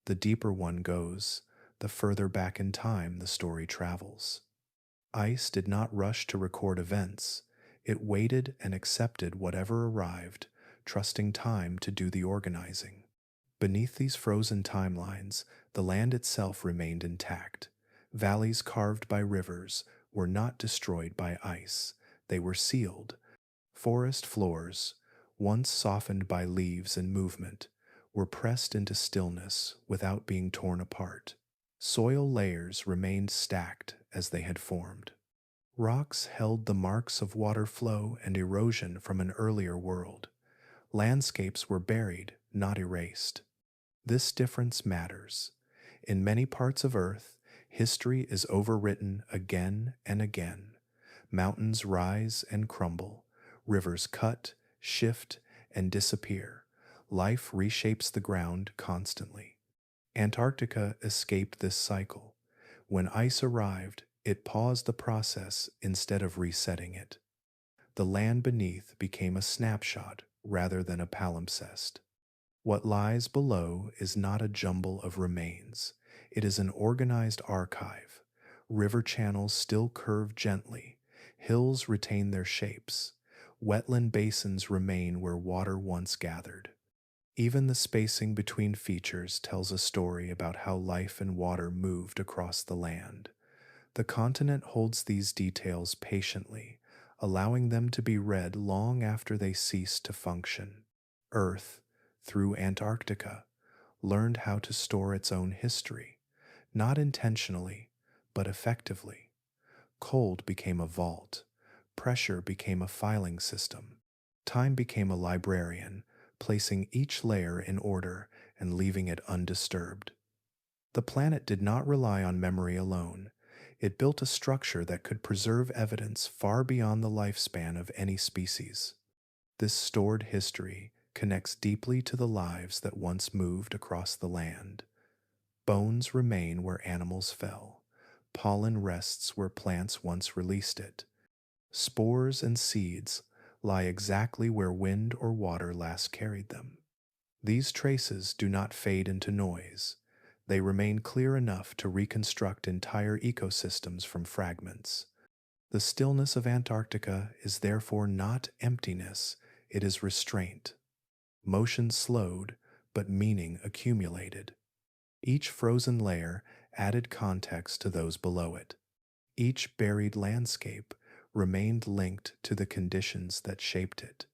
The deeper one goes, the further back in time the story travels. Ice did not rush to record events. It waited and accepted whatever arrived, trusting time to do the organizing. Beneath these frozen timelines, the land itself remained intact. Valleys carved by rivers were not destroyed by ice. They were sealed. Forest floors, once softened by leaves and movement, were pressed into stillness without being torn apart. Soil layers remained stacked as they had formed. Rocks held the marks of water flow and erosion from an earlier world. Landscapes were buried, not erased. This difference matters. In many parts of Earth, history is overwritten again and again. Mountains rise and crumble, rivers cut, shift, and disappear. Life reshapes the ground constantly. Antarctica escaped this cycle. When ice arrived, it paused the process instead of resetting it. The land beneath became a snapshot rather than a palimpsest. What lies below is not a jumble of remains. It is an organized archive. River channels still curve gently. Hills retain their shapes. Wetland basins remain where water once gathered. Even the spacing between features tells a story about how life and water moved across the land. The continent holds these details patiently, allowing them to be read long after they cease to function. Earth, through Antarctica, learned how to store its own history, not intentionally, but effectively. Cold became a vault, pressure became a filing system, time became a librarian, placing each layer in order and leaving it undisturbed. The planet did not rely on memory alone. It built a structure that could preserve evidence far beyond the lifespan of any species. This stored history connects deeply to the lives that once moved across the land. Bones remain where animals fell. Pollen rests where plants once released it. Spores and seeds lie exactly where wind or water last carried them. These traces do not fade into noise. They remain clear enough to reconstruct entire ecosystems from fragments. The stillness of Antarctica is therefore not emptiness, it is restraint. Motion slowed, but meaning accumulated. Each frozen layer added context to those below it. Each buried landscape remained linked to the conditions that shaped it.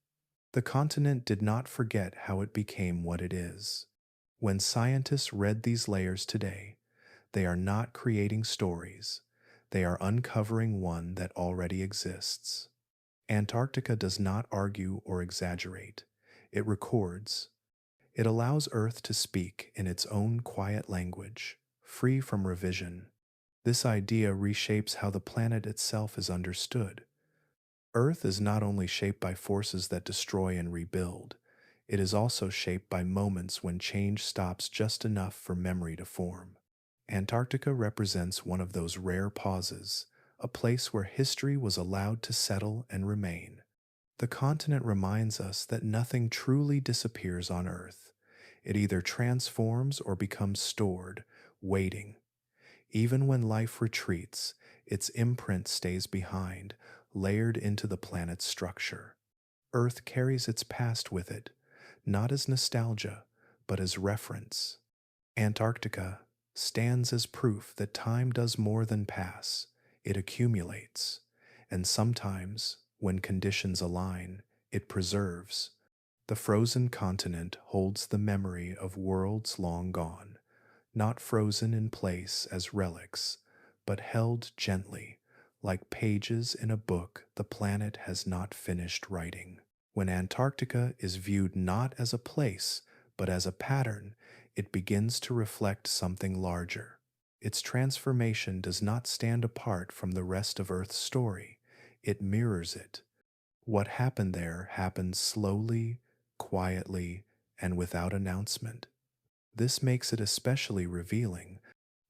The continent did not forget how it became what it is. When scientists read these layers today, they are not creating stories, they are uncovering one that already exists. Antarctica does not argue or exaggerate, it records. It allows Earth to speak in its own quiet language, free from revision. This idea reshapes how the planet itself is understood. Earth is not only shaped by forces that destroy and rebuild, it is also shaped by moments when change stops just enough for memory to form. Antarctica represents one of those rare pauses, a place where history was allowed to settle and remain. The continent reminds us that nothing truly disappears on Earth. It either transforms or becomes stored, waiting. Even when life retreats, its imprint stays behind, layered into the planet's structure. Earth carries its past with it, not as nostalgia, but as reference. Antarctica stands as proof that time does more than pass, it accumulates, and sometimes, when conditions align, it preserves. The frozen continent holds the memory of worlds long gone, not frozen in place as relics, but held gently, like pages in a book the planet has not finished writing. When Antarctica is viewed not as a place, but as a pattern, it begins to reflect something larger. Its transformation does not stand apart from the rest of Earth's story, it mirrors it. What happened there happened slowly, quietly, and without announcement. This makes it especially revealing.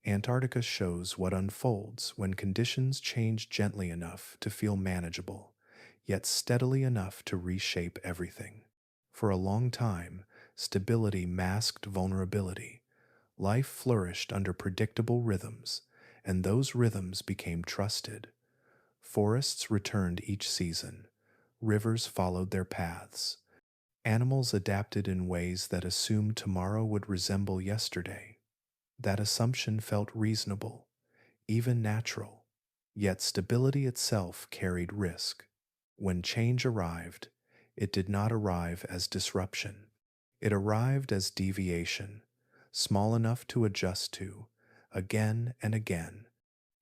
Antarctica shows what unfolds when conditions change gently enough to feel manageable, yet steadily enough to reshape everything. For a long time, stability masked vulnerability. Life flourished under predictable rhythms, and those rhythms became trusted. Forests returned each season, rivers followed their paths, animals adapted in ways that assumed tomorrow would resemble yesterday. That assumption felt reasonable, even natural, yet stability itself carried risk. When change arrived, it did not arrive as disruption. It arrived as deviation, small enough to adjust to, again and again.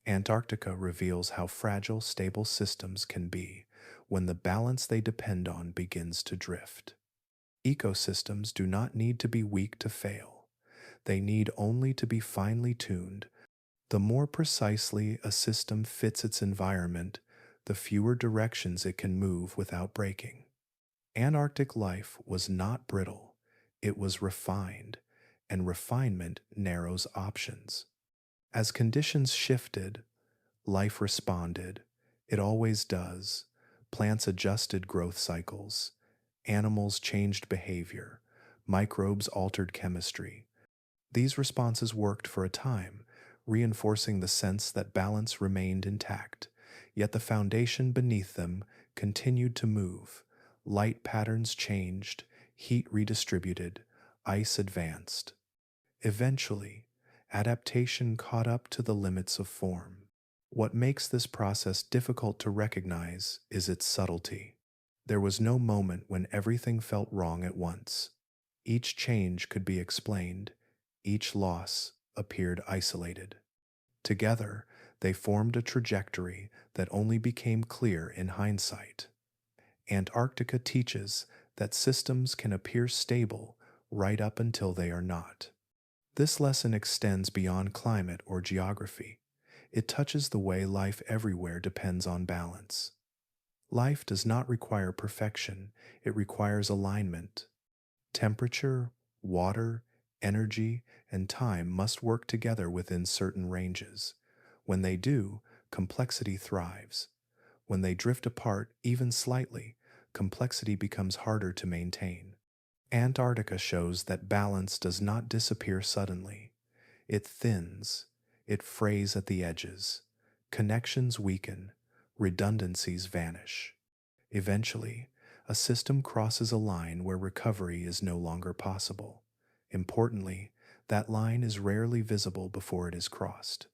Antarctica reveals how fragile stable systems can be when the balance they depend on begins to drift. Ecosystems do not need to be weak to fail. They need only to be finely tuned. The more precisely a system fits its environment, the fewer directions it can move without breaking. Antarctic life was not brittle, it was refined, and refinement narrows options. As conditions shifted, life responded. It always does. Plants adjusted growth cycles, animals changed behavior, microbes altered chemistry. These responses worked for a time, reinforcing the sense that balance remained intact, yet the foundation beneath them continued to move. Light patterns changed, heat redistributed, ice advanced. Eventually, adaptation caught up to the limits of form. What makes this process difficult to recognize is its subtlety. There was no moment when everything felt wrong at once. Each change could be explained, each loss appeared isolated. Together, they formed a trajectory that only became clear in hindsight. Antarctica teaches that systems can appear stable right up until they are not. This lesson extends beyond climate or geography. It touches the way life everywhere depends on balance. Life does not require perfection, it requires alignment. Temperature, water, energy, and time must work together within certain ranges. When they do, complexity thrives. When they drift apart, even slightly, complexity becomes harder to maintain. Antarctica shows that balance does not disappear suddenly. It thins, it frays at the edges, connections weaken, redundancies vanish. Eventually, a system crosses a line where recovery is no longer possible. Importantly, that line is rarely visible before it is crossed.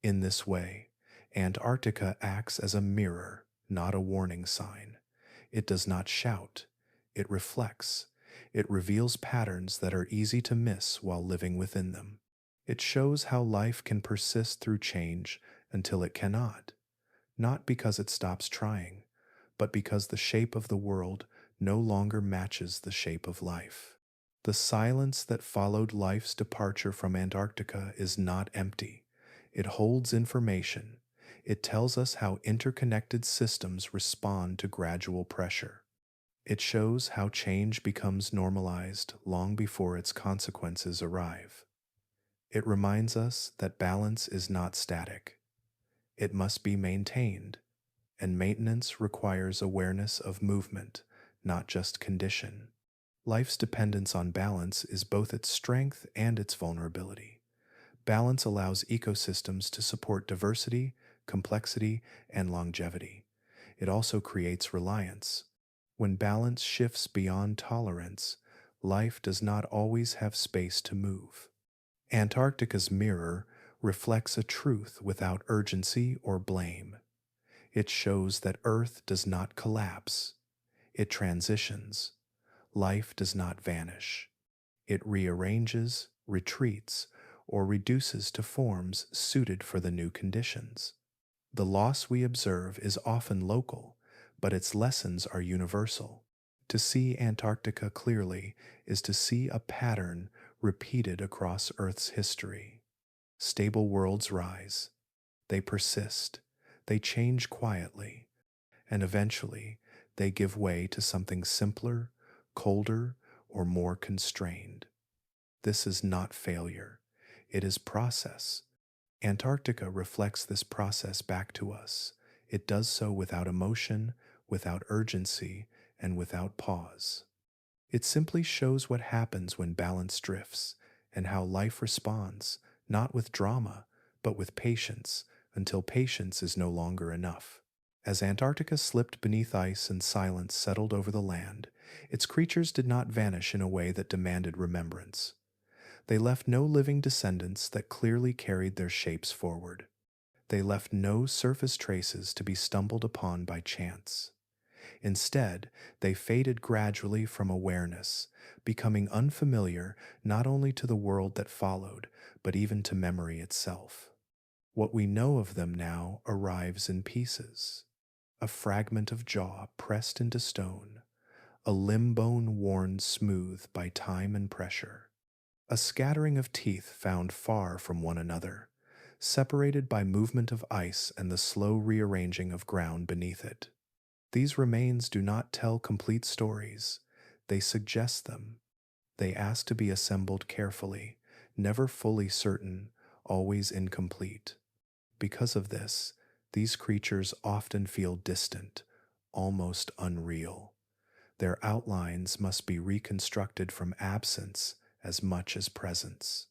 In this way, Antarctica acts as a mirror, not a warning sign. It does not shout, it reflects. It reveals patterns that are easy to miss while living within them. It shows how life can persist through change until it cannot, not because it stops trying, but because the shape of the world no longer matches the shape of life. The silence that followed life's departure from Antarctica is not empty. It holds information. It tells us how interconnected systems respond to gradual pressure. It shows how change becomes normalized long before its consequences arrive. It reminds us that balance is not static. It must be maintained, and maintenance requires awareness of movement, not just condition. Life's dependence on balance is both its strength and its vulnerability. Balance allows ecosystems to support diversity, complexity, and longevity. It also creates reliance. When balance shifts beyond tolerance, life does not always have space to move. Antarctica's mirror reflects a truth without urgency or blame. It shows that Earth does not collapse, it transitions. Life does not vanish. It rearranges, retreats, or reduces to forms suited for the new conditions. The loss we observe is often local, but its lessons are universal. To see Antarctica clearly is to see a pattern repeated across Earth's history. Stable worlds rise, they persist, they change quietly, and eventually they give way to something simpler, colder, or more constrained. This is not failure, it is process. Antarctica reflects this process back to us. It does so without emotion, without urgency, and without pause. It simply shows what happens when balance drifts and how life responds, not with drama, but with patience, until patience is no longer enough. As Antarctica slipped beneath ice and silence settled over the land, its creatures did not vanish in a way that demanded remembrance. They left no living descendants that clearly carried their shapes forward. They left no surface traces to be stumbled upon by chance. Instead, they faded gradually from awareness, becoming unfamiliar not only to the world that followed, but even to memory itself. What we know of them now arrives in pieces. A fragment of jaw pressed into stone, a limb bone worn smooth by time and pressure, a scattering of teeth found far from one another, separated by movement of ice and the slow rearranging of ground beneath it. These remains do not tell complete stories, they suggest them. They ask to be assembled carefully, never fully certain, always incomplete. Because of this, these creatures often feel distant, almost unreal. Their outlines must be reconstructed from absence as much as presence.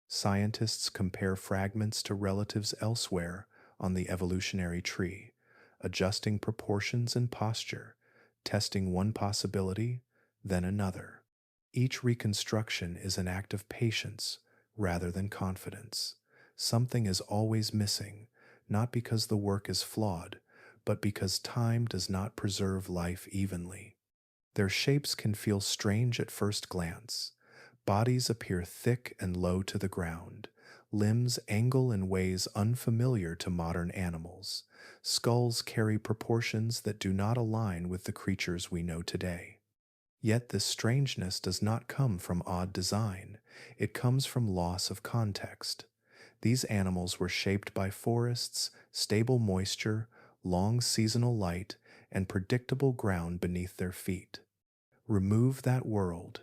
Scientists compare fragments to relatives elsewhere on the evolutionary tree, adjusting proportions and posture, testing one possibility, then another. Each reconstruction is an act of patience rather than confidence. Something is always missing, not because the work is flawed, but because time does not preserve life evenly. Their shapes can feel strange at first glance. Bodies appear thick and low to the ground. Limbs angle in ways unfamiliar to modern animals. Skulls carry proportions that do not align with the creatures we know today. Yet this strangeness does not come from odd design. It comes from loss of context. These animals were shaped by forests, stable moisture, long seasonal light, and predictable ground beneath their feet. Remove that world,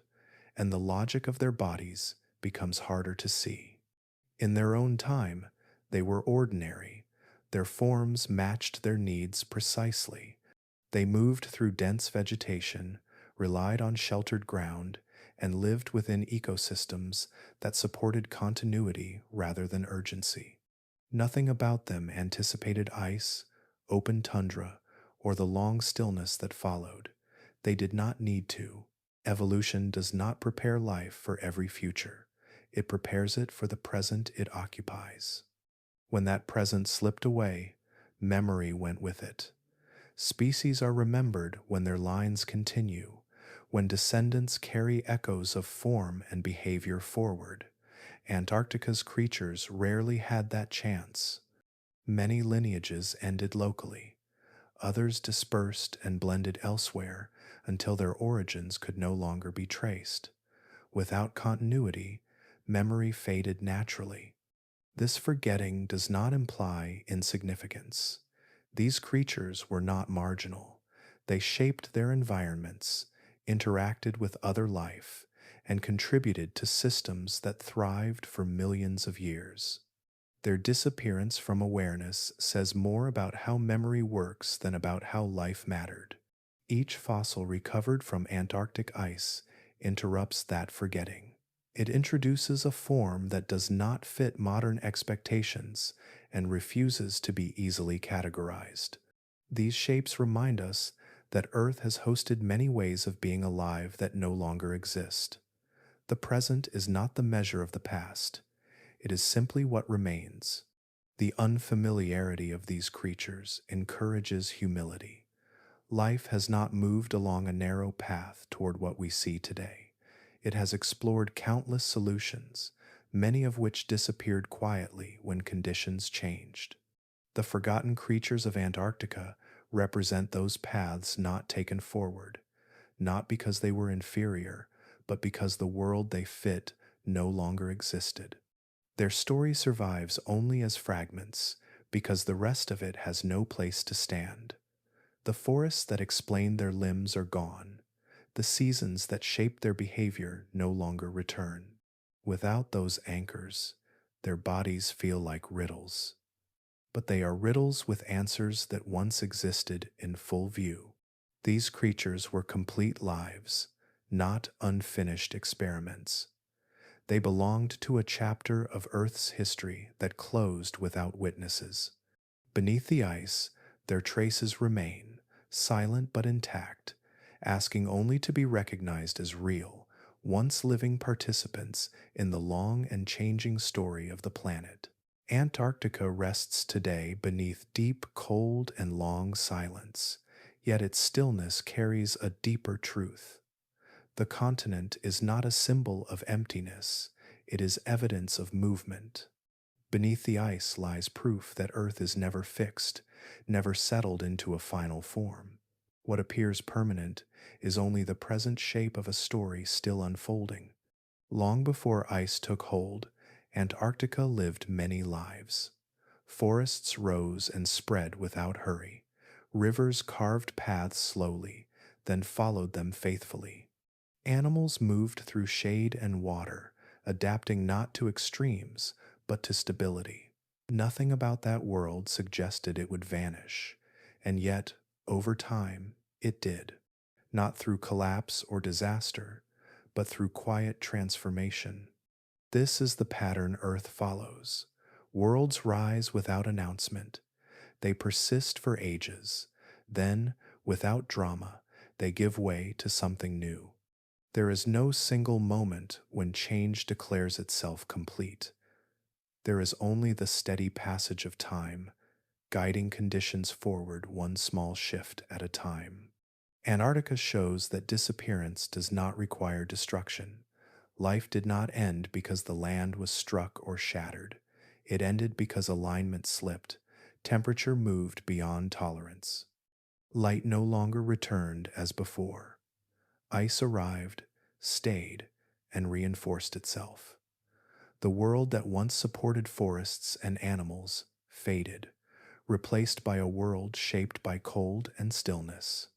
and the logic of their bodies becomes harder to see. In their own time, they were ordinary. Their forms matched their needs precisely. They moved through dense vegetation, relied on sheltered ground, and lived within ecosystems that supported continuity rather than urgency. Nothing about them anticipated ice, open tundra, or the long stillness that followed. They did not need to. Evolution does not prepare life for every future. It prepares it for the present it occupies. When that present slipped away, memory went with it. Species are remembered when their lines continue, when descendants carry echoes of form and behavior forward. Antarctica's creatures rarely had that chance. Many lineages ended locally. Others dispersed and blended elsewhere until their origins could no longer be traced. Without continuity, memory faded naturally. This forgetting does not imply insignificance. These creatures were not marginal. They shaped their environments, interacted with other life, and contributed to systems that thrived for millions of years. Their disappearance from awareness says more about how memory works than about how life mattered. Each fossil recovered from Antarctic ice interrupts that forgetting. It introduces a form that does not fit modern expectations and refuses to be easily categorized. These shapes remind us that Earth has hosted many ways of being alive that no longer exist. The present is not the measure of the past, it is simply what remains. The unfamiliarity of these creatures encourages humility. Life has not moved along a narrow path toward what we see today. It has explored countless solutions, many of which disappeared quietly when conditions changed. The forgotten creatures of Antarctica represent those paths not taken forward, not because they were inferior, but because the world they fit no longer existed. Their story survives only as fragments because the rest of it has no place to stand. The forests that explain their limbs are gone. The seasons that shape their behavior no longer return. Without those anchors, their bodies feel like riddles. But they are riddles with answers that once existed in full view. These creatures were complete lives, not unfinished experiments. They belonged to a chapter of Earth's history that closed without witnesses. Beneath the ice, their traces remain, silent but intact, asking only to be recognized as real, once living participants in the long and changing story of the planet. Antarctica rests today beneath deep, cold, and long silence, yet its stillness carries a deeper truth. The continent is not a symbol of emptiness, it is evidence of movement. Beneath the ice lies proof that Earth is never fixed, never settled into a final form. What appears permanent is only the present shape of a story still unfolding. Long before ice took hold, Antarctica lived many lives. Forests rose and spread without hurry. Rivers carved paths slowly, then followed them faithfully. Animals moved through shade and water, adapting not to extremes, but to stability. Nothing about that world suggested it would vanish, and yet, over time, it did. Not through collapse or disaster, but through quiet transformation. This is the pattern Earth follows. Worlds rise without announcement. They persist for ages. Then, without drama, they give way to something new. There is no single moment when change declares itself complete. There is only the steady passage of time, guiding conditions forward one small shift at a time. Antarctica shows that disappearance does not require destruction. Life did not end because the land was struck or shattered. It ended because alignment slipped, temperature moved beyond tolerance. Light no longer returned as before. Ice arrived, stayed, and reinforced itself. The world that once supported forests and animals faded, replaced by a world shaped by cold and stillness.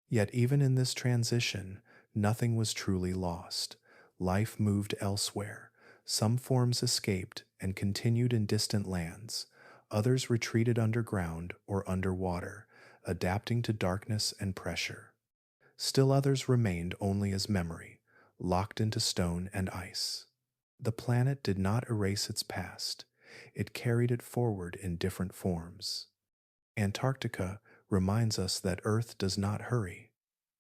Yet even in this transition, nothing was truly lost. Life moved elsewhere. Some forms escaped and continued in distant lands. Others retreated underground or underwater, adapting to darkness and pressure. Still others remained only as memory, locked into stone and ice. The planet did not erase its past. It carried it forward in different forms. Antarctica reminds us that Earth does not hurry.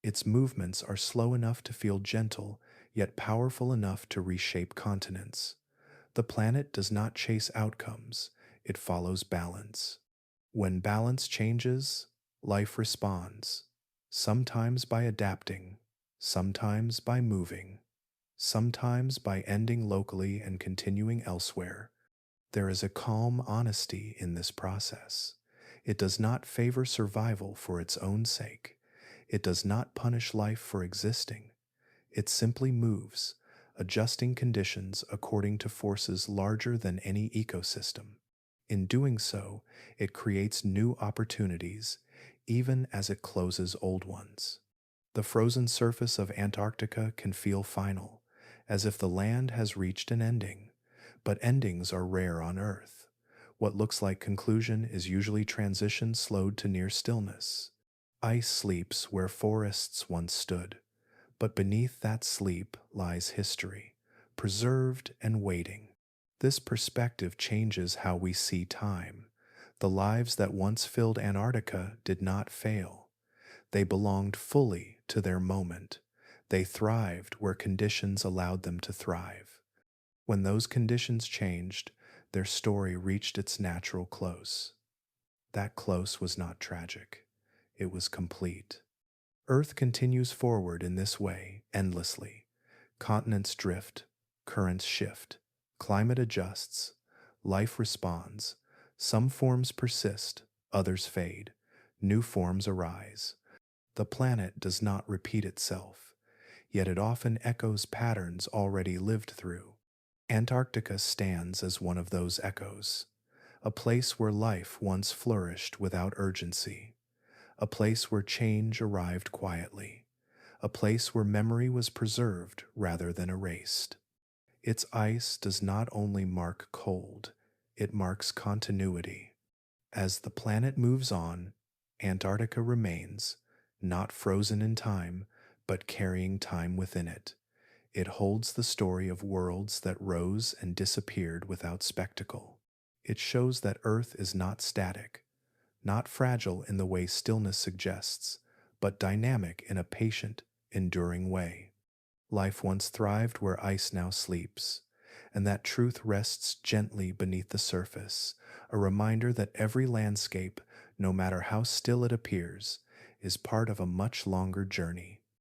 Its movements are slow enough to feel gentle, yet powerful enough to reshape continents. The planet does not chase outcomes, it follows balance. When balance changes, life responds, sometimes by adapting, sometimes by moving, sometimes by ending locally and continuing elsewhere. There is a calm honesty in this process. It does not favor survival for its own sake. It does not punish life for existing. It simply moves, adjusting conditions according to forces larger than any ecosystem. In doing so, it creates new opportunities, even as it closes old ones. The frozen surface of Antarctica can feel final, as if the land has reached an ending. But endings are rare on Earth. What looks like conclusion is usually transition slowed to near stillness. Ice sleeps where forests once stood, but beneath that sleep lies history, preserved and waiting. This perspective changes how we see time. The lives that once filled Antarctica did not fail. They belonged fully to their moment. They thrived where conditions allowed them to thrive. When those conditions changed, their story reached its natural close. That close was not tragic, it was complete. Earth continues forward in this way, endlessly. Continents drift, currents shift, climate adjusts, life responds. Some forms persist, others fade, new forms arise. The planet does not repeat itself, yet it often echoes patterns already lived through. Antarctica stands as one of those echoes, a place where life once flourished without urgency, a place where change arrived quietly, a place where memory was preserved rather than erased. Its ice does not only mark cold, it marks continuity. As the planet moves on, Antarctica remains, not frozen in time, but carrying time within it. It holds the story of worlds that rose and disappeared without spectacle. It shows that Earth is not static, not fragile in the way stillness suggests, but dynamic in a patient, enduring way. Life once thrived where ice now sleeps, and that truth rests gently beneath the surface, a reminder that every landscape, no matter how still it appears, is part of a much longer journey,